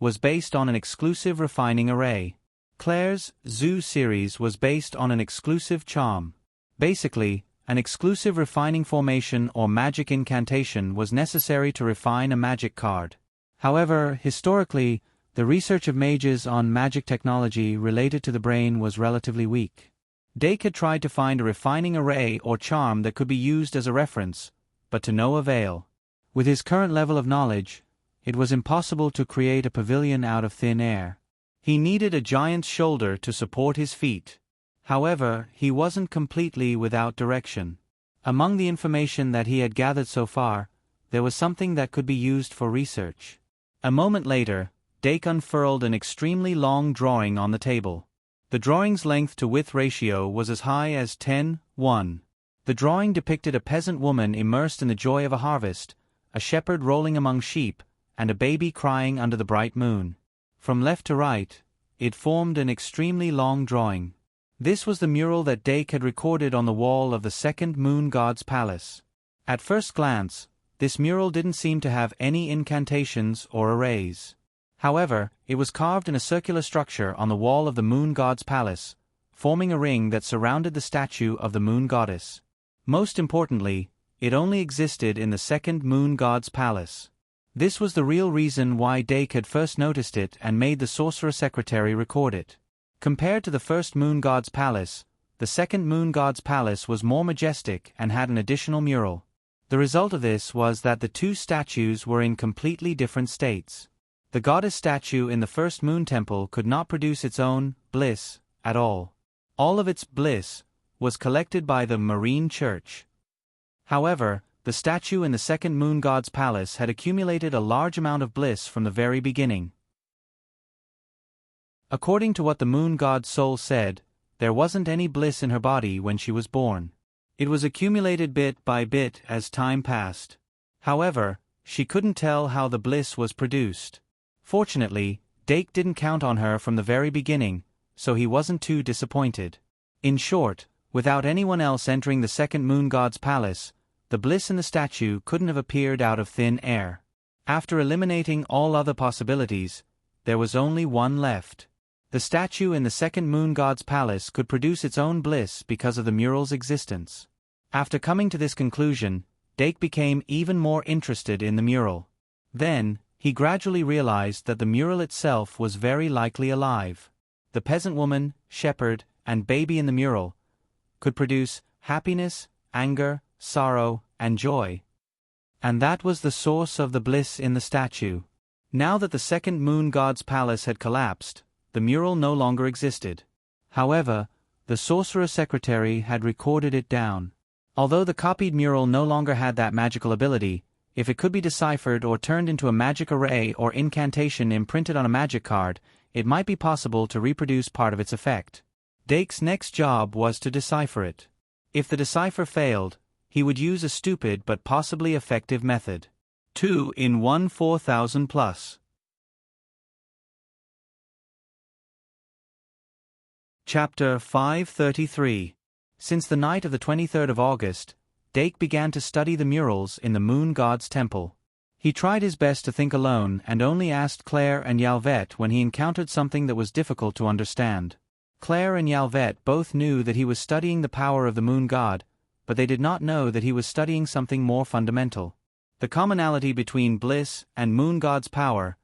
was based on an exclusive refining array. Claire's Zoo series was based on an exclusive charm. Basically, an exclusive refining formation or magic incantation was necessary to refine a magic card. However, historically, the research of mages on magic technology related to the brain was relatively weak. Dake had tried to find a refining array or charm that could be used as a reference, but to no avail. With his current level of knowledge, it was impossible to create a pavilion out of thin air. He needed a giant's shoulder to support his feet. However, he wasn't completely without direction. Among the information that he had gathered so far, there was something that could be used for research. A moment later, Dake unfurled an extremely long drawing on the table. The drawing's length to width ratio was as high as 10:1. The drawing depicted a peasant woman immersed in the joy of a harvest, a shepherd rolling among sheep, and a baby crying under the bright moon. From left to right, it formed an extremely long drawing. This was the mural that Dake had recorded on the wall of the second moon god's palace. At first glance, this mural didn't seem to have any incantations or arrays. However, it was carved in a circular structure on the wall of the moon god's palace, forming a ring that surrounded the statue of the moon goddess. Most importantly, it only existed in the second moon god's palace. This was the real reason why Dake had first noticed it and made the sorcerer secretary record it. Compared to the first moon god's palace, the second moon god's palace was more majestic and had an additional mural. The result of this was that the two statues were in completely different states. The goddess statue in the first moon temple could not produce its own bliss at all. All of its bliss was collected by the marine church. However, the statue in the second moon god's palace had accumulated a large amount of bliss from the very beginning. According to what the moon god's soul said, there wasn't any bliss in her body when she was born. It was accumulated bit by bit as time passed. However, she couldn't tell how the bliss was produced. Fortunately, Dake didn't count on her from the very beginning, so he wasn't too disappointed. In short, without anyone else entering the second moon god's palace, the bliss in the statue couldn't have appeared out of thin air. After eliminating all other possibilities, there was only one left. The statue in the second moon god's palace could produce its own bliss because of the mural's existence. After coming to this conclusion, Dake became even more interested in the mural. Then, he gradually realized that the mural itself was very likely alive. The peasant woman, shepherd, and baby in the mural could produce happiness, anger, sorrow, and joy. And that was the source of the bliss in the statue. Now that the second moon god's palace had collapsed, the mural no longer existed. However, the sorcerer secretary had recorded it down. Although the copied mural no longer had that magical ability, if it could be deciphered or turned into a magic array or incantation imprinted on a magic card, it might be possible to reproduce part of its effect. Dake's next job was to decipher it. If the decipher failed, he would use a stupid but possibly effective method. 2 in 1 4000 plus. Chapter 533. Since the night of the 23rd of August, Dake began to study the murals in the moon god's temple. He tried his best to think alone and only asked Claire and Yalvet when he encountered something that was difficult to understand. Claire and Yalvet both knew that he was studying the power of the moon god, but they did not know that he was studying something more fundamental. The commonality between bliss and moon god's power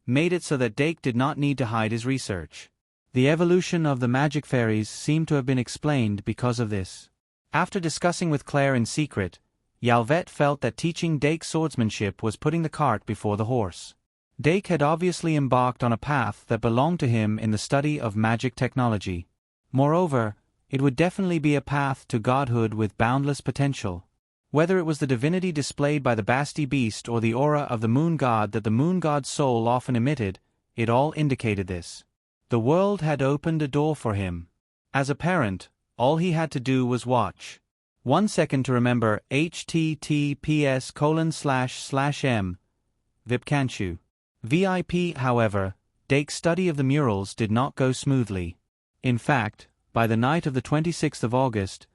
made it so that Dake did not need to hide his research. The evolution of the magic fairies seemed to have been explained because of this. After discussing with Claire in secret, Yalvet felt that teaching Dake swordsmanship was putting the cart before the horse. Dake had obviously embarked on a path that belonged to him in the study of magic technology. Moreover, it would definitely be a path to godhood with boundless potential. Whether it was the divinity displayed by the Basti beast or the aura of the moon god that the moon god's soul often emitted, it all indicated this. The world had opened a door for him. As a parent, all he had to do was watch. 1 second to remember https://m. Vipkanchu. VIP. However, Dake's study of the murals did not go smoothly. In fact, by the night of the 26th of August,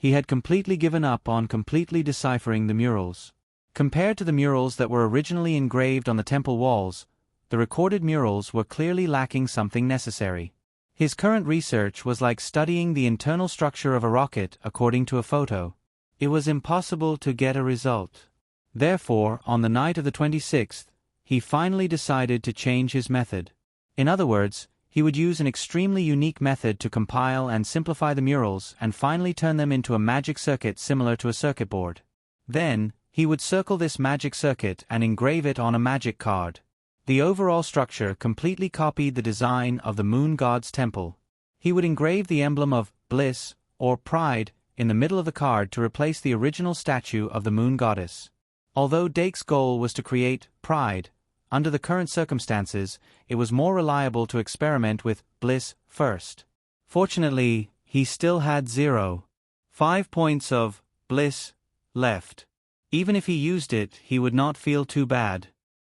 he had completely given up on completely deciphering the murals. Compared to the murals that were originally engraved on the temple walls, the recorded murals were clearly lacking something necessary. His current research was like studying the internal structure of a rocket according to a photo. It was impossible to get a result. Therefore, on the night of the 26th, he finally decided to change his method. In other words, he would use an extremely unique method to compile and simplify the murals and finally turn them into a magic circuit similar to a circuit board. Then, he would circle this magic circuit and engrave it on a magic card. The overall structure completely copied the design of the moon god's temple. He would engrave the emblem of bliss, or pride, in the middle of the card to replace the original statue of the moon goddess. Although Dake's goal was to create pride, under the current circumstances, it was more reliable to experiment with bliss first. Fortunately, he still had 0.5 points of bliss left. Even if he used it, he would not feel too bad.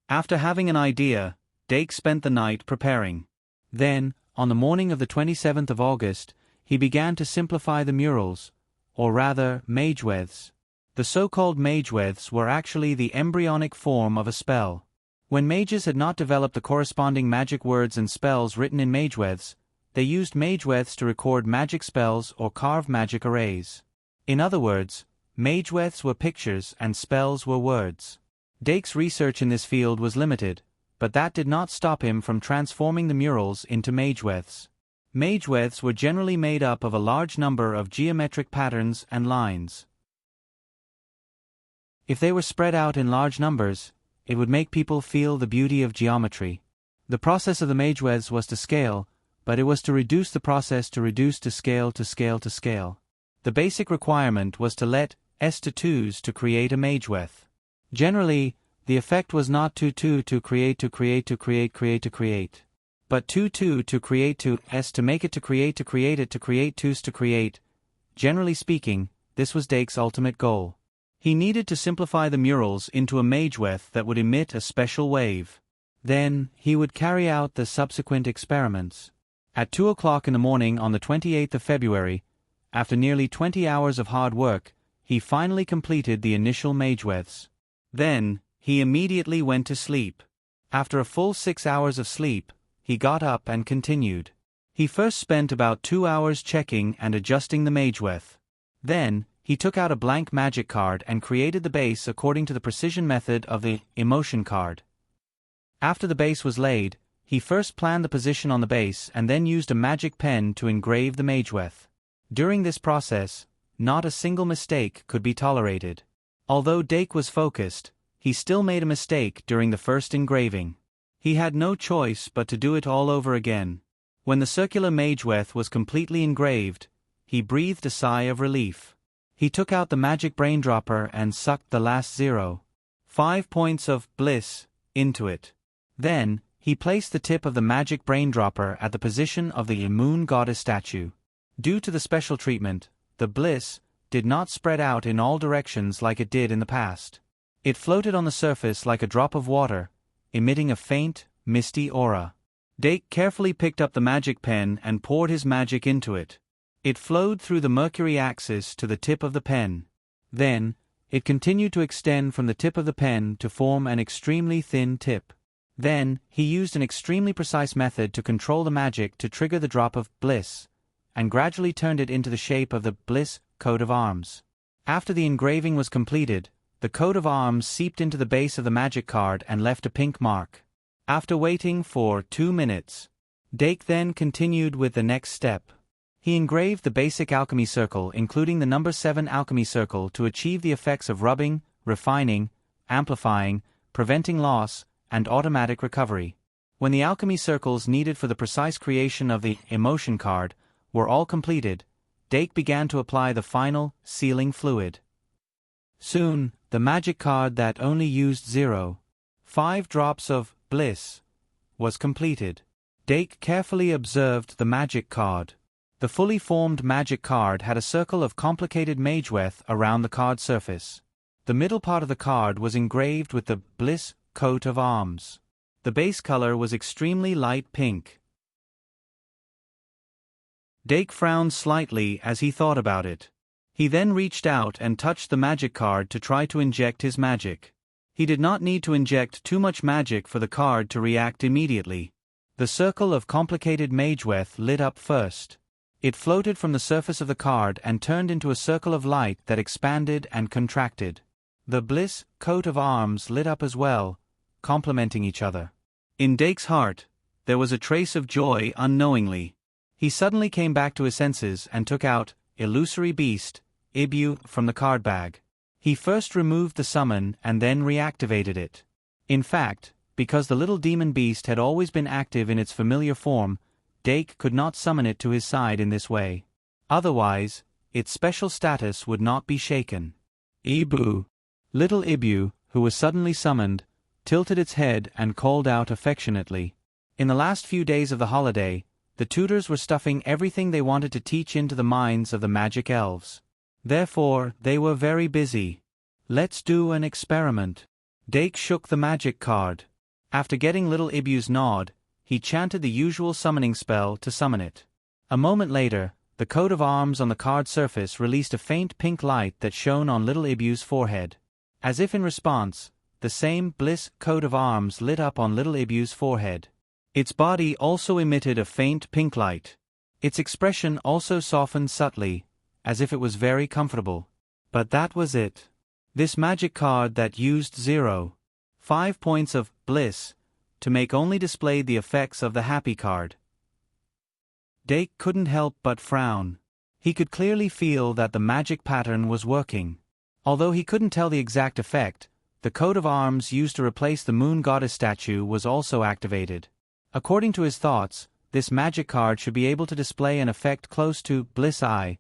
After having an idea, Dake spent the night preparing. Then, on the morning of the 27th of August, he began to simplify the murals, or rather, mageweths. The so-called mageweths were actually the embryonic form of a spell. When mages had not developed the corresponding magic words and spells written in mageweths, they used mageweths to record magic spells or carve magic arrays. In other words, mageweths were pictures and spells were words. Dake's research in this field was limited, but that did not stop him from transforming the murals into mageweths. Mageweths were generally made up of a large number of geometric patterns and lines. If they were spread out in large numbers, it would make people feel the beauty of geometry. The process of the mageweths was to scale, but it was to reduce the process to reduce to scale to scale to scale. The basic requirement was to let S to 2s to create a mageweth. Generally, the effect was not 2 to create, but 2 to create to S to make it to create it to create 2s to create. Generally speaking, this was Dake's ultimate goal. He needed to simplify the murals into a mageweth that would emit a special wave. Then, he would carry out the subsequent experiments. At 2 o'clock in the morning on the 28th of February, after nearly 20 hours of hard work, he finally completed the initial mageweths. Then, he immediately went to sleep. After a full 6 hours of sleep, he got up and continued. He first spent about 2 hours checking and adjusting the mageweth. Then, he took out a blank magic card and created the base according to the precision method of the emotion card. After the base was laid, he first planned the position on the base and then used a magic pen to engrave the mageweth. During this process, not a single mistake could be tolerated. Although Dake was focused, he still made a mistake during the first engraving. He had no choice but to do it all over again. When the circular mageweth was completely engraved, he breathed a sigh of relief. He took out the magic braindropper and sucked the last 0.5 points of bliss into it. Then, he placed the tip of the magic braindropper at the position of the moon goddess statue. Due to the special treatment, the bliss did not spread out in all directions like it did in the past. It floated on the surface like a drop of water, emitting a faint, misty aura. Dake carefully picked up the magic pen and poured his magic into it. It flowed through the Mercury axis to the tip of the pen. Then, it continued to extend from the tip of the pen to form an extremely thin tip. Then, he used an extremely precise method to control the magic to trigger the drop of bliss, and gradually turned it into the shape of the bliss coat of arms. After the engraving was completed, the coat of arms seeped into the base of the magic card and left a pink mark. After waiting for 2 minutes, Dake then continued with the next step. He engraved the basic alchemy circle including the number 7 alchemy circle to achieve the effects of rubbing, refining, amplifying, preventing loss, and automatic recovery. When the alchemy circles needed for the precise creation of the emotion card were all completed, Dake began to apply the final, sealing fluid. Soon, the magic card that only used 0.5 drops of bliss was completed. Dake carefully observed the magic card. The fully formed magic card had a circle of complicated mageweth around the card surface. The middle part of the card was engraved with the bliss coat of arms. The base color was extremely light pink. Dake frowned slightly as he thought about it. He then reached out and touched the magic card to try to inject his magic. He did not need to inject too much magic for the card to react immediately. The circle of complicated mageweth lit up first. It floated from the surface of the card and turned into a circle of light that expanded and contracted. The bliss coat of arms lit up as well, complementing each other. In Dake's heart, there was a trace of joy unknowingly. He suddenly came back to his senses and took out Illusory Beast, Ibu, from the card bag. He first removed the summon and then reactivated it. In fact, because the little demon beast had always been active in its familiar form, Dake could not summon it to his side in this way. Otherwise, its special status would not be shaken. Ibu. Little Ibu, who was suddenly summoned, tilted its head and called out affectionately. In the last few days of the holiday, the tutors were stuffing everything they wanted to teach into the minds of the magic elves. Therefore, they were very busy. Let's do an experiment. Dake shook the magic card. After getting little Ibu's nod, he chanted the usual summoning spell to summon it. A moment later, the coat of arms on the card surface released a faint pink light that shone on little Ibu's forehead. As if in response, the same bliss coat of arms lit up on little Ibu's forehead. Its body also emitted a faint pink light. Its expression also softened subtly, as if it was very comfortable. But that was it. This magic card that used 0.5 points of bliss to make only displayed the effects of the happy card. Dake couldn't help but frown. He could clearly feel that the magic pattern was working. Although he couldn't tell the exact effect, the coat of arms used to replace the moon goddess statue was also activated. According to his thoughts, this magic card should be able to display an effect close to Bliss Eye,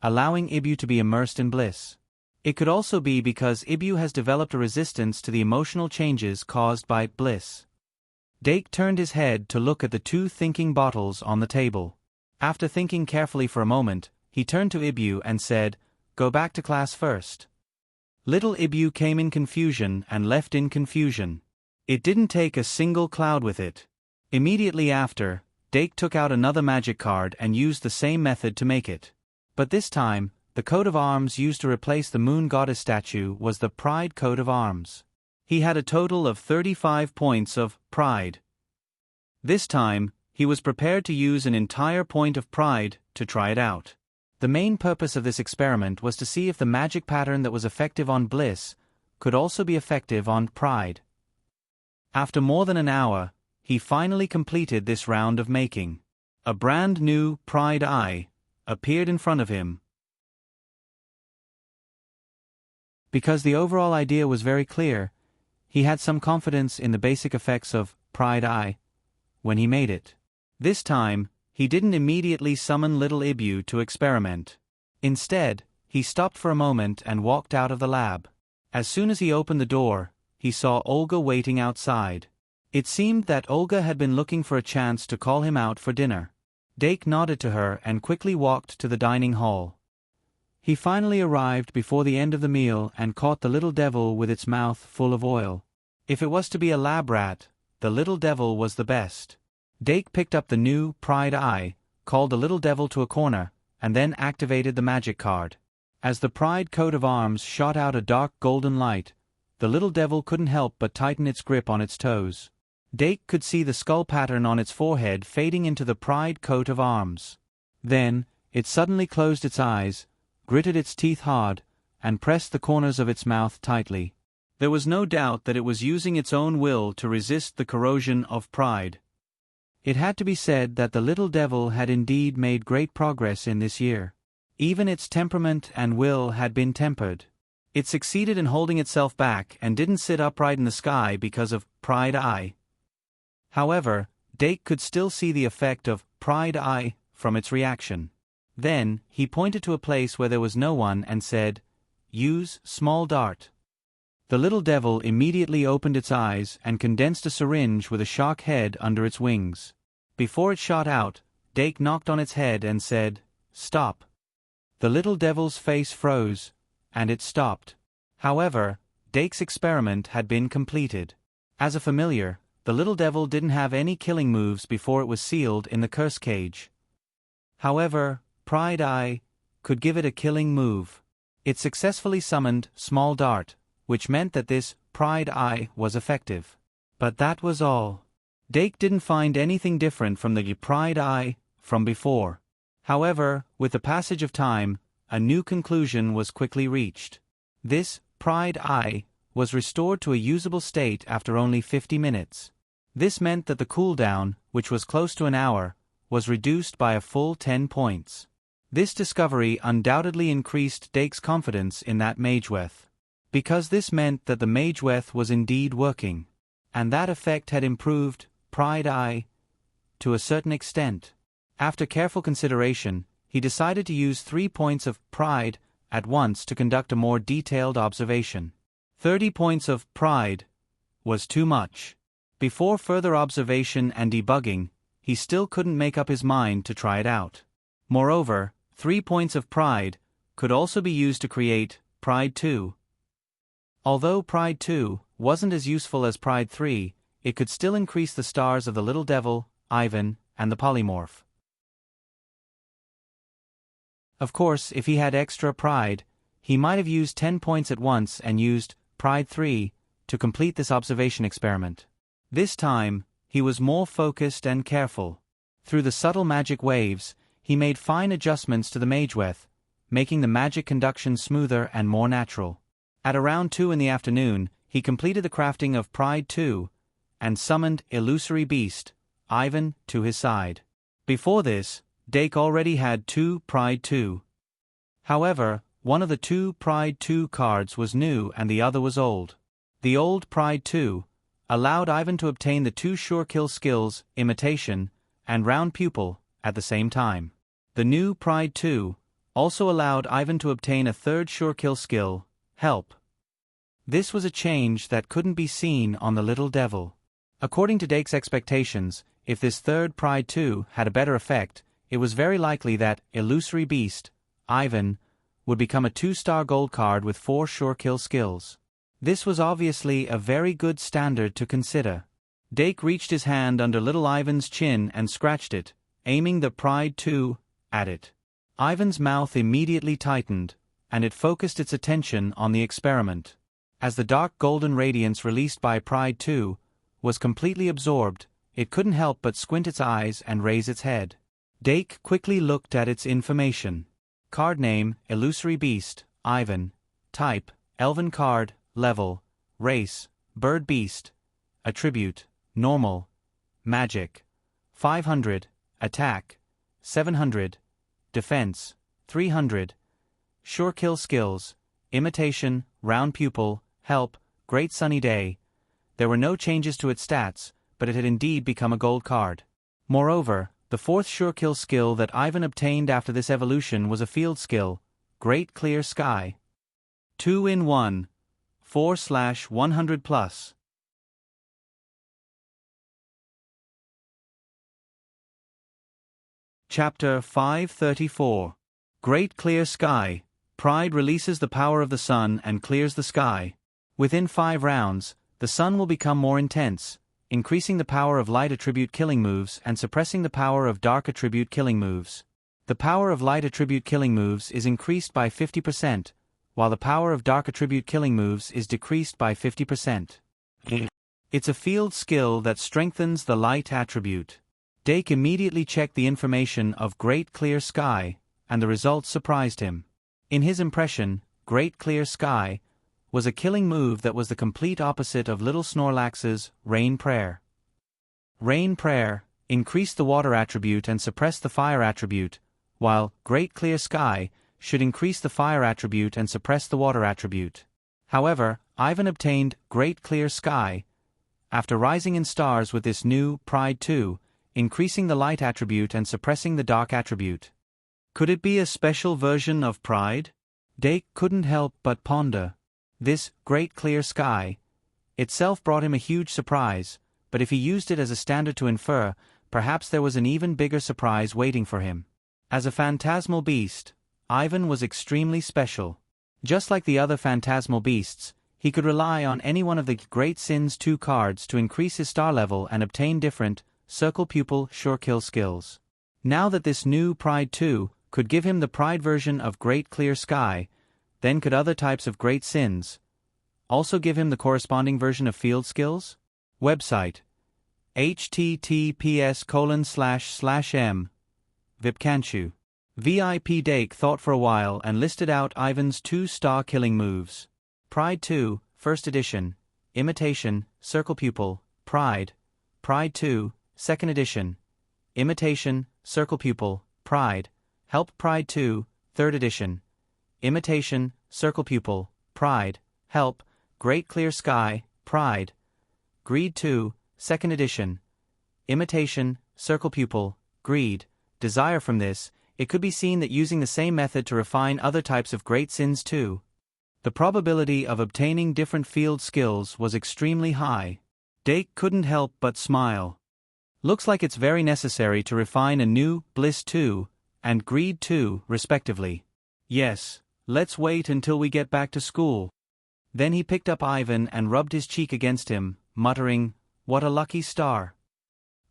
allowing Ibu to be immersed in bliss. It could also be because Ibu has developed a resistance to the emotional changes caused by bliss. Dake turned his head to look at the two thinking bottles on the table. After thinking carefully for a moment, he turned to Ibu and said, "Go back to class first." Little Ibu came in confusion and left in confusion. It didn't take a single cloud with it. Immediately after, Dake took out another magic card and used the same method to make it. But this time, the coat of arms used to replace the moon goddess statue was the pride coat of arms. He had a total of 35 points of pride. This time, he was prepared to use an entire point of pride to try it out. The main purpose of this experiment was to see if the magic pattern that was effective on bliss could also be effective on pride. After more than an hour, he finally completed this round of making. A brand new pride eye appeared in front of him. Because the overall idea was very clear, he had some confidence in the basic effects of pride eye when he made it. This time, he didn't immediately summon little Ibu to experiment. Instead, he stopped for a moment and walked out of the lab. As soon as he opened the door, he saw Olga waiting outside. It seemed that Olga had been looking for a chance to call him out for dinner. Dake nodded to her and quickly walked to the dining hall. He finally arrived before the end of the meal and caught the little devil with its mouth full of oil. If it was to be a lab rat, the little devil was the best. Dake picked up the new pride eye, called the little devil to a corner, and then activated the magic card. As the pride coat of arms shot out a dark golden light, the little devil couldn't help but tighten its grip on its toes. Dake could see the skull pattern on its forehead fading into the pride coat of arms. Then, it suddenly closed its eyes, gritted its teeth hard, and pressed the corners of its mouth tightly. There was no doubt that it was using its own will to resist the corrosion of pride. It had to be said that the little devil had indeed made great progress in this year. Even its temperament and will had been tempered. It succeeded in holding itself back and didn't sit upright in the sky because of pride eye. However, Dake could still see the effect of pride eye from its reaction. Then, he pointed to a place where there was no one and said, use small dart. The little devil immediately opened its eyes and condensed a syringe with a shark head under its wings. Before it shot out, Dake knocked on its head and said, "Stop." The little devil's face froze, and it stopped. However, Dake's experiment had been completed. As a familiar, the little devil didn't have any killing moves before it was sealed in the curse cage. However, Pride Eye could give it a killing move. It successfully summoned Small Dart, which meant that this Pride Eye was effective. But that was all. Dake didn't find anything different from the Pride Eye from before. However, with the passage of time, a new conclusion was quickly reached. This Pride Eye was restored to a usable state after only 50 minutes. This meant that the cooldown, which was close to an hour, was reduced by a full 10 points. This discovery undoubtedly increased Dake's confidence in that Mageweth, because this meant that the Mageweth was indeed working, and that effect had improved Pride Eye to a certain extent. After careful consideration, he decided to use 3 points of pride at once to conduct a more detailed observation. 30 points of pride was too much. Before further observation and debugging, he still couldn't make up his mind to try it out. Moreover, 3 points of pride could also be used to create Pride 2. Although Pride 2 wasn't as useful as Pride 3, it could still increase the stars of the Little Devil, Ivan, and the Polymorph. Of course, if he had extra pride, he might have used 10 points at once and used Pride 3 to complete this observation experiment. This time, he was more focused and careful. Through the subtle magic waves, he made fine adjustments to the Mageweth, making the magic conduction smoother and more natural. At around 2 in the afternoon, he completed the crafting of Pride 2 and summoned Illusory Beast, Ivan, to his side. Before this, Dake already had 2 Pride 2. However, one of the 2 Pride 2 cards was new and the other was old. The old Pride 2 allowed Ivan to obtain the 2 sure kill skills, Imitation and Round Pupil, at the same time. The new Pride 2 also allowed Ivan to obtain a 3rd sure kill skill, Help. This was a change that couldn't be seen on the Little Devil. According to Dake's expectations, if this 3rd Pride 2 had a better effect, it was very likely that Illusory Beast, Ivan, would become a 2-star gold card with 4 sure kill skills. This was obviously a very good standard to consider. Dake reached his hand under little Ivan's chin and scratched it, aiming the Pride 2 at it. Ivan's mouth immediately tightened, and it focused its attention on the experiment. As the dark golden radiance released by Pride 2 was completely absorbed, it couldn't help but squint its eyes and raise its head. Dake quickly looked at its information. Card name, Illusory Beast, Ivan. Type, Elven card, level, race, Bird Beast. Attribute, normal. Magic, 500, attack, 700, defense, 300. Sure kill skills, Imitation, Round Pupil, Help, Great Sunny Day. There were no changes to its stats, but it had indeed become a gold card. Moreover, the 4th sure kill skill that Ivan obtained after this evolution was a field skill, Great Clear Sky. 2 in 1, 4/100+. Chapter 534. Great Clear Sky. Pride releases the power of the sun and clears the sky. Within 5 rounds, the sun will become more intense, increasing the power of light attribute killing moves and suppressing the power of dark attribute killing moves. The power of light attribute killing moves is increased by 50%, while the power of dark attribute killing moves is decreased by 50%. It's a field skill that strengthens the light attribute. Dake immediately checked the information of Great Clear Sky, and the results surprised him. In his impression, Great Clear Sky was a killing move that was the complete opposite of Little Snorlax's Rain Prayer. Rain Prayer increased the water attribute and suppressed the fire attribute, while Great Clear Sky should increase the fire attribute and suppress the water attribute. However, Ivan obtained Great Clear Sky after rising in stars with this new Pride 2, increasing the light attribute and suppressing the dark attribute. Could it be a special version of Pride? Dake couldn't help but ponder. This great clear sky itself brought him a huge surprise, but if he used it as a standard to infer, perhaps there was an even bigger surprise waiting for him. As a phantasmal beast, Ivan was extremely special. Just like the other phantasmal beasts, he could rely on any one of the Great Sin's 2 cards to increase his star level and obtain different, Circle Pupil Sure Kill skills. Now that this new Pride 2 could give him the Pride version of Great Clear Sky, then could other types of Great Sins also give him the corresponding version of field skills? Website https://m Vipkanchu. VIP Dake thought for a while and listed out Ivan's 2-star killing moves. Pride 2, First Edition, Imitation, Circle Pupil, Pride. Pride 2, Second Edition, Imitation, Circle Pupil, Pride. Help. Pride 2, Third Edition, Imitation, Circle Pupil, Pride. Help. Great Clear Sky, Pride. Greed 2, Second Edition, Imitation, Circle Pupil, Greed. Desire. From this, it could be seen that using the same method to refine other types of Great Sins too, the probability of obtaining different field skills was extremely high. Dake couldn't help but smile. Looks like it's very necessary to refine a new Bliss 2 and Greed 2, respectively. Yes, let's wait until we get back to school. Then he picked up Ivan and rubbed his cheek against him, muttering, "What a lucky star."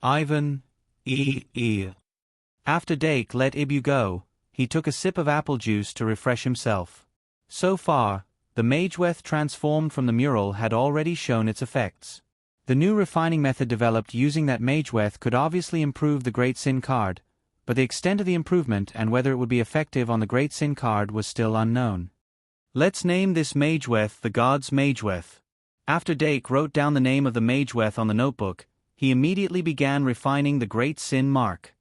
Ivan, After Dake let Ibu go, he took a sip of apple juice to refresh himself. So far, the Mageweth transformed from the mural had already shown its effects. The new refining method developed using that Mageweth could obviously improve the Great Sin card, but the extent of the improvement and whether it would be effective on the Great Sin card was still unknown. Let's name this Mageweth the God's Mageweth. After Dake wrote down the name of the Mageweth on the notebook, he immediately began refining the Great Sin mark.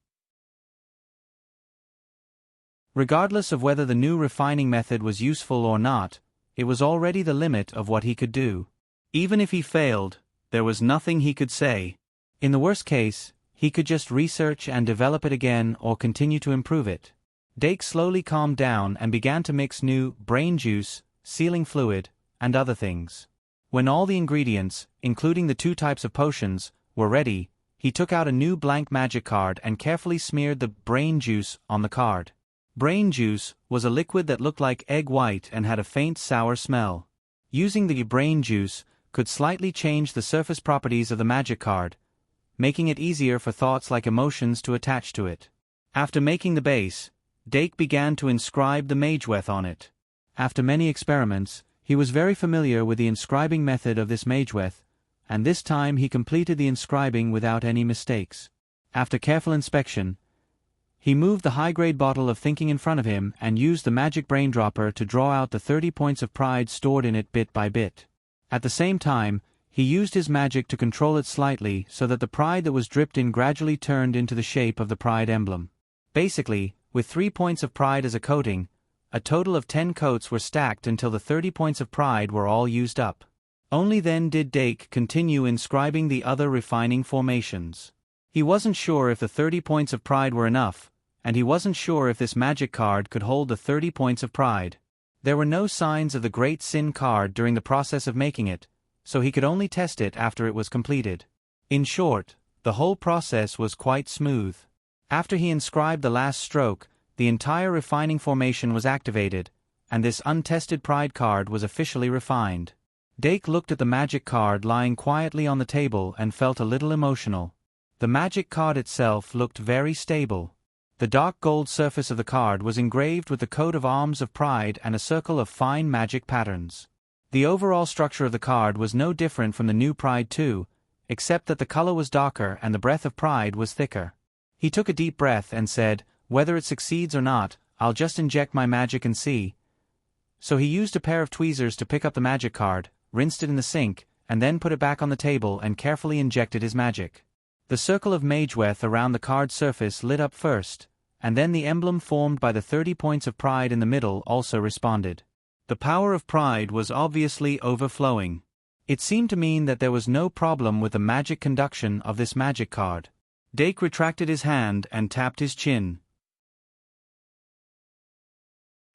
Regardless of whether the new refining method was useful or not, it was already the limit of what he could do. Even if he failed, there was nothing he could say. In the worst case, he could just research and develop it again or continue to improve it. Dake slowly calmed down and began to mix new brain juice, sealing fluid, and other things. When all the ingredients, including the 2 types of potions, were ready, he took out a new blank magic card and carefully smeared the brain juice on the card. Brain juice was a liquid that looked like egg white and had a faint sour smell. Using the brain juice could slightly change the surface properties of the magic card, making it easier for thoughts like emotions to attach to it. After making the base, Dake began to inscribe the Mageweth on it. After many experiments, he was very familiar with the inscribing method of this Mageweth, and this time he completed the inscribing without any mistakes. After careful inspection, he moved the high-grade bottle of thinking in front of him and used the magic brain dropper to draw out the 30 points of pride stored in it bit by bit. At the same time, he used his magic to control it slightly so that the pride that was dripped in gradually turned into the shape of the pride emblem. Basically, with 3 points of pride as a coating, a total of 10 coats were stacked until the 30 points of pride were all used up. Only then did Dake continue inscribing the other refining formations. He wasn't sure if the 30 points of pride were enough, and he wasn't sure if this magic card could hold the 30 points of pride. There were no signs of the Great Sin card during the process of making it, so he could only test it after it was completed. In short, the whole process was quite smooth. After he inscribed the last stroke, the entire refining formation was activated, and this untested pride card was officially refined. Dake looked at the magic card lying quietly on the table and felt a little emotional. The magic card itself looked very stable. The dark gold surface of the card was engraved with the coat of arms of pride and a circle of fine magic patterns. The overall structure of the card was no different from the new Pride 2, except that the color was darker and the breath of pride was thicker. He took a deep breath and said, "Whether it succeeds or not, I'll just inject my magic and see." So he used a pair of tweezers to pick up the magic card, rinsed it in the sink, and then put it back on the table and carefully injected his magic. The circle of Mageweth around the card's surface lit up first, and then the emblem formed by the 30 points of pride in the middle also responded. The power of pride was obviously overflowing. It seemed to mean that there was no problem with the magic conduction of this magic card. Dake retracted his hand and tapped his chin.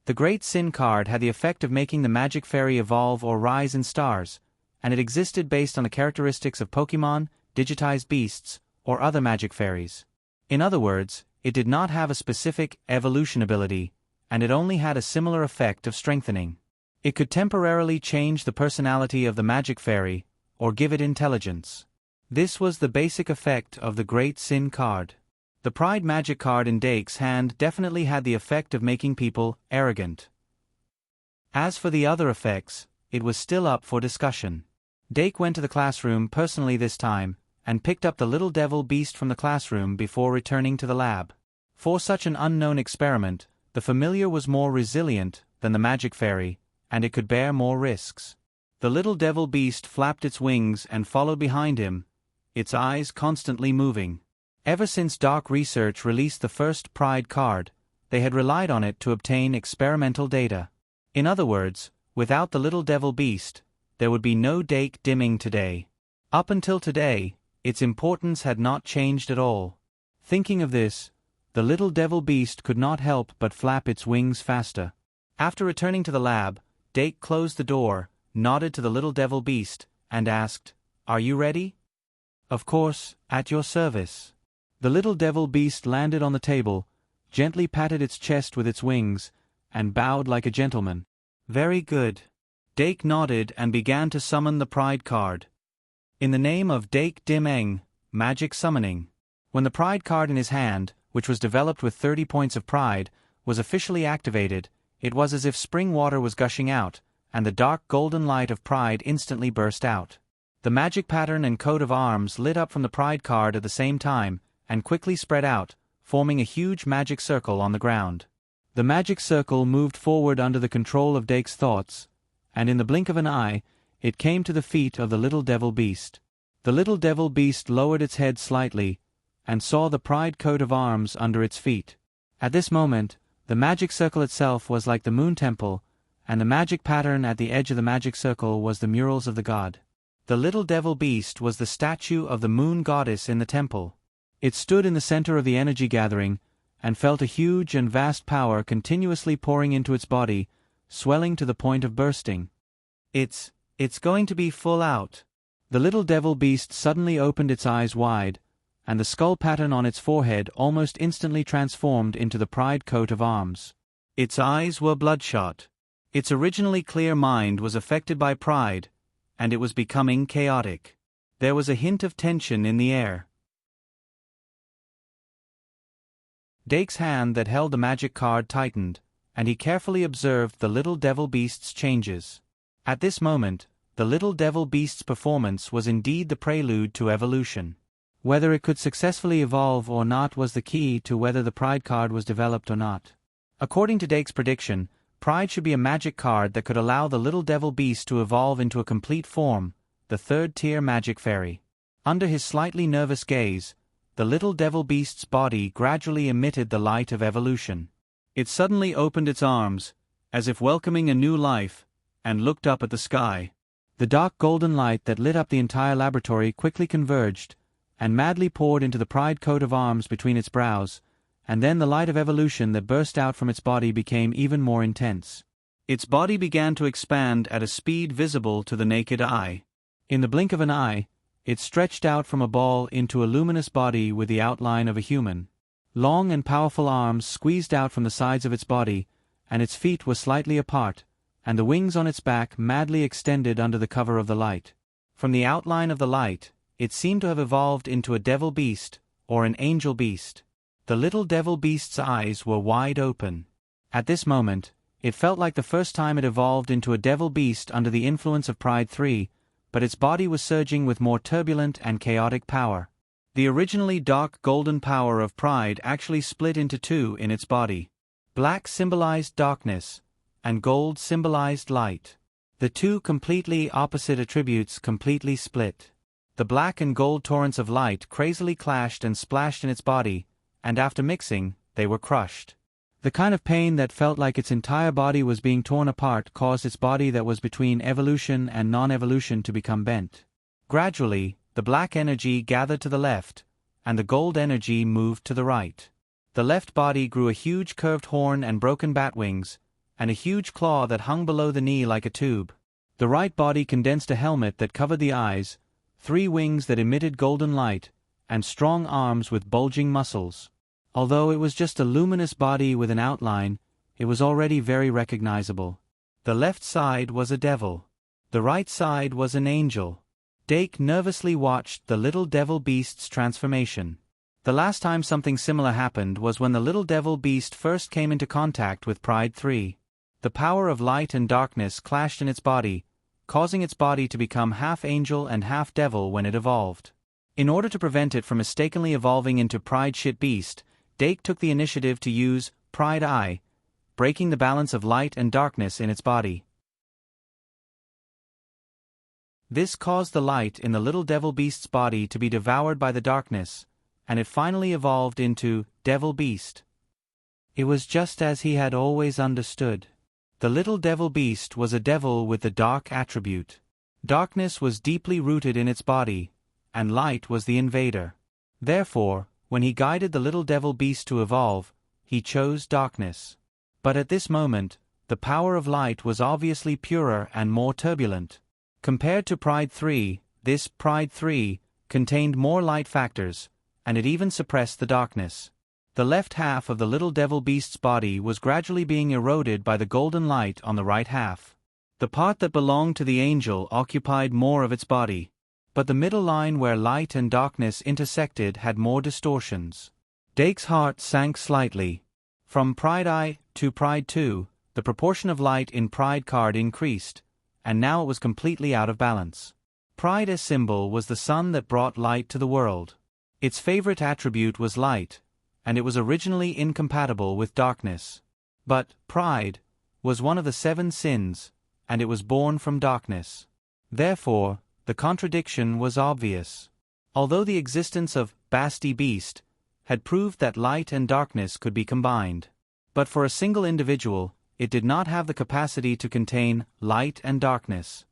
The Great Sin card had the effect of making the magic fairy evolve or rise in stars, and it existed based on the characteristics of Pokemon, digitized beasts, or other magic fairies. In other words, it did not have a specific evolution ability, and it only had a similar effect of strengthening. It could temporarily change the personality of the magic fairy, or give it intelligence. This was the basic effect of the Great Sin card. The Pride magic card in Dake's hand definitely had the effect of making people arrogant. As for the other effects, it was still up for discussion. Dake went to the classroom personally this time, and picked up the little devil beast from the classroom before returning to the lab. For such an unknown experiment, the familiar was more resilient than the magic fairy, and it could bear more risks. The little devil beast flapped its wings and followed behind him, its eyes constantly moving. Ever since Dark Research released the first Pride card, they had relied on it to obtain experimental data. In other words, without the little devil beast, there would be no Dake dimming today. Up until today, its importance had not changed at all. Thinking of this, the little devil beast could not help but flap its wings faster. After returning to the lab, Dake closed the door, nodded to the little devil beast, and asked, "Are you ready?" "Of course, at your service." The little devil beast landed on the table, gently patted its chest with its wings, and bowed like a gentleman. "Very good." Dake nodded and began to summon the Pride card. In the name of Dake Dim-Eng, magic summoning. When the Pride card in his hand, which was developed with 30 points of Pride, was officially activated, it was as if spring water was gushing out, and the dark golden light of Pride instantly burst out. The magic pattern and coat of arms lit up from the Pride card at the same time, and quickly spread out, forming a huge magic circle on the ground. The magic circle moved forward under the control of Dake's thoughts, and in the blink of an eye, it came to the feet of the little devil beast. The little devil beast lowered its head slightly, and saw the Pride coat of arms under its feet. At this moment, the magic circle itself was like the moon temple, and the magic pattern at the edge of the magic circle was the murals of the god. The little devil beast was the statue of the moon goddess in the temple. It stood in the center of the energy gathering, and felt a huge and vast power continuously pouring into its body, swelling to the point of bursting. It's going to be full out." The little devil beast suddenly opened its eyes wide, and the skull pattern on its forehead almost instantly transformed into the Pride coat of arms. Its eyes were bloodshot. Its originally clear mind was affected by Pride, and it was becoming chaotic. There was a hint of tension in the air. Dake's hand that held the magic card tightened, and he carefully observed the little devil beast's changes. At this moment, the little devil beast's performance was indeed the prelude to evolution. Whether it could successfully evolve or not was the key to whether the Pride card was developed or not. According to Dake's prediction, Pride should be a magic card that could allow the little devil beast to evolve into a complete form, the third-tier magic fairy. Under his slightly nervous gaze, the little devil beast's body gradually emitted the light of evolution. It suddenly opened its arms, as if welcoming a new life, and looked up at the sky. The dark golden light that lit up the entire laboratory quickly converged, and madly poured into the Pride coat of arms between its brows, and then the light of evolution that burst out from its body became even more intense. Its body began to expand at a speed visible to the naked eye. In the blink of an eye, it stretched out from a ball into a luminous body with the outline of a human. Long and powerful arms squeezed out from the sides of its body, and its feet were slightly apart, and the wings on its back madly extended under the cover of the light. From the outline of the light, it seemed to have evolved into a devil beast, or an angel beast. The little devil beast's eyes were wide open. At this moment, it felt like the first time it evolved into a devil beast under the influence of Pride 3, but its body was surging with more turbulent and chaotic power. The originally dark golden power of Pride actually split into two in its body. Black symbolized darkness, and gold symbolized light. The two completely opposite attributes completely split. The black and gold torrents of light crazily clashed and splashed in its body, and after mixing, they were crushed. The kind of pain that felt like its entire body was being torn apart caused its body that was between evolution and non-evolution to become bent. Gradually, the black energy gathered to the left, and the gold energy moved to the right. The left body grew a huge curved horn and broken bat wings, and a huge claw that hung below the knee like a tube. The right body condensed a helmet that covered the eyes, 3 wings that emitted golden light, and strong arms with bulging muscles. Although it was just a luminous body with an outline, it was already very recognizable. The left side was a devil. The right side was an angel. Dake nervously watched the little devil beast's transformation. The last time something similar happened was when the little devil beast first came into contact with Pride 3. The power of light and darkness clashed in its body, causing its body to become half angel and half devil when it evolved. In order to prevent it from mistakenly evolving into Pride Shit Beast, Dake took the initiative to use Pride Eye, breaking the balance of light and darkness in its body. This caused the light in the little devil beast's body to be devoured by the darkness, and it finally evolved into Devil Beast. It was just as he had always understood. The little devil beast was a devil with the dark attribute. Darkness was deeply rooted in its body, and light was the invader. Therefore, when he guided the little devil beast to evolve, he chose darkness. But at this moment, the power of light was obviously purer and more turbulent. Compared to Pride 3, this Pride 3 contained more light factors, and it even suppressed the darkness. The left half of the little devil beast's body was gradually being eroded by the golden light on the right half. The part that belonged to the angel occupied more of its body, but the middle line where light and darkness intersected had more distortions. Dake's heart sank slightly. From Pride Eye to Pride 2, the proportion of light in Pride card increased, and now it was completely out of balance. Pride as symbol was the sun that brought light to the world. Its favorite attribute was light, and it was originally incompatible with darkness. But pride was one of the 7 sins, and it was born from darkness. Therefore, the contradiction was obvious. Although the existence of Basti Beast had proved that light and darkness could be combined, but for a single individual, it did not have the capacity to contain light and darkness.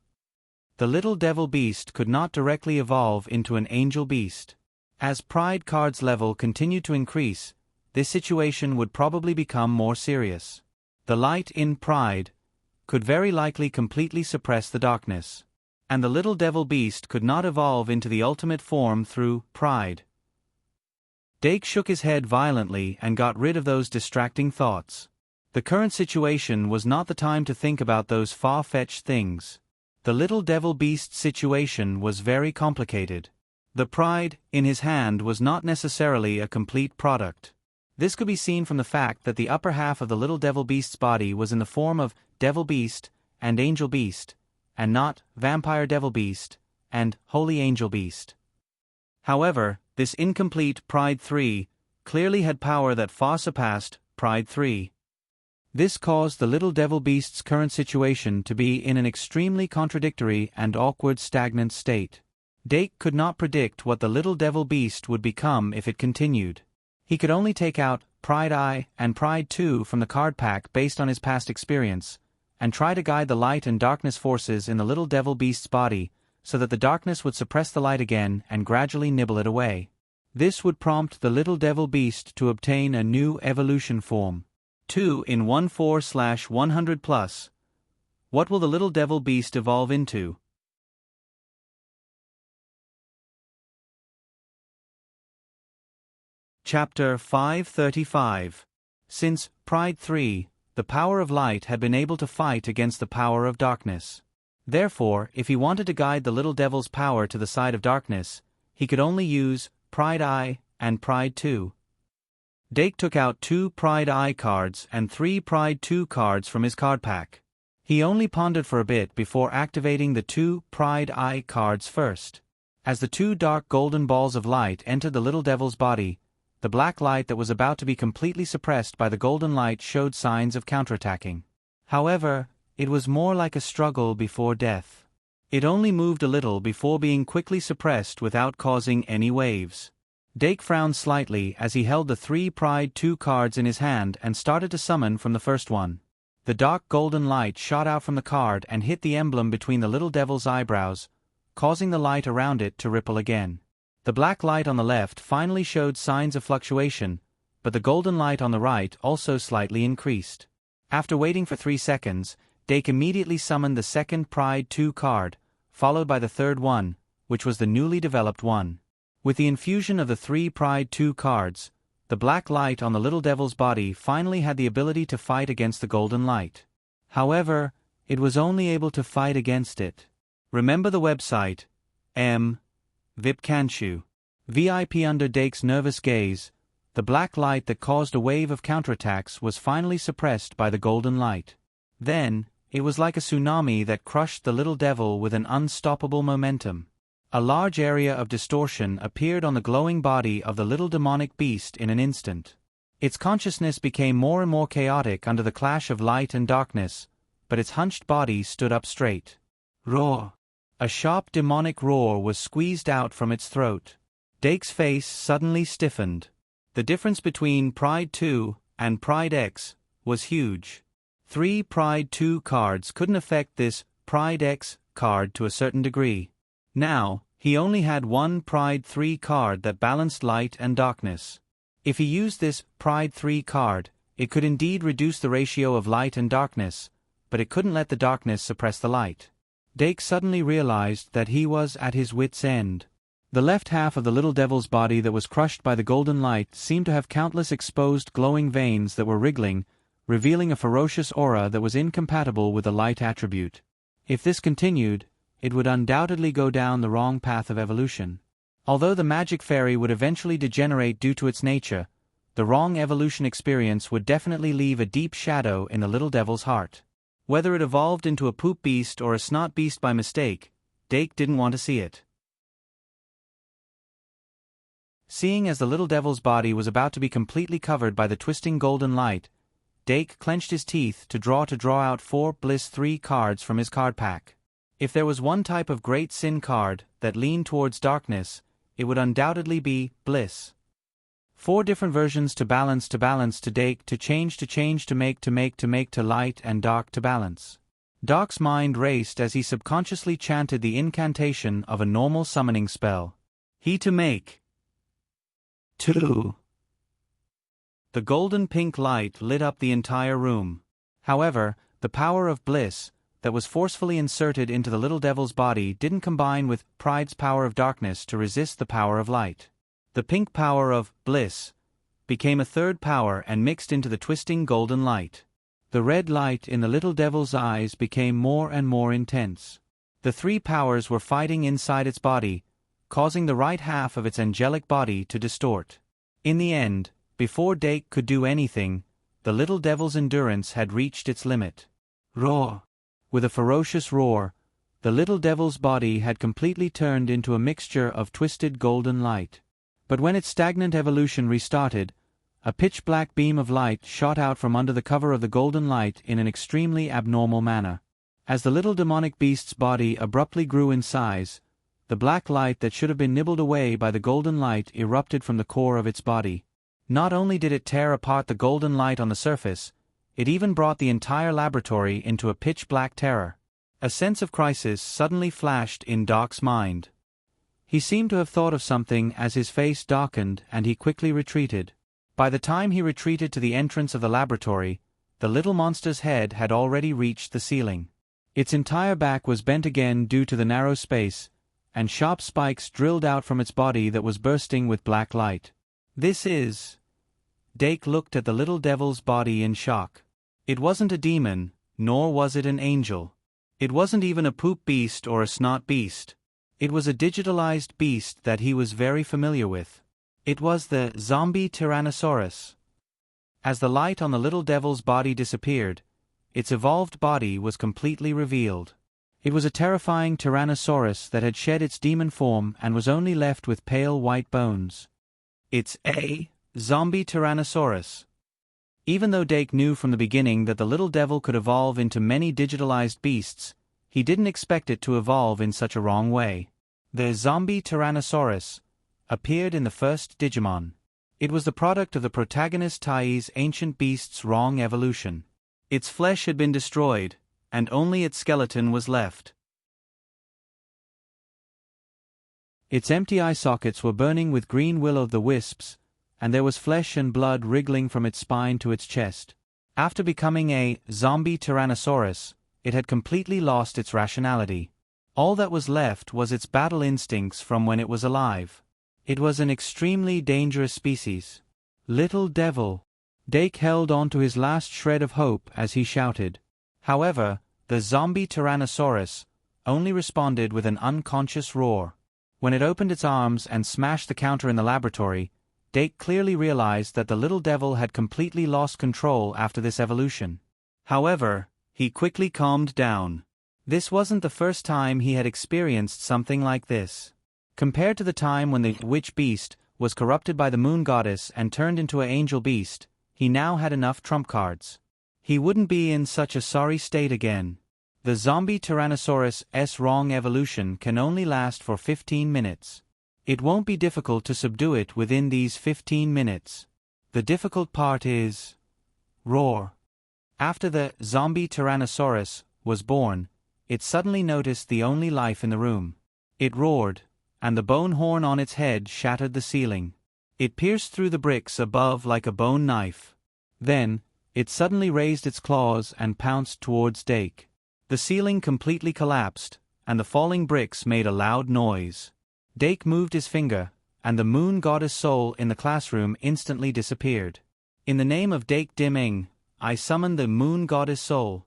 The little devil beast could not directly evolve into an angel beast. As Pride card's level continued to increase, this situation would probably become more serious. The light in Pride could very likely completely suppress the darkness, and the little devil beast could not evolve into the ultimate form through Pride. Dake shook his head violently and got rid of those distracting thoughts. The current situation was not the time to think about those far-fetched things. The little devil beast's situation was very complicated. The pride in his hand was not necessarily a complete product. This could be seen from the fact that the upper half of the little devil beast's body was in the form of devil beast and angel beast, and not vampire devil beast and holy angel beast. However, this incomplete Pride 3 clearly had power that far surpassed Pride 3. This caused the little devil beast's current situation to be in an extremely contradictory and awkward stagnant state. Dake could not predict what the little devil beast would become if it continued. He could only take out Pride Eye and Pride 2 from the card pack based on his past experience, and try to guide the light and darkness forces in the little devil beast's body so that the darkness would suppress the light again and gradually nibble it away. This would prompt the little devil beast to obtain a new evolution form. 2 in 14/100+. What will the little devil beast evolve into? Chapter 535. Since Pride 3, the power of light had been able to fight against the power of darkness. Therefore, if he wanted to guide the little devil's power to the side of darkness, he could only use Pride Eye and Pride 2. Dake took out 2 Pride Eye cards and 3 Pride 2 cards from his card pack. He only pondered for a bit before activating the 2 Pride Eye cards first. As the 2 dark golden balls of light entered the little devil's body, the black light that was about to be completely suppressed by the golden light showed signs of counterattacking. However, it was more like a struggle before death. It only moved a little before being quickly suppressed without causing any waves. Dake frowned slightly as he held the 3 Pride 2 cards in his hand and started to summon from the first one. The dark golden light shot out from the card and hit the emblem between the little devil's eyebrows, causing the light around it to ripple again. The black light on the left finally showed signs of fluctuation, but the golden light on the right also slightly increased. After waiting for 3 seconds, Dake immediately summoned the second Pride 2 card, followed by the third one, which was the newly developed one. With the infusion of the 3 Pride 2 cards, the black light on the little devil's body finally had the ability to fight against the golden light. However, it was only able to fight against it. Remember the website, VIP Kanshu. VIP. Under Dake's nervous gaze, the black light that caused a wave of counterattacks was finally suppressed by the golden light. Then, it was like a tsunami that crushed the little devil with an unstoppable momentum. A large area of distortion appeared on the glowing body of the little demonic beast in an instant. Its consciousness became more and more chaotic under the clash of light and darkness, but its hunched body stood up straight. Roar! A sharp demonic roar was squeezed out from its throat. Dake's face suddenly stiffened. The difference between Pride 2 and Pride X was huge. 3 Pride 2 cards couldn't affect this Pride X card to a certain degree. Now, he only had 1 Pride 3 card that balanced light and darkness. If he used this Pride 3 card, it could indeed reduce the ratio of light and darkness, but it couldn't let the darkness suppress the light. Dake suddenly realized that he was at his wit's end. The left half of the little devil's body that was crushed by the golden light seemed to have countless exposed glowing veins that were wriggling, revealing a ferocious aura that was incompatible with the light attribute. If this continued, it would undoubtedly go down the wrong path of evolution. Although the magic fairy would eventually degenerate due to its nature, the wrong evolution experience would definitely leave a deep shadow in the little devil's heart. Whether it evolved into a poop beast or a snot beast by mistake, Dake didn't want to see it. Seeing as the little devil's body was about to be completely covered by the twisting golden light, Dake clenched his teeth to draw out 4 Bliss 3 cards from his card pack. If there was one type of Great Sin card that leaned towards darkness, it would undoubtedly be Bliss. 4 different versions to balance to Dake to change to make to light and dark to balance. Dark's mind raced as he subconsciously chanted the incantation of a normal summoning spell. He to make. 2. The golden pink light lit up the entire room. However, the power of bliss that was forcefully inserted into the little devil's body didn't combine with Pride's power of darkness to resist the power of light. The pink power of bliss became a third power and mixed into the twisting golden light. The red light in the little devil's eyes became more and more intense. The 3 powers were fighting inside its body, causing the right half of its angelic body to distort. In the end, before Dake could do anything, the little devil's endurance had reached its limit. Roar! With a ferocious roar, the little devil's body had completely turned into a mixture of twisted golden light. But when its stagnant evolution restarted, a pitch-black beam of light shot out from under the cover of the golden light in an extremely abnormal manner. As the little demonic beast's body abruptly grew in size, the black light that should have been nibbled away by the golden light erupted from the core of its body. Not only did it tear apart the golden light on the surface, it even brought the entire laboratory into a pitch-black terror. A sense of crisis suddenly flashed in Doc's mind. He seemed to have thought of something as his face darkened and he quickly retreated. By the time he retreated to the entrance of the laboratory, the little monster's head had already reached the ceiling. Its entire back was bent again due to the narrow space, and sharp spikes drilled out from its body that was bursting with black light. This is... Dake looked at the little devil's body in shock. It wasn't a demon, nor was it an angel. It wasn't even a poop beast or a snot beast. It was a digitalized beast that he was very familiar with. It was the zombie Tyrannosaurus. As the light on the little devil's body disappeared, its evolved body was completely revealed. It was a terrifying Tyrannosaurus that had shed its demon form and was only left with pale white bones. It's a zombie Tyrannosaurus. Even though Dake knew from the beginning that the little devil could evolve into many digitalized beasts, he didn't expect it to evolve in such a wrong way. The zombie Tyrannosaurus appeared in the first Digimon. It was the product of the protagonist Tai's ancient beast's wrong evolution. Its flesh had been destroyed, and only its skeleton was left. Its empty eye sockets were burning with green will-o'-the-wisps, and there was flesh and blood wriggling from its spine to its chest. After becoming a zombie Tyrannosaurus, it had completely lost its rationality. All that was left was its battle instincts from when it was alive. It was an extremely dangerous species. Little devil! Dake held on to his last shred of hope as he shouted. However, the zombie Tyrannosaurus only responded with an unconscious roar. When it opened its arms and smashed the counter in the laboratory, Dake clearly realized that the little devil had completely lost control after this evolution. However, he quickly calmed down. This wasn't the first time he had experienced something like this. Compared to the time when the witch beast was corrupted by the moon goddess and turned into an angel beast, he now had enough trump cards. He wouldn't be in such a sorry state again. The zombie Tyrannosaurus' wrong evolution can only last for 15 minutes. It won't be difficult to subdue it within these 15 minutes. The difficult part is... roar. After the zombie Tyrannosaurus was born, it suddenly noticed the only life in the room. It roared, and the bone horn on its head shattered the ceiling. It pierced through the bricks above like a bone knife. Then, it suddenly raised its claws and pounced towards Dake. The ceiling completely collapsed, and the falling bricks made a loud noise. Dake moved his finger, and the moon goddess soul in the classroom instantly disappeared. In the name of Dake Dim-ing, I summon the moon goddess soul.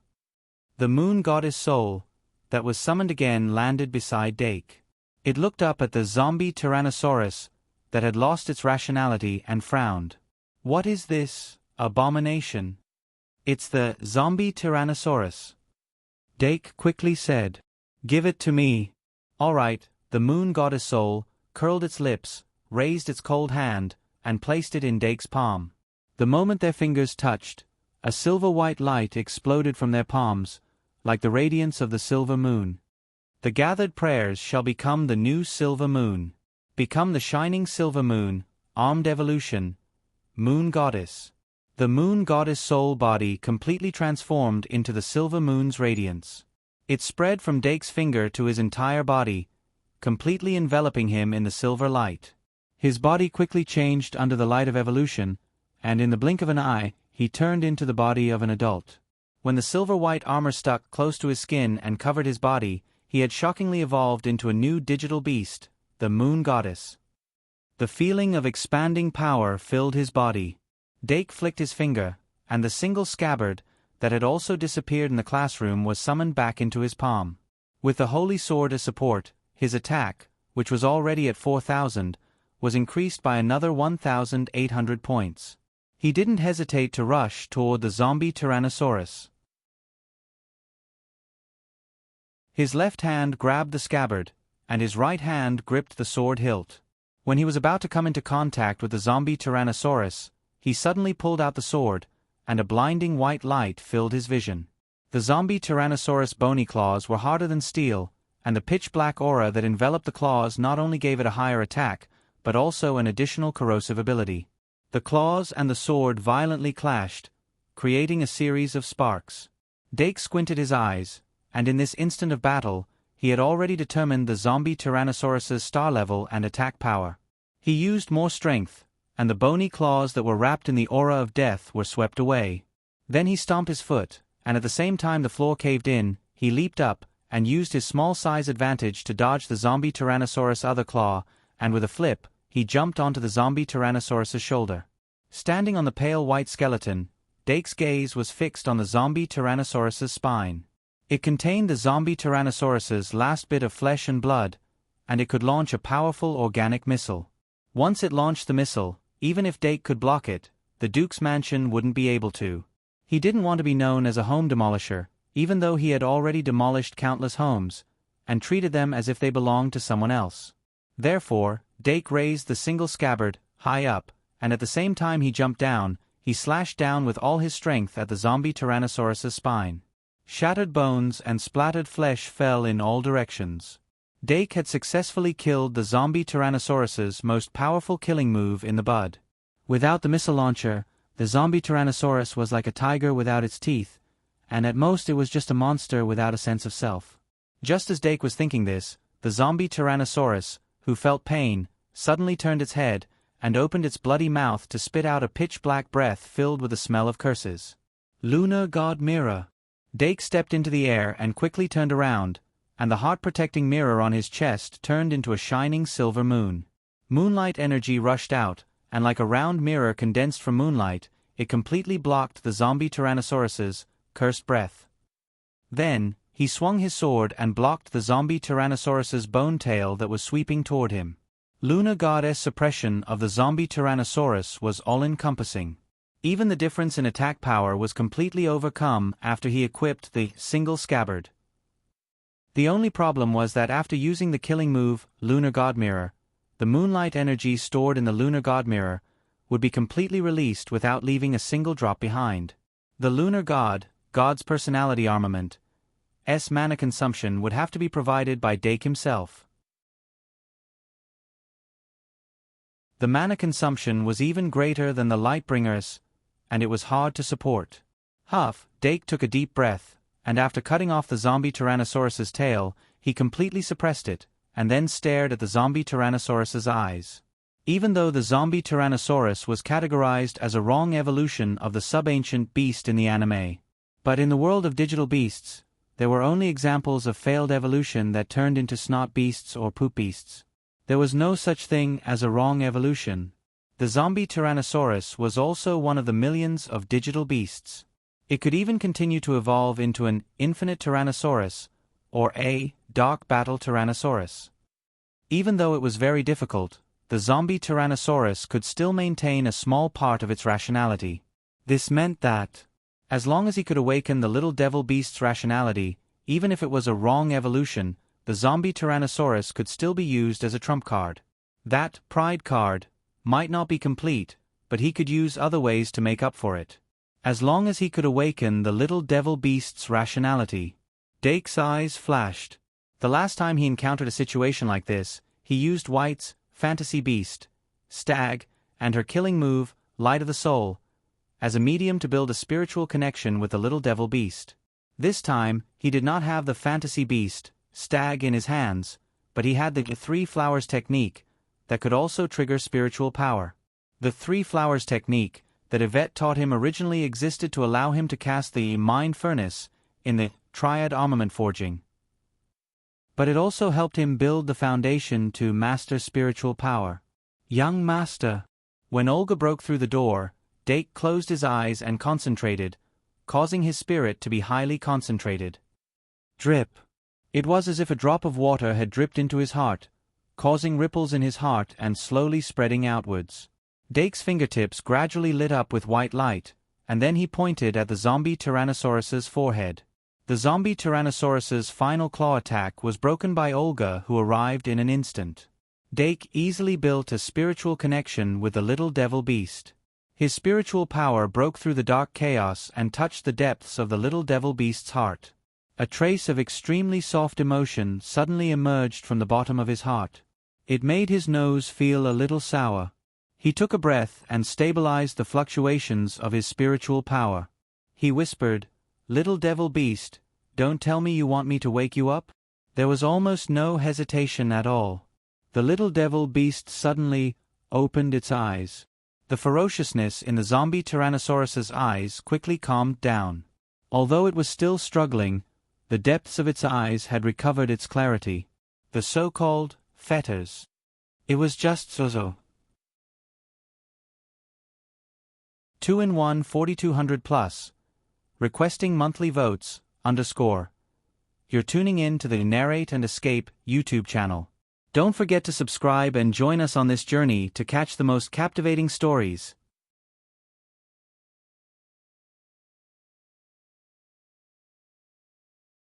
The moon goddess soul, that was summoned again, landed beside Dake. It looked up at the zombie Tyrannosaurus that had lost its rationality and frowned. What is this abomination? It's the zombie Tyrannosaurus. Dake quickly said. Give it to me. All right. The moon goddess soul curled its lips, raised its cold hand, and placed it in Dake's palm. The moment their fingers touched, a silver-white light exploded from their palms, like the radiance of the silver moon. The gathered prayers shall become the new silver moon. Become the shining silver moon, armed evolution, moon goddess. The moon goddess soul body completely transformed into the silver moon's radiance. It spread from Dake's finger to his entire body, completely enveloping him in the silver light. His body quickly changed under the light of evolution, and in the blink of an eye, he turned into the body of an adult. When the silver-white armor stuck close to his skin and covered his body, he had shockingly evolved into a new digital beast, the moon goddess. The feeling of expanding power filled his body. Dake flicked his finger, and the single scabbard that had also disappeared in the classroom was summoned back into his palm. With the holy sword as support, his attack, which was already at 4,000, was increased by another 1,800 points. He didn't hesitate to rush toward the zombie Tyrannosaurus. His left hand grabbed the scabbard, and his right hand gripped the sword hilt. When he was about to come into contact with the zombie Tyrannosaurus, he suddenly pulled out the sword, and a blinding white light filled his vision. The zombie Tyrannosaurus bony claws were harder than steel, and the pitch-black aura that enveloped the claws not only gave it a higher attack, but also an additional corrosive ability. The claws and the sword violently clashed, creating a series of sparks. Dake squinted his eyes, and in this instant of battle, he had already determined the zombie Tyrannosaurus's star level and attack power. He used more strength, and the bony claws that were wrapped in the aura of death were swept away. Then he stomped his foot, and at the same time the floor caved in, he leaped up, and used his small size advantage to dodge the zombie Tyrannosaurus' other claw, and with a flip, he jumped onto the zombie Tyrannosaurus' shoulder. Standing on the pale white skeleton, Dake's gaze was fixed on the zombie Tyrannosaurus' spine. It contained the zombie Tyrannosaurus' last bit of flesh and blood, and it could launch a powerful organic missile. Once it launched the missile, even if Dake could block it, the Duke's mansion wouldn't be able to. He didn't want to be known as a home demolisher, even though he had already demolished countless homes, and treated them as if they belonged to someone else. Therefore, Dake raised the single scabbard high up, and at the same time he jumped down, he slashed down with all his strength at the zombie Tyrannosaurus' spine. Shattered bones and splattered flesh fell in all directions. Dake had successfully killed the zombie Tyrannosaurus's most powerful killing move in the bud. Without the missile launcher, the zombie Tyrannosaurus was like a tiger without its teeth, and at most it was just a monster without a sense of self. Just as Dake was thinking this, the zombie Tyrannosaurus, who felt pain, suddenly turned its head, and opened its bloody mouth to spit out a pitch-black breath filled with the smell of curses. Lunar God Mirror. Dake stepped into the air and quickly turned around, and the heart-protecting mirror on his chest turned into a shining silver moon. Moonlight energy rushed out, and like a round mirror condensed from moonlight, it completely blocked the zombie Tyrannosaurus's cursed breath. Then, he swung his sword and blocked the zombie Tyrannosaurus's bone tail that was sweeping toward him. Lunar Goddess' suppression of the zombie Tyrannosaurus was all-encompassing. Even the difference in attack power was completely overcome after he equipped the single scabbard. The only problem was that after using the killing move, Lunar God Mirror, the moonlight energy stored in the Lunar God Mirror would be completely released without leaving a single drop behind. The Lunar God's personality armament, mana consumption would have to be provided by Dake himself. The mana consumption was even greater than the Lightbringer's, and it was hard to support. Dake took a deep breath, and after cutting off the zombie Tyrannosaurus's tail, he completely suppressed it, and then stared at the zombie Tyrannosaurus's eyes. Even though the zombie Tyrannosaurus was categorized as a wrong evolution of the sub-ancient beast in the anime. But in the world of digital beasts, there were only examples of failed evolution that turned into snot beasts or poop beasts. There was no such thing as a wrong evolution. The zombie Tyrannosaurus was also one of the millions of digital beasts. It could even continue to evolve into an infinite Tyrannosaurus, or a dark battle Tyrannosaurus. Even though it was very difficult, the zombie Tyrannosaurus could still maintain a small part of its rationality. This meant that, as long as he could awaken the little devil beast's rationality, even if it was a wrong evolution, the zombie Tyrannosaurus could still be used as a trump card. That pride card might not be complete, but he could use other ways to make up for it. As long as he could awaken the little devil beast's rationality. Dake's eyes flashed. The last time he encountered a situation like this, he used White's fantasy beast, Stag, and her killing move, Light of the Soul, as a medium to build a spiritual connection with the little devil beast. This time, he did not have the fantasy beast, Stag, in his hands, but he had the Three Flowers technique that could also trigger spiritual power. The Three Flowers technique that Yvette taught him originally existed to allow him to cast the Mind Furnace in the Triad armament forging. But it also helped him build the foundation to master spiritual power. Young Master. When Olga broke through the door, Dake closed his eyes and concentrated, causing his spirit to be highly concentrated. Drip. It was as if a drop of water had dripped into his heart, causing ripples in his heart and slowly spreading outwards. Dake's fingertips gradually lit up with white light, and then he pointed at the zombie Tyrannosaurus's forehead. The zombie Tyrannosaurus's final claw attack was broken by Olga, who arrived in an instant. Dake easily built a spiritual connection with the little devil beast. His spiritual power broke through the dark chaos and touched the depths of the little devil beast's heart. A trace of extremely soft emotion suddenly emerged from the bottom of his heart. It made his nose feel a little sour. He took a breath and stabilized the fluctuations of his spiritual power. He whispered, "Little devil beast, don't tell me you want me to wake you up?" There was almost no hesitation at all. The little devil beast suddenly opened its eyes. The ferociousness in the zombie Tyrannosaurus's eyes quickly calmed down. Although it was still struggling, the depths of its eyes had recovered its clarity. The so-called fetters. It was just so. 2-in-1 4200 plus. Requesting monthly votes, _ You're tuning in to the Narrate and Escape YouTube channel. Don't forget to subscribe and join us on this journey to catch the most captivating stories.